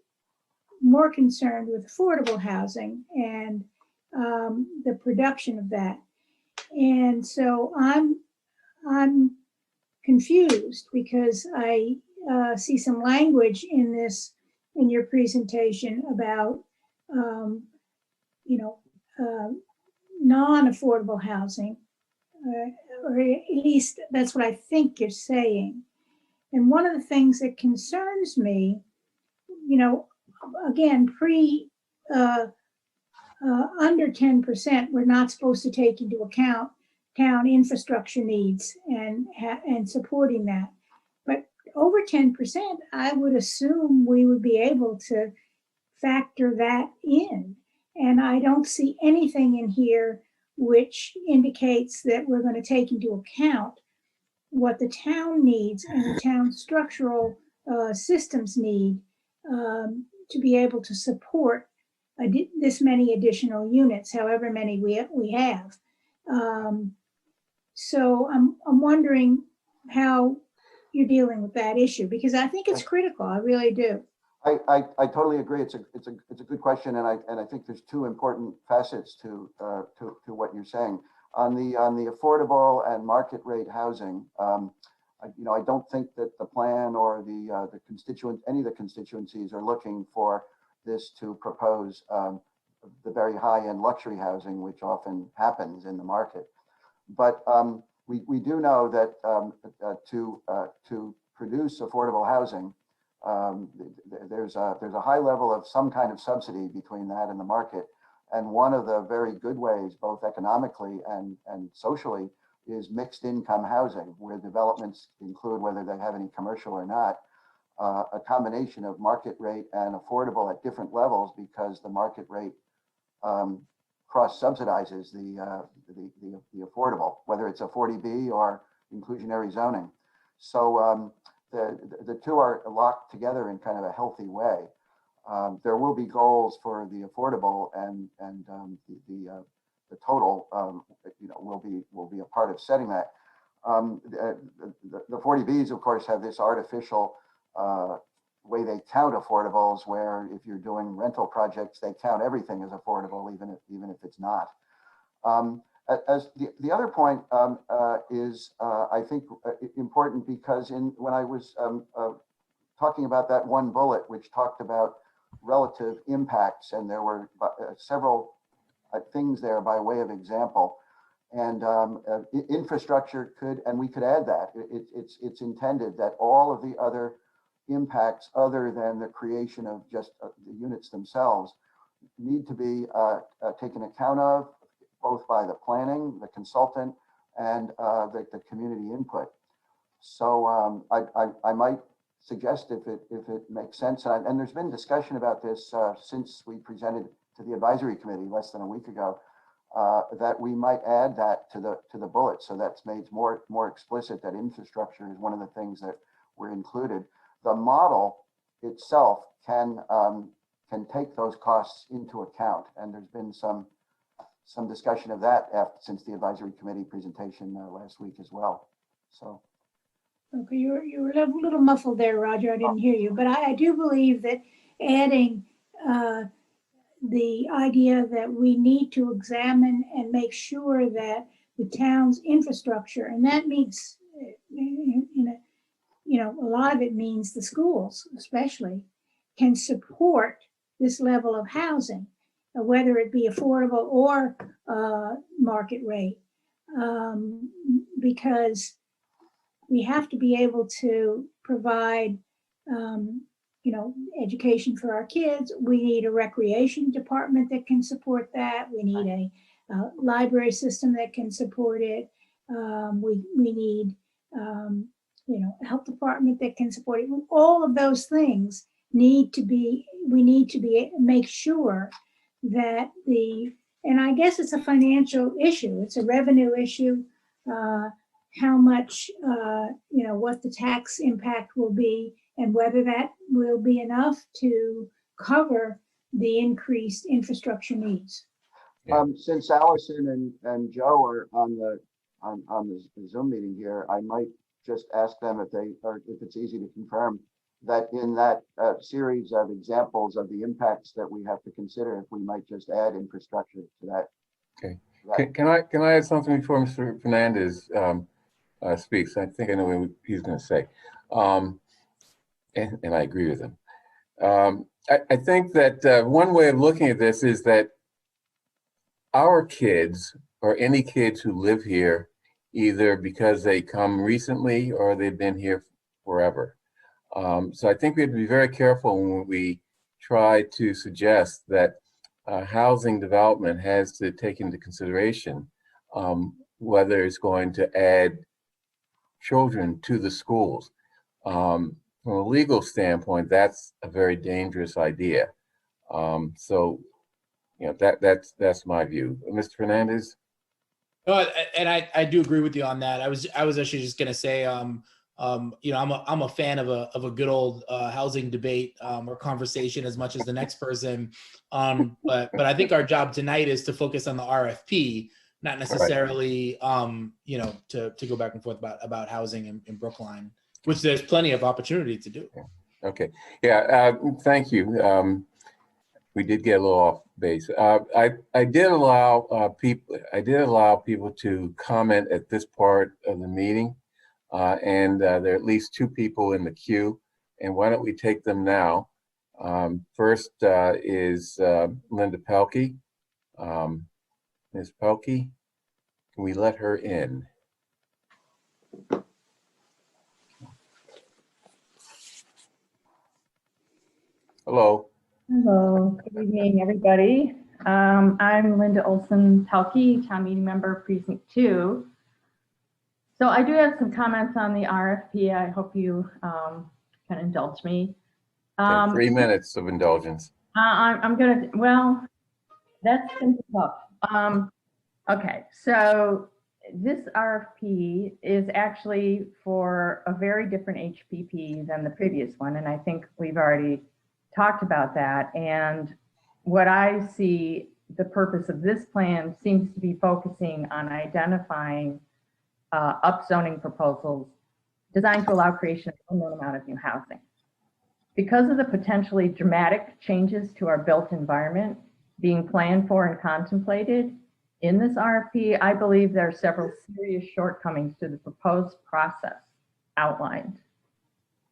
more concerned with affordable housing and the production of that. And so I'm confused because I see some language in your presentation about non-affordable housing, or at least that's what I think you're saying. And one of the things that concerns me, again, under 10%, we're not supposed to take into account town infrastructure needs and supporting that. But over 10%, I would assume we would be able to factor that in. And I don't see anything in here which indicates that we're going to take into account what the town needs and the town structural systems need to be able to support this many additional units, however many we have. So I'm wondering how you're dealing with that issue, because I think it's critical. I really do. I totally agree. It's a good question, and I think there's two important facets to what you're saying. On the affordable and market rate housing, I don't think that the plan or any of the constituencies are looking for this to propose the very high-end luxury housing, which often happens in the market. But we do know that to produce affordable housing, there's a high level of some kind of subsidy between that and the market. And one of the very good ways, both economically and socially, is mixed income housing, where developments include, whether they have any commercial or not, a combination of market rate and affordable at different levels, because the market rate cross-subsidizes the affordable, whether it's a 40B or inclusionary zoning. So the two are locked together in kind of a healthy way. There will be goals for the affordable, and the total will be a part of setting that. The 40Bs, of course, have this artificial way they count affordables, where if you're doing rental projects, they count everything as affordable, even if it's not. As the other point is, I think, important, because when I was talking about that one bullet, which talked about relative impacts, and there were several things there by way of example, and infrastructure could, and we could add that. It's intended that all of the other impacts, other than the creation of just the units themselves, need to be taken account of, both by the planning, the consultant, and the community input. So I might suggest, if it makes sense, and there's been discussion about this since we presented to the advisory committee less than a week ago, that we might add that to the bullet, so that's made more explicit that infrastructure is one of the things that were included. The model itself can take those costs into account, and there's been some some discussion of that since the advisory committee presentation last week as well. So. Okay, you were a little muffled there, Roger. I didn't hear you, but I do believe that adding the idea that we need to examine and make sure that the town's infrastructure, and that means, a lot of it means the schools especially, can support this level of housing, whether it be affordable or market rate, because we have to be able to provide, education for our kids. We need a recreation department that can support that. We need a library system that can support it. We need, a health department that can support it. All of those things we need to make sure that and I guess it's a financial issue. It's a revenue issue. How much, what the tax impact will be and whether that will be enough to cover the increased infrastructure needs. Since Allison and Joe are on the Zoom meeting here, I might just ask them if it's easy to confirm that in that series of examples of the impacts that we have to consider, if we might just add infrastructure to that. Okay. Can I add something before Mr. Fernandez speaks? I think I know what he's going to say, and I agree with him. I think that one way of looking at this is that our kids, or any kids who live here, either because they come recently or they've been here forever. So I think we have to be very careful when we try to suggest that housing development has to take into consideration whether it's going to add children to the schools. From a legal standpoint, that's a very dangerous idea. So, that's my view. Mr. Fernandez? And I do agree with you on that. I was actually just going to say, I'm a fan of a good old housing debate or conversation as much as the next person. But I think our job tonight is to focus on the RFP, not necessarily to go back and forth about housing in Brookline, which there's plenty of opportunity to do. Okay. Yeah. Thank you. We did get a little off base. I did allow people to comment at this part of the meeting. And there are at least 2 people in the queue, and why don't we take them now? First is Linda Pelkey. Ms. Pelkey, can we let her in? Hello. Hello, good evening, everybody. I'm Linda Olson Pelkey, town meeting member, precinct 2. So I do have some comments on the RFP. I hope you can indulge me. 3 minutes of indulgence. I'm gonna, well, that's been tough. Okay, so this RFP is actually for a very different HPP than the previous one, and I think we've already talked about that. And what I see, the purpose of this plan seems to be focusing on identifying upzoning proposals designed to allow creation of a unknown amount of new housing. Because of the potentially dramatic changes to our built environment being planned for and contemplated in this RFP, I believe there are several serious shortcomings to the proposed process outlined.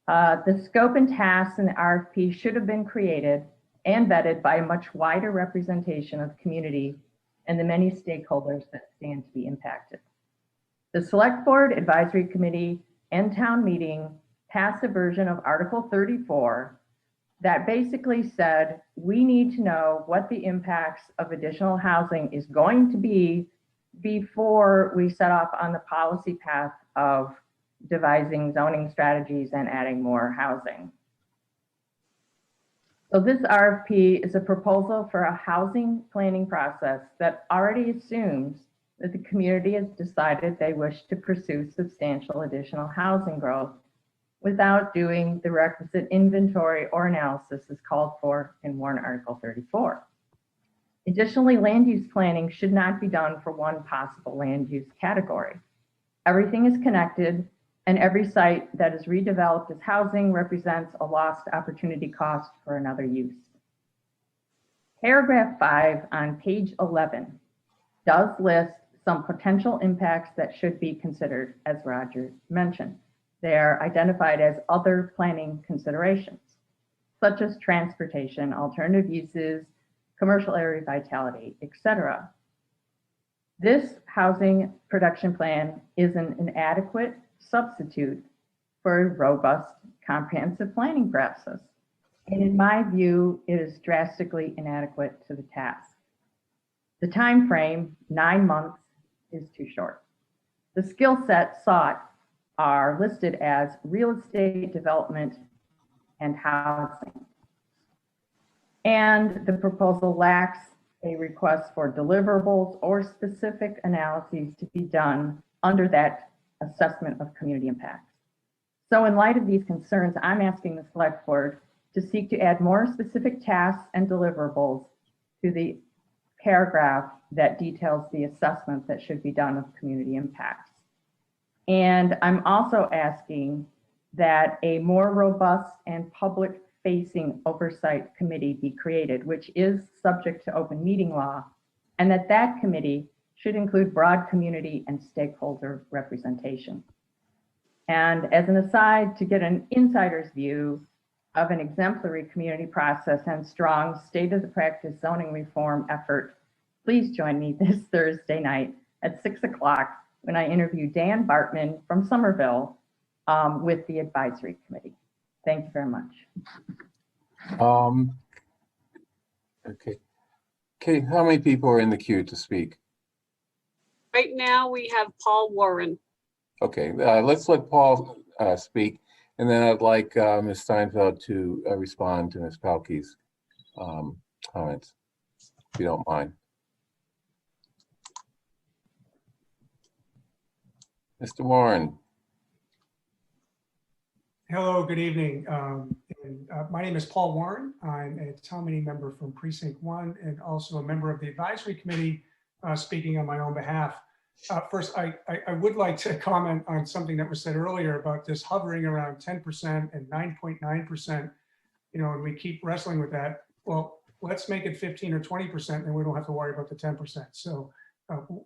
The scope and tasks in the RFP should have been created and vetted by a much wider representation of the community and the many stakeholders that stand to be impacted. The Select Board, Advisory Committee, and Town Meeting passed a version of Article 34 that basically said we need to know what the impacts of additional housing is going to be before we set off on the policy path of devising zoning strategies and adding more housing. So this RFP is a proposal for a housing planning process that already assumes that the community has decided they wish to pursue substantial additional housing growth without doing the requisite inventory or analysis as called for in Warrant Article 34. Additionally, land use planning should not be done for one possible land use category. Everything is connected, and every site that is redeveloped as housing represents a lost opportunity cost for another use. Paragraph 5 on page 11 does list some potential impacts that should be considered, as Roger mentioned. They are identified as other planning considerations, such as transportation, alternative uses, commercial area vitality, etc. This housing production plan is an inadequate substitute for a robust, comprehensive planning process. And in my view, it is drastically inadequate to the task. The time frame, 9 months, is too short. The skill sets sought are listed as real estate development and housing. And the proposal lacks a request for deliverables or specific analyses to be done under that assessment of community impacts. So in light of these concerns, I'm asking the Select Board to seek to add more specific tasks and deliverables to the paragraph that details the assessment that should be done of community impacts. And I'm also asking that a more robust and public-facing oversight committee be created, which is subject to open meeting law, and that committee should include broad community and stakeholder representation. And as an aside, to get an insider's view of an exemplary community process and strong state-of-the-practice zoning reform effort, please join me this Thursday night at 6 o'clock when I interview Dan Bartman from Somerville with the advisory committee. Thank you very much. Okay. Kate, how many people are in the queue to speak? Right now, we have Paul Warren. Okay, let's let Paul speak, and then I'd like Ms. Steinfeld to respond to Ms. Palke's comments, if you don't mind. Mr. Warren. Hello, good evening. My name is Paul Warren. I'm a town meeting member from Precinct 1 and also a member of the advisory committee speaking on my own behalf. First, I would like to comment on something that was said earlier about this hovering around 10% and 9.9%, and we keep wrestling with that. Well, let's make it 15 or 20% and we don't have to worry about the 10%. So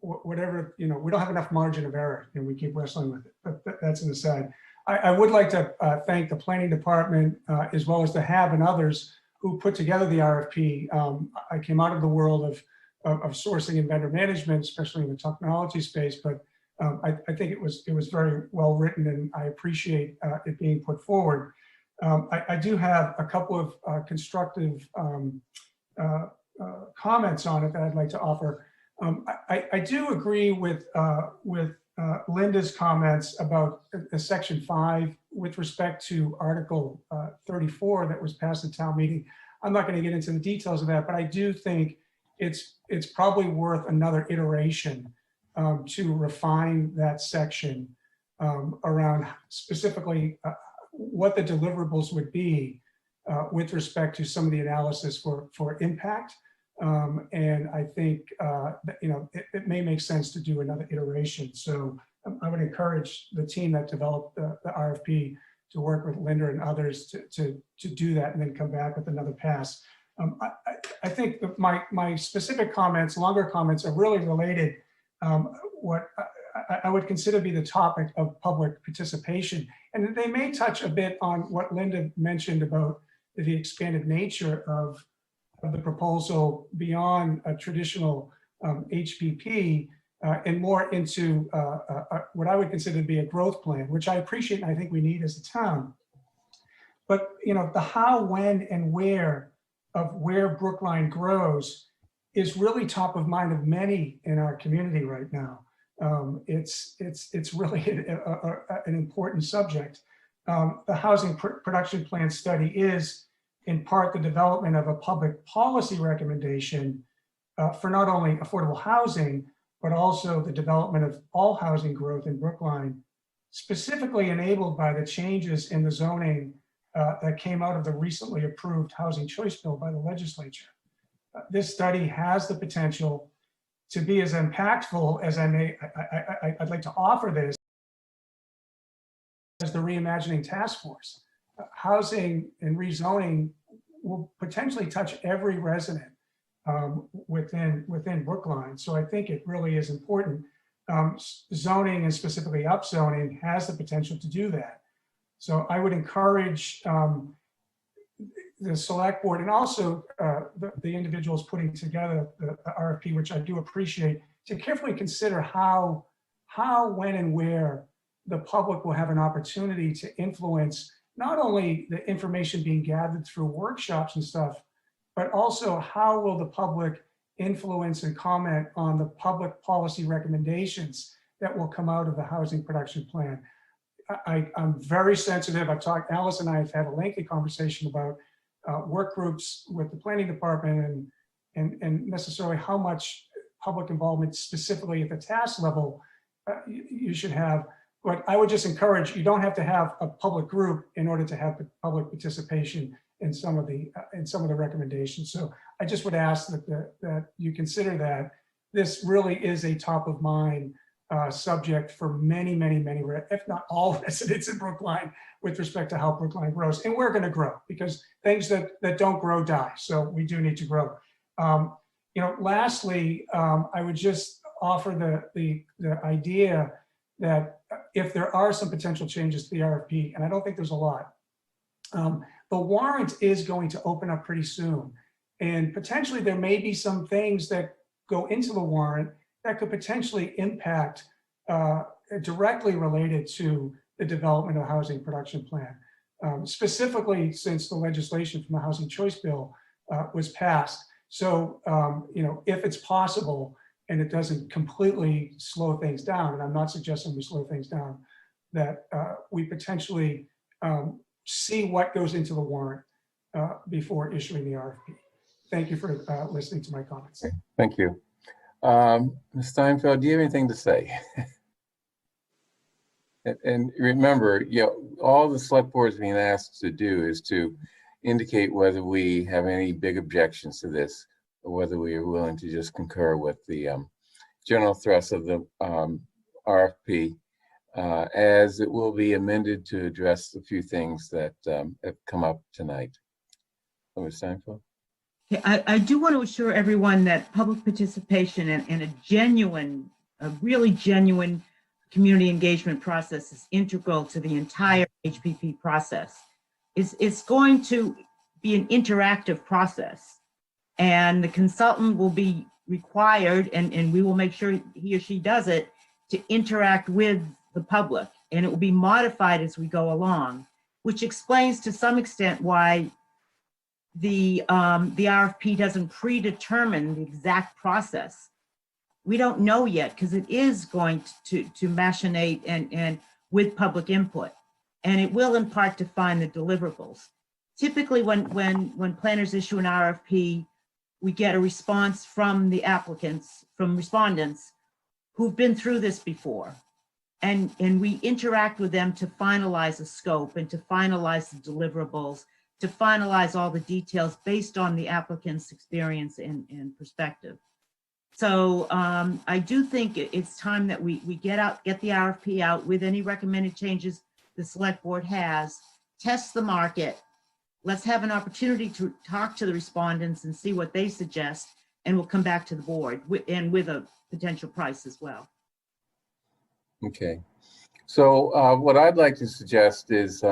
whatever, we don't have enough margin of error and we keep wrestling with it, but that's an aside. I would like to thank the planning department as well as the HAB and others who put together the RFP. I came out of the world of sourcing and vendor management, especially in the technology space, but I think it was very well written and I appreciate it being put forward. I do have a couple of constructive comments on it that I'd like to offer. I do agree with Linda's comments about section 5 with respect to Article 34 that was passed at town meeting. I'm not going to get into the details of that, but I do think it's probably worth another iteration to refine that section around specifically what the deliverables would be with respect to some of the analysis for impact. And I think that, it may make sense to do another iteration. So I would encourage the team that developed the RFP to work with Linda and others to do that and then come back with another pass. I think that my specific comments, longer comments, are really related. What I would consider to be the topic of public participation, and they may touch a bit on what Linda mentioned about the expanded nature of the proposal beyond a traditional HPP and more into what I would consider to be a growth plan, which I appreciate and I think we need as a town. But the how, when, and where of where Brookline grows is really top of mind of many in our community right now. It's really an important subject. The housing production plan study is in part the development of a public policy recommendation for not only affordable housing, but also the development of all housing growth in Brookline, specifically enabled by the changes in the zoning that came out of the recently approved housing choice bill by the legislature. this study has the potential to be as impactful as I'd like to offer this as the Reimagining Task Force. Housing and rezoning will potentially touch every resident within Brookline. So I think it really is important. Zoning and specifically upzoning has the potential to do that. So I would encourage the select board and also the individuals putting together the RFP, which I do appreciate, to carefully consider how, when, and where the public will have an opportunity to influence not only the information being gathered through workshops and stuff, but also how will the public influence and comment on the public policy recommendations that will come out of the housing production plan. I'm very sensitive. I've talked, Alice and I have had a lengthy conversation about work groups with the planning department and necessarily how much public involvement specifically at the task level you should have. But I would just encourage, you don't have to have a public group in order to have public participation in some of the recommendations. So I just would ask that you consider that this really is a top of mind subject for many, if not all residents in Brookline with respect to how Brookline grows. And we're going to grow because things that don't grow die. So we do need to grow. Lastly, I would just offer the idea that if there are some potential changes to the RFP, and I don't think there's a lot, the warrant is going to open up pretty soon. And potentially there may be some things that go into the warrant that could potentially impact directly related to the development of the housing production plan. Specifically since the legislation from the Housing Choice Bill was passed. So, if it's possible and it doesn't completely slow things down, and I'm not suggesting we slow things down, that we potentially see what goes into the warrant before issuing the RFP. Thank you for listening to my comments. Thank you. Ms. Steinfeld, do you have anything to say? And remember, all the select board is being asked to do is to indicate whether we have any big objections to this, or whether we are willing to just concur with the general thrust of the RFP, as it will be amended to address a few things that have come up tonight. Ms. Steinfeld? I do want to assure everyone that public participation and a really genuine community engagement process is integral to the entire HPP process. It's going to be an interactive process, and the consultant will be required, and we will make sure he or she does it, to interact with the public, and it will be modified as we go along, which explains to some extent why the RFP doesn't predetermine the exact process. We don't know yet because it is going to machinate and with public input, and it will in part define the deliverables. Typically when planners issue an RFP, we get a response from the applicants, from respondents who've been through this before. And we interact with them to finalize the scope and to finalize the deliverables, to finalize all the details based on the applicant's experience and perspective. So I do think it's time that we get the RFP out with any recommended changes the select board has, test the market. Let's have an opportunity to talk to the respondents and see what they suggest, and we'll come back to the board with a potential price as well. Okay. So what I'd like to suggest is,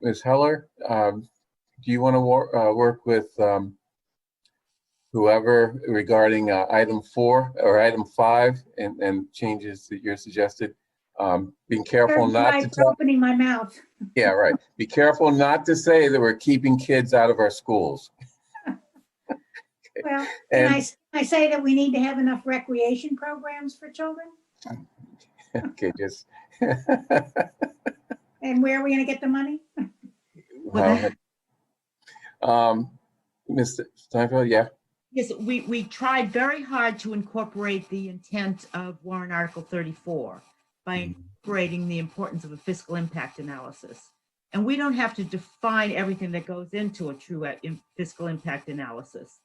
Ms. Heller, do you want to work with whoever regarding item 4 or item 5 and changes that you're suggested? Being careful not to talk. Opening my mouth. Yeah, right. Be careful not to say that we're keeping kids out of our schools. Well, can I say that we need to have enough recreation programs for children? Okay, just. And where are we going to get the money? Well, Mr. Steinfeld, yeah. Yes, we tried very hard to incorporate the intent of Warrant Article 34 by incorporating the importance of a fiscal impact analysis. And we don't have to define everything that goes into a true fiscal impact analysis.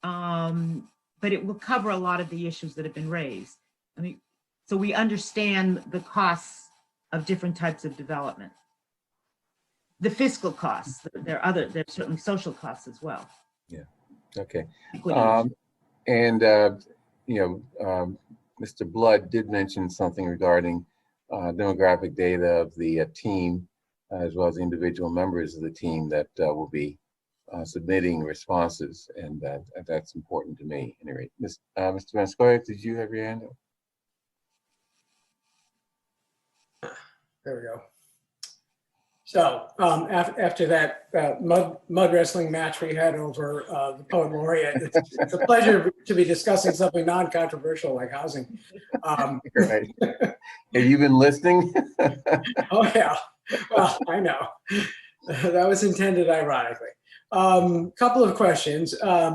but it will cover a lot of the issues that have been raised. I mean, so we understand the costs of different types of development. The fiscal costs, there's certainly social costs as well. Yeah, okay. Equity. Mr. Blood did mention something regarding demographic data of the team, as well as individual members of the team that will be submitting responses, and that's important to me. Anyway, Mr. Van Scoyoc, did you have your hand up? There we go. So after that mud wrestling match we had over the poet laureate, it's a pleasure to be discussing something non-controversial like housing. Right. Have you been listening? Oh yeah, well, I know. That was intended ironically. Couple of questions. I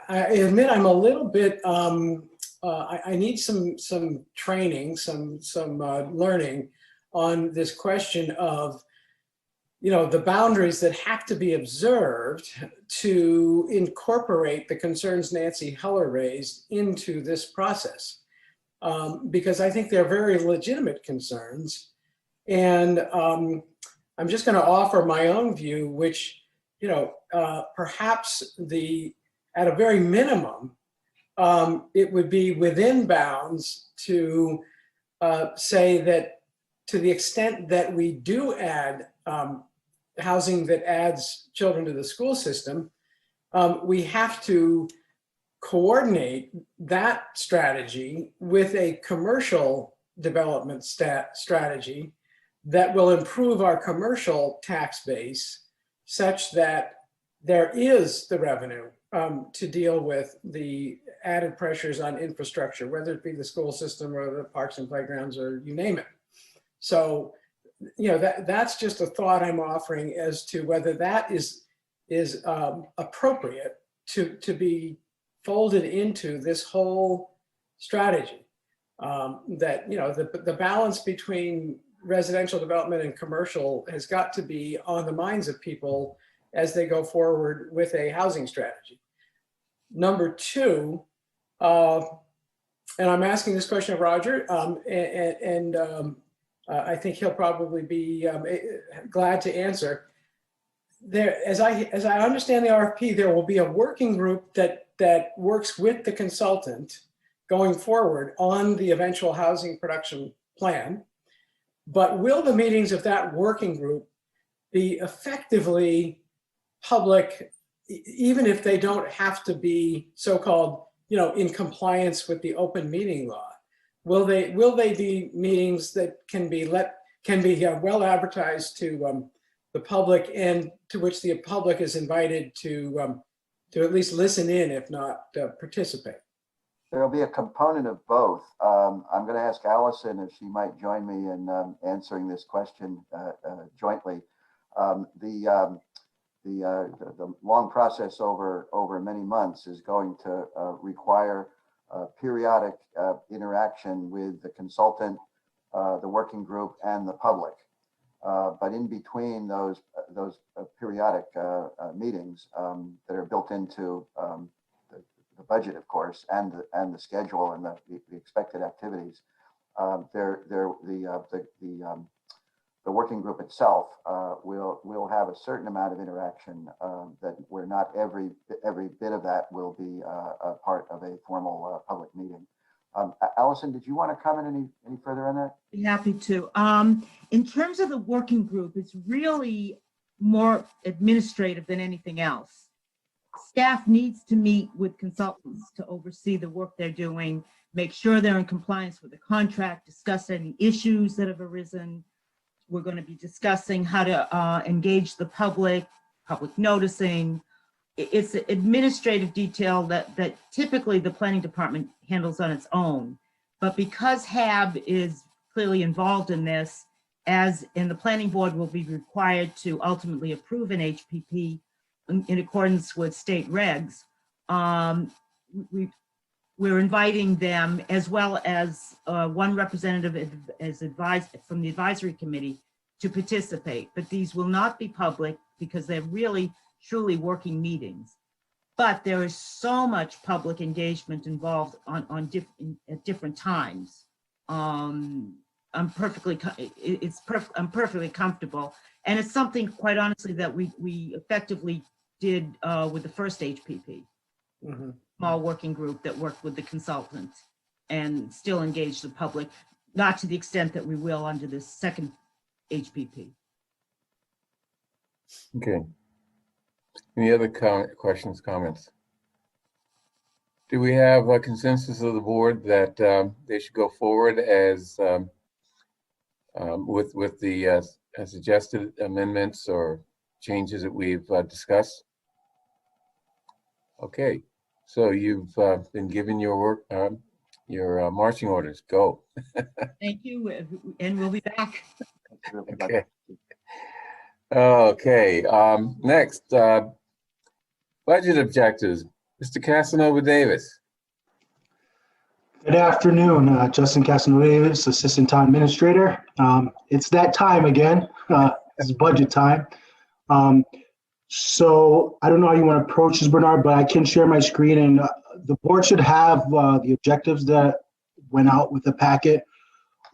admit I'm a little bit, I need some training, some learning on this question of, the boundaries that have to be observed to incorporate the concerns Nancy Heller raised into this process. Because I think they're very legitimate concerns. And I'm just going to offer my own view, which, perhaps at a very minimum, it would be within bounds to say that to the extent that we do add housing that adds children to the school system, we have to coordinate that strategy with a commercial development strategy that will improve our commercial tax base such that there is the revenue to deal with the added pressures on infrastructure, whether it be the school system or the parks and playgrounds or you name it. So, that's just a thought I'm offering as to whether that is appropriate to be folded into this whole strategy. That, the balance between residential development and commercial has got to be on the minds of people as they go forward with a housing strategy. Number two, and I'm asking this question of Roger, I think he'll probably be glad to answer. There, as I understand the RFP, there will be a working group that works with the consultant going forward on the eventual housing production plan. But will the meetings of that working group be effectively public, even if they don't have to be so-called, in compliance with the open meeting law? Will they be meetings that can be well advertised to the public, and to which the public is invited to at least listen in, if not participate? There'll be a component of both. I'm going to ask Allison if she might join me in answering this question jointly. The long process over many months is going to require periodic interaction with the consultant, the working group, and the public. But in between those periodic meetings that are built into the budget, of course, and the schedule and the expected activities, the working group itself will have a certain amount of interaction that where not every bit of that will be a part of a formal public meeting. Allison, did you want to comment any further on that? Be happy to. In terms of the working group, it's really more administrative than anything else. Staff needs to meet with consultants to oversee the work they're doing, make sure they're in compliance with the contract, discuss any issues that have arisen. We're going to be discussing how to engage the public noticing. It's an administrative detail that typically the planning department handles on its own. But because HAB is clearly involved in this, as in the planning board will be required to ultimately approve an HPP in accordance with state regs, we're inviting them, as well as one representative as advised from the advisory committee, to participate. But these will not be public because they're really truly working meetings. But there is so much public engagement involved at different times. I'm perfectly comfortable, and it's something, quite honestly, that we effectively did with the first HPP, small working group that worked with the consultant and still engaged the public, not to the extent that we will under this second HPP. Okay. Any other questions, comments? Do we have a consensus of the board that they should go forward as with the suggested amendments or changes that we've discussed? Okay, so you've been given your work, your marching orders. Go. Thank you, and we'll be back. Okay. Okay. Next, budget objectives. Mr. Casanova Davis. Good afternoon, Justin Casanova Davis, Assistant Town Administrator. It's that time again. It's budget time. So I don't know how you want to approach this, Bernard, but I can share my screen, and the board should have the objectives that went out with the packet.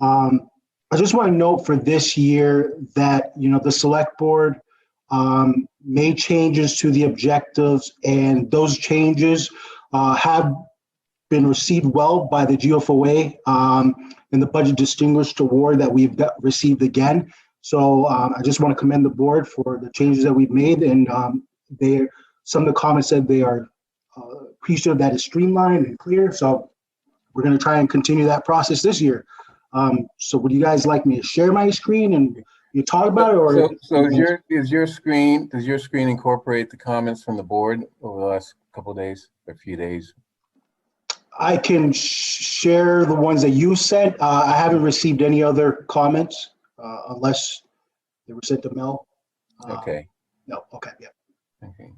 I just want to note for this year that, the select board made changes to the objectives, and those changes have been received well by the GFOA in the Budget Distinguished Award that we've received again. So I just want to commend the board for the changes that we've made, and some of the comments said they are appreciative that it's streamlined and clear. So we're going to try and continue that process this year. So would you guys like me to share my screen and you talk about it, or? So does your screen incorporate the comments from the board over the last couple of days, or a few days? I can share the ones that you sent. I haven't received any other comments unless they were sent to Mel. Okay. No. Okay. Yeah. Okay.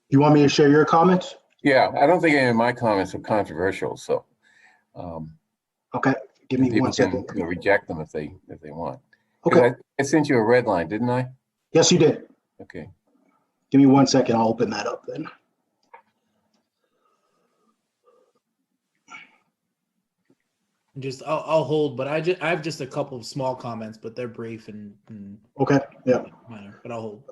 You want me to share your comments? Yeah, I don't think any of my comments are controversial. So. Okay. Give me people 1 second. Can reject them if they want. Okay. I sent you a red line, didn't I? Yes, you did. Okay. Give me 1 second. I'll open that up then. I'll hold, but I have just a couple of small comments, but they're brief and okay, yeah, minor, but I'll hold.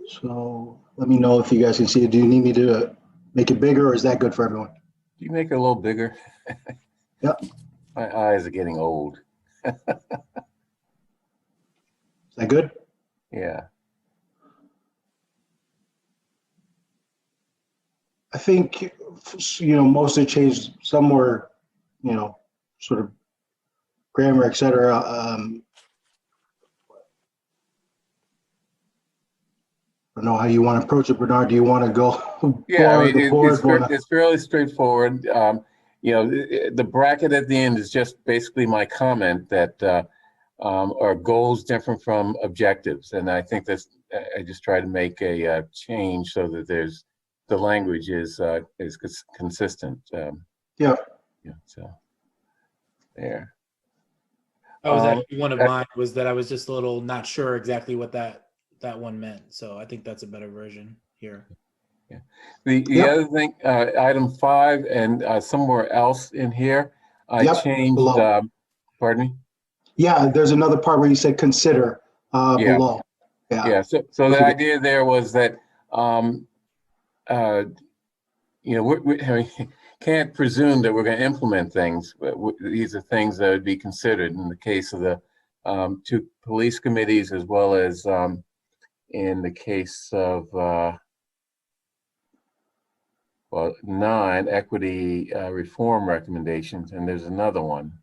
So let me know if you guys can see it. Do you need me to make it bigger, or is that good for everyone? You make it a little bigger. Yep. My eyes are getting old. Is that good? Yeah. I think, most of the changes, some were, sort of grammar, et cetera. I don't know how you want to approach it, Bernard. Do you want to go? Yeah, I mean, it's fairly straightforward. The bracket at the end is just basically my comment that are goals different from objectives, and I think I just try to make a change so that the language is consistent. Yeah. So there. That was actually one of mine, was that I was just a little not sure exactly what that one meant. So I think that's a better version here. Yeah. The other thing, item 5 and somewhere else in here, I changed. Pardon me. Yeah, there's another part where you said consider below. Yeah. So the idea there was that. We can't presume that we're going to implement things. But these are things that would be considered in the case of the 2 police committees, as well as in the case of 9 equity reform recommendations, and there's another one.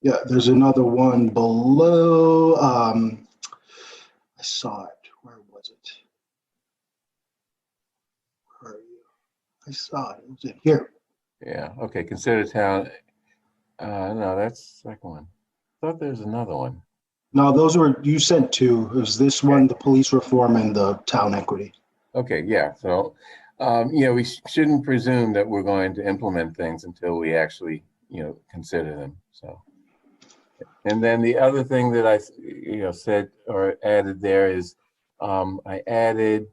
Yeah, there's another one below. I saw it. Where was it? I saw it. It was in here. Yeah. Okay. Consider town. No, that's the second one. I thought there's another one. No, those were, you sent 2. It was this one, the police reform, and the town equity. Okay. Yeah. So, we shouldn't presume that we're going to implement things until we actually, consider them. So, And then the other thing that I, said or added there is, I added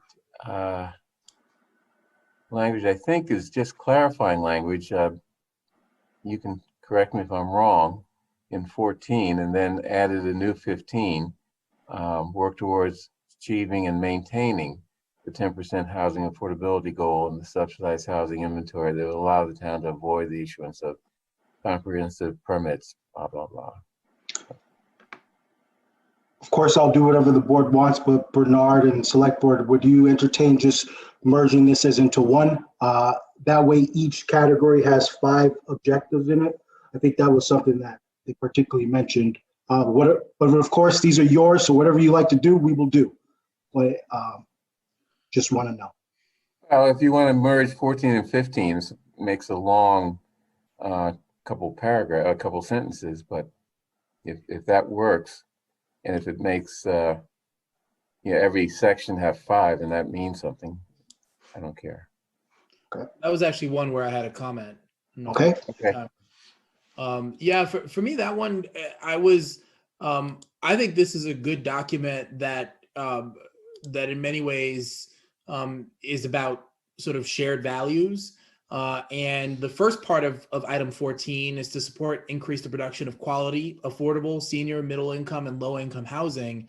language I think is just clarifying language. You can correct me if I'm wrong, in 14, and then added a new 15, work towards achieving and maintaining the 10% housing affordability goal in the subsidized housing inventory that will allow the town to avoid the issuance of comprehensive permits, blah, blah, blah. Of course, I'll do whatever the board wants, but Bernard and select board, would you entertain just merging this as into one? That way each category has 5 objectives in it. I think that was something that they particularly mentioned. But of course, these are yours, so whatever you like to do, we will do. But just want to know. Well, if you want to merge 14 and 15, it makes a long couple sentences, but if that works, and if it makes every section have 5, and that means something, I don't care. Okay. That was actually one where I had a comment. Okay. Okay. Yeah, for me, that one, I think this is a good document that that in many ways is about sort of shared values. And the first part of item 14 is to support increase the production of quality, affordable, senior, middle income, and low income housing.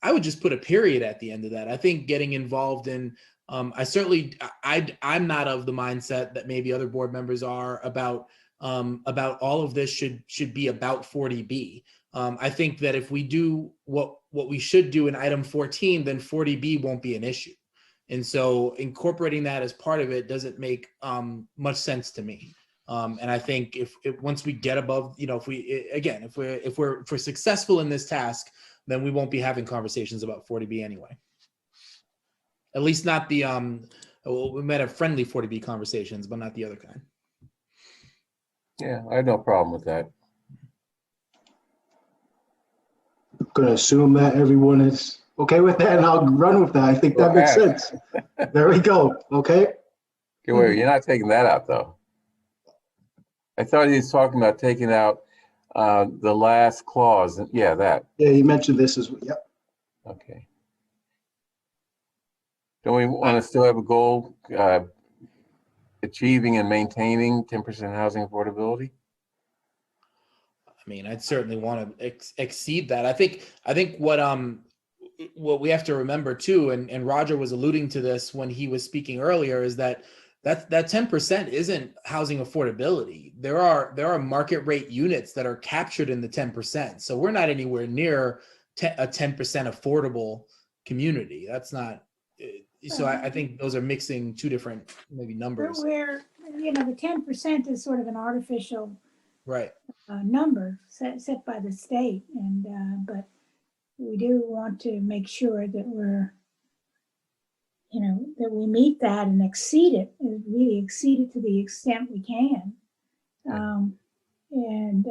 I would just put a period at the end of that. I think getting involved in, I'm not of the mindset that maybe other board members are about all of this should be about 40B. I think that if we do what we should do in item 14, then 40B won't be an issue. And so incorporating that as part of it doesn't make much sense to me. And I think if once we get above, if we're successful in this task, then we won't be having conversations about 40B anyway. At least not the we might have friendly 40B conversations, but not the other kind. Yeah, I have no problem with that. I'm going to assume that everyone is okay with that, and I'll run with that. I think that makes sense. There we go. Okay. Okay, wait, you're not taking that out, though. I thought he was talking about taking out the last clause. Yeah, that. Yeah, you mentioned this as well. Yep. Okay. Don't we want to still have a goal, achieving and maintaining 10% housing affordability? I mean, I'd certainly want to exceed that. I think what we have to remember too, and Roger was alluding to this when he was speaking earlier, is that 10% isn't housing affordability. There are market rate units that are captured in the 10%. So we're not anywhere near a 10% affordable community. That's not. So I think those are mixing two different maybe numbers. Where the 10% is sort of an artificial right number set by the state, and but we do want to make sure that we're that we meet that and exceed it, and really exceed it to the extent we can. And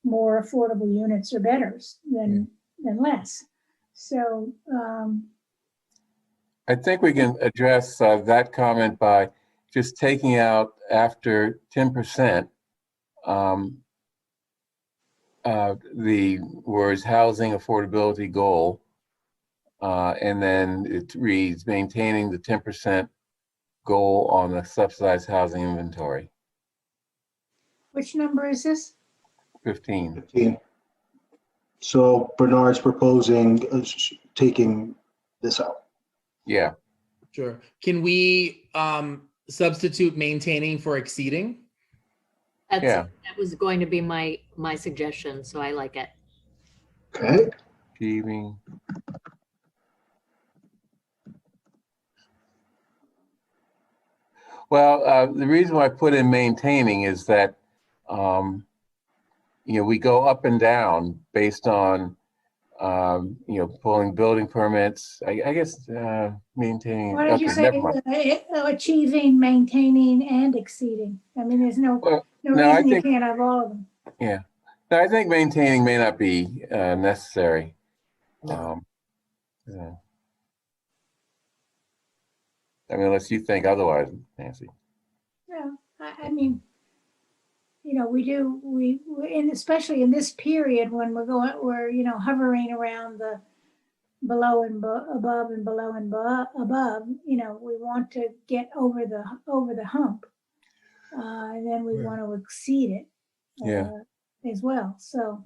more affordable units are better than less. So I think we can address that comment by just taking out after 10% the words housing affordability goal, and then it reads maintaining the 10% goal on the subsidized housing inventory. which number is this? 15. 15. So Bernard's proposing taking this out. Yeah. Sure. Can we substitute maintaining for exceeding? That was going to be my suggestion, so I like it. Okay. Achieving. Well, the reason why I put in maintaining is that we go up and down based on pulling building permits. I guess maintaining. Why did you say achieving, maintaining, and exceeding? I mean, there's no reason you can't have all of them. Yeah, no, I think maintaining may not be necessary. Yeah. I mean, unless you think otherwise, Nancy. No, I mean, you know, and especially in this period when we're, you know, hovering around the below and above and below and above, you know, we want to get over the hump. And then we want to exceed it Yeah. as well. So,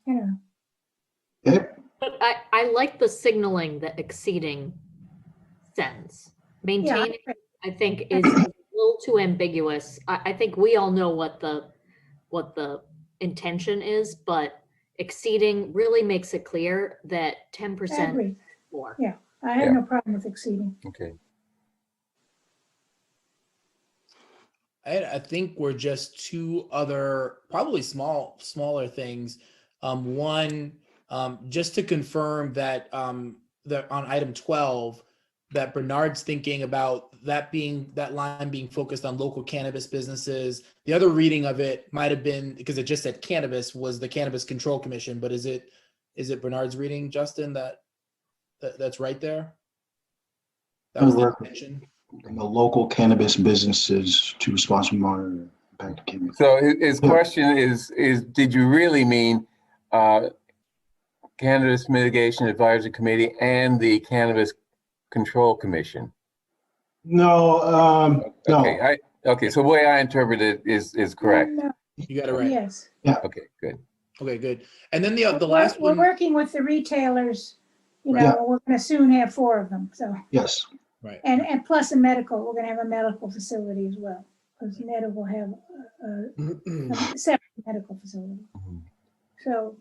I don't know. But I like the signaling that exceeding sends. Maintaining, I think, is a little too ambiguous. I think we all know what the intention is, but exceeding really makes it clear that 10% more. Yeah, I have no problem with exceeding. Okay. I think we're just two other probably smaller things. One, just to confirm that that on item 12, that Bernard's thinking about that line being focused on local cannabis businesses. The other reading of it might have been, because it just said cannabis, was the Cannabis Control Commission, but is it Bernard's reading, Justin, that's right there? That was the intention. The local cannabis businesses to responsibly monitor impact of cannabis. So his question is did you really mean Cannabis Mitigation Advisory Committee and the Cannabis Control Commission? No, okay, no. Okay, so the way I interpret it is correct. No. You got it right. Yes. Yeah. Okay, good. Okay, good. And then the last we're one. working with the retailers, you know, Yeah. we're going to soon have 4 of them. So, Yes. Right. and plus a medical, we're going to have a medical facility as well, because Neta will have a separate medical facility. So,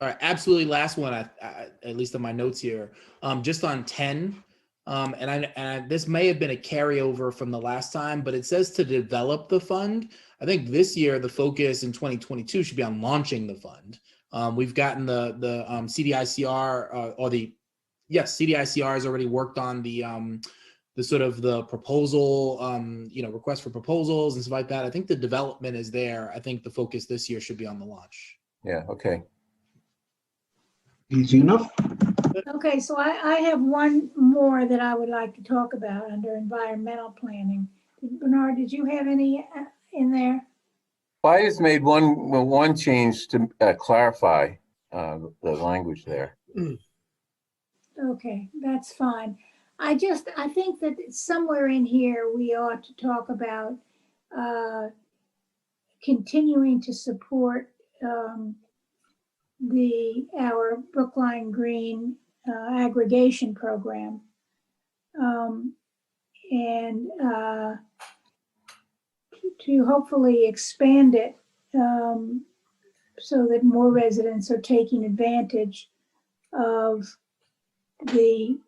All right, absolutely. Last one, at least on my notes here, just on 10, and this may have been a carryover from the last time, but it says to develop the fund. I think this year the focus in 2022 should be on launching the fund. We've gotten the CDICR CDICR has already worked on the sort of the proposal, request for proposals and stuff like that. I think the development is there. I think the focus this year should be on the launch. Yeah. Okay. Easy enough. okay, so I have one more that I would like to talk about under environmental planning. Bernard, did you have any in there? Well, I just made one change to clarify the language there. Okay, that's fine. I think that somewhere in here we ought to talk about continuing to support our Brookline Green aggregation program, and to hopefully expand it so that more residents are taking advantage of the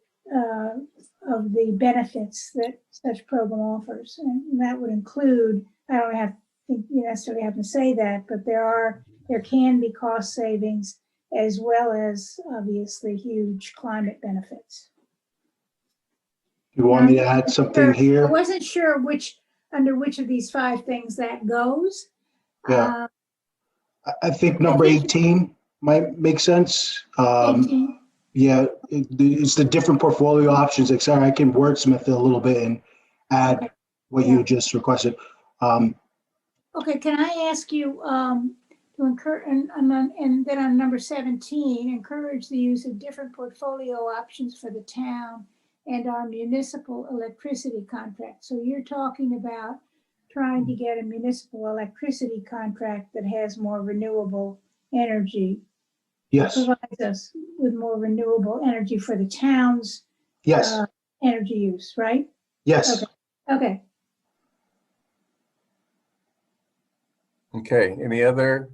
benefits that such program offers. And that would include, I don't think you necessarily have to say that, but there can be cost savings as well as obviously huge climate benefits. You want me to add something here? I wasn't sure under which of these 5 things that goes. Yeah. I think number 18 might make sense. 18. Yeah, it's the different portfolio options, etc. I can wordsmith it a little bit and add what you just requested. Okay, can I ask you to encourage, and then on number 17, encourage the use of different portfolio options for the town and our municipal electricity contract. So you're talking about trying to get a municipal electricity contract that has more renewable energy. Yes. Provides us with more renewable energy for the town's energy use, right? Yes. Okay. Okay. Any other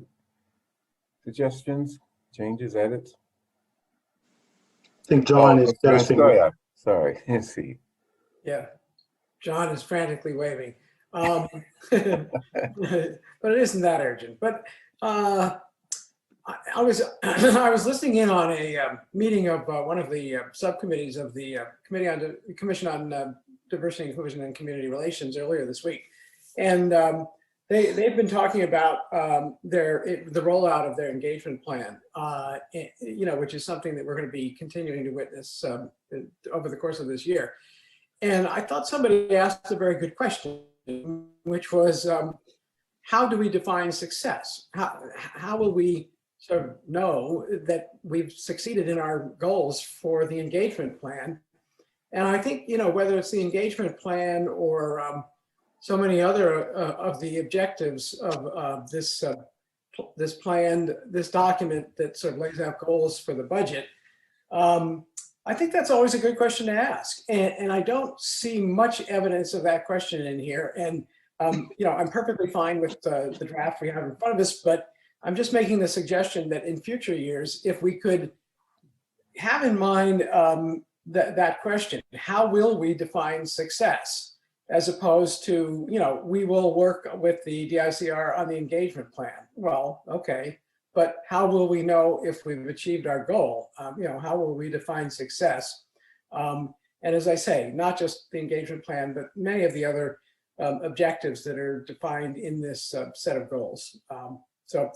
suggestions, changes, edits? I think John is got his finger up. Sorry. Let's see. Yeah, John is frantically waving. But it isn't that urgent. But I was listening in on a meeting of one of the subcommittees of the Commission on Diversity, Inclusion, and Community Relations earlier this week, and they've been talking about the rollout of their engagement plan, which is something that we're going to be continuing to witness over the course of this year. And I thought somebody asked a very good question, which was, how do we define success? How will we sort of know that we've succeeded in our goals for the engagement plan? And I think, whether it's the engagement plan or so many other of the objectives of this plan, this document that sort of lays out goals for the budget, I think that's always a good question to ask. And I don't see much evidence of that question in here. And, I'm perfectly fine with the draft we have in front of us, but I'm just making the suggestion that in future years, if we could have in mind that question, how will we define success? As opposed to, we will work with the DICR on the engagement plan. Well, okay, but how will we know if we've achieved our goal? How will we define success? And as I say, not just the engagement plan, but many of the other objectives that are defined in this set of goals. So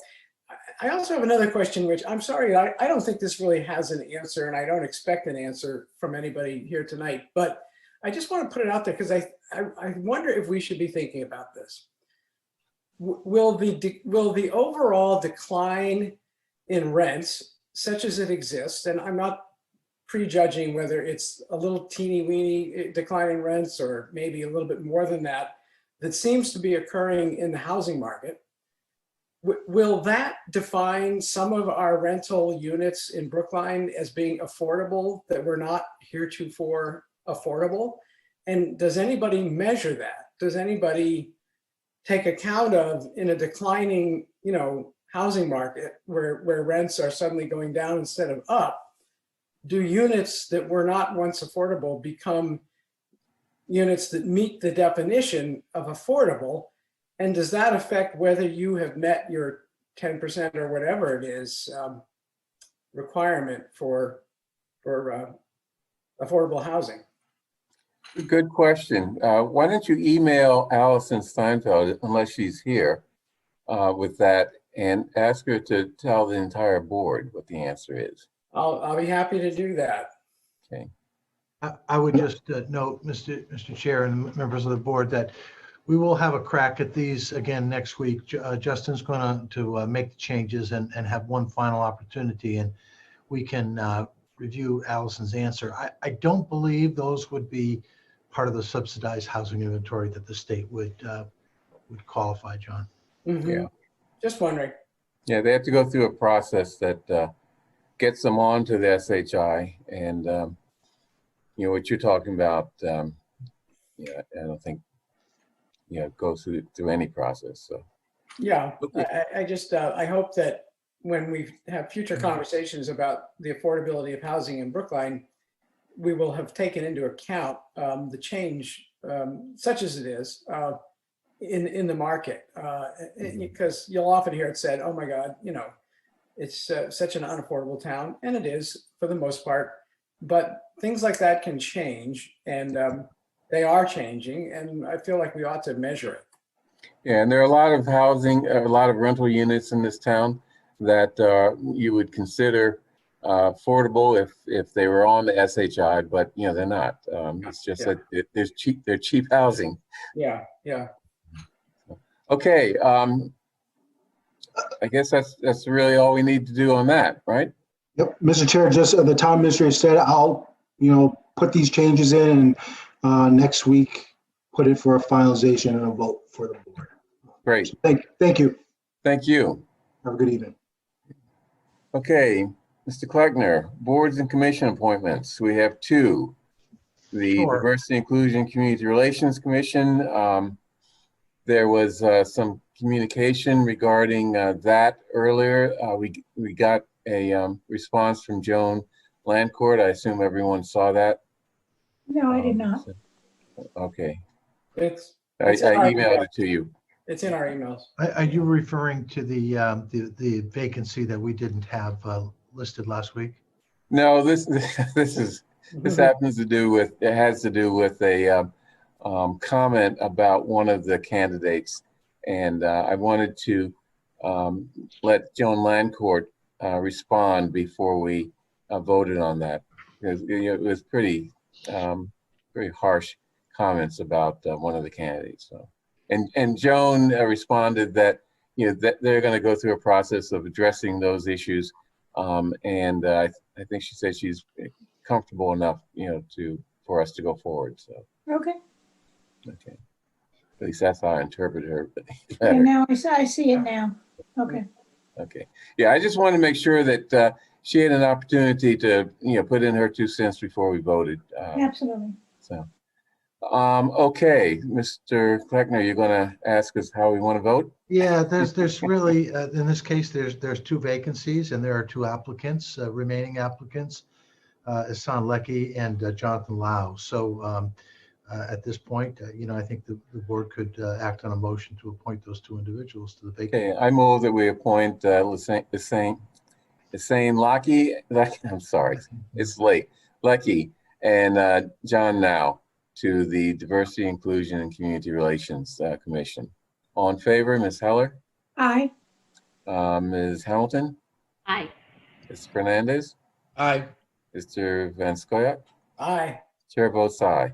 I also have another question, which I'm sorry, I don't think this really has an answer, and I don't expect an answer from anybody here tonight, but I just want to put it out there because I wonder if we should be thinking about this. Will the overall decline in rents, such as it exists, and I'm not prejudging whether it's a little teeny weeny decline in rents or maybe a little bit more than that, that seems to be occurring in the housing market, will that define some of our rental units in Brookline as being affordable that were not heretofore affordable? And does anybody measure that? Does anybody take account of, in a declining, housing market where rents are suddenly going down instead of up, do units that were not once affordable become units that meet the definition of affordable? And does that affect whether you have met your 10% or whatever it is requirement for affordable housing? Good question. Why don't you email Allison Steinfeld, unless she's here, with that, and ask her to tell the entire board what the answer is. I'll be happy to do that. Okay. I would just note, Mr. Chair and members of the board, that we will have a crack at these again next week. Justin's going to make the changes and have one final opportunity, and we can review Allison's answer. I don't believe those would be part of the subsidized housing inventory that the state would qualify, John. Mm-hmm. Yeah. Just wondering. Yeah, they have to go through a process that gets them onto the SHI, and what you're talking about. I don't think goes through any process. So yeah, I just I hope that when we have future conversations about the affordability of housing in Brookline, we will have taken into account the change, such as it is, in the market, because you'll often hear it said, "Oh my God, it's such an unaffordable town," and it is for the most part. But things like that can change, and they are changing, and I feel like we ought to measure it. Yeah, and there are a lot of housing, a lot of rental units in this town that you would consider affordable if they were on the SHI, but they're not. It's just that they're cheap housing. Yeah, yeah. Okay, I guess that's really all we need to do on that, right? Yep, Mr. Chair, just the town administrator said I'll put these changes in and next week put it for a finalization and a vote for the board. Great. So thank you. Thank you. Have a good evening. Okay, Mr. Kleckner, boards and commission appointments. We have two. The Sure. Diversity, Inclusion, Community Relations Commission. There was some communication regarding that earlier. We got a response from Joan Landcourt. I assume everyone saw that. No, I did not. Okay. I emailed it to you. It's in our emails. Are you referring to the vacancy that we didn't have listed last week? No, this happens to do with, it has to do with a comment about one of the candidates, and I wanted to let Joan Landcourt respond before we voted on that, because it was pretty harsh comments about one of the candidates. So And Joan responded that, you know, that they're going to go through a process of addressing those issues. And I think she said she's comfortable enough, you know, for us to go forward. So, Okay. okay. At least that's how I interpret her Yeah, letter. now I see it now. Okay. Okay. Yeah, I just wanted to make sure that she had an opportunity to, you know, put in her 2 cents before we voted. Absolutely. So, okay, Mr. Kleckner, you're going to ask us how we want to vote? Yeah, there's really, in this case, there's 2 vacancies and there are 2 applicants, remaining applicants, Hassan Lecky and Jonathan Lau. So at this point, you know, I think the board could act on a motion to appoint those 2 individuals to the vacancy. Okay, I move that we appoint Hussein Lucky, I'm sorry, it's late, Lucky and John Now to the Diversity, Inclusion, and Community Relations Commission. All in favor, Ms. Heller? Aye. Ms. Hamilton? Aye. Mr. Fernandez? Aye. Mr. Van Scoyac? Aye. Chair votes aye.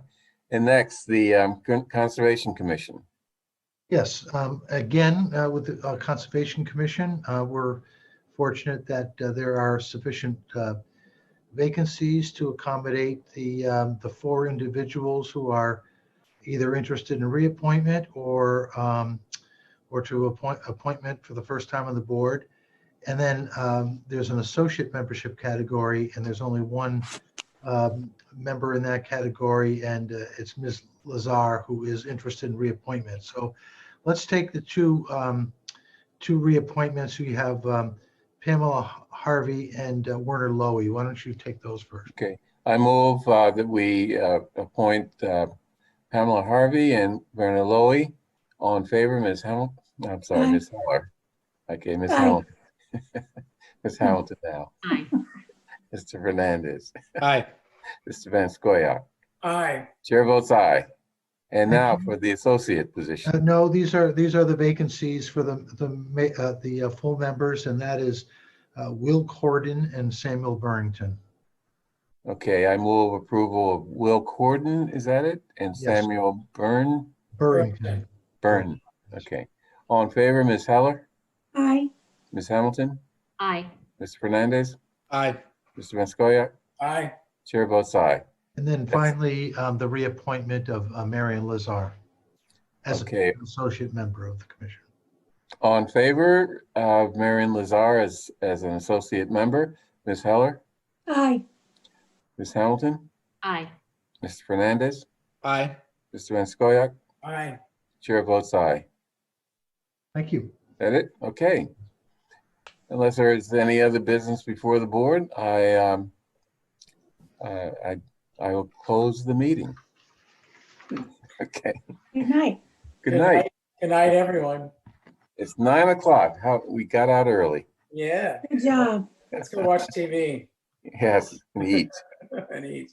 And next, the Conservation Commission. Yes, again, with the Conservation Commission, we're fortunate that there are sufficient vacancies to accommodate the 4 individuals who are either interested in reappointment or to appointment for the first time on the board. And then there's an associate membership category, and there's only 1 member in that category, and it's Ms. Lazar, who is interested in reappointment. So let's take the 2 reappointments. We have Pamela Harvey and Werner Lowy. Why don't you take those first? Okay, I move that we appoint Pamela Harvey and Werner Lowy. All in favor, Ms. Hamilton? I'm sorry, Aye. Ms. Heller. Okay, Ms. Aye. Hamilton. Ms. Hamilton now. Aye. Mr. Fernandez. Aye. Mr. Van Scoyac. Aye. Chair votes aye. And Thank now you. for the associate position. No, these are the vacancies for the full members, and that is Will Corden and Samuel Burrington. Okay, I move approval of Will Corden, is that it? And Yes. Samuel Burrington. Byrne. Okay. All in favor, Ms. Heller? Aye. Ms. Hamilton? Aye. Mr. Fernandez? Aye. Mr. Van Scoyac? Aye. Chair votes aye. And then finally, the reappointment of Marion Lazar as Okay. an associate member of the commission. All in favor of Marion Lazar as an associate member, Ms. Heller? Aye. Ms. Hamilton? Aye. Mr. Fernandez? Aye. Mr. Van Scoyac? Aye. Chair votes aye. Thank you. That it? Okay. Unless there is any other business before the board, I will close the meeting. Okay. Good night. Good night. Good night, everyone. It's 9 o'clock. How we got out early. Yeah. Good job. Let's go watch TV Yes, and eat. and eat.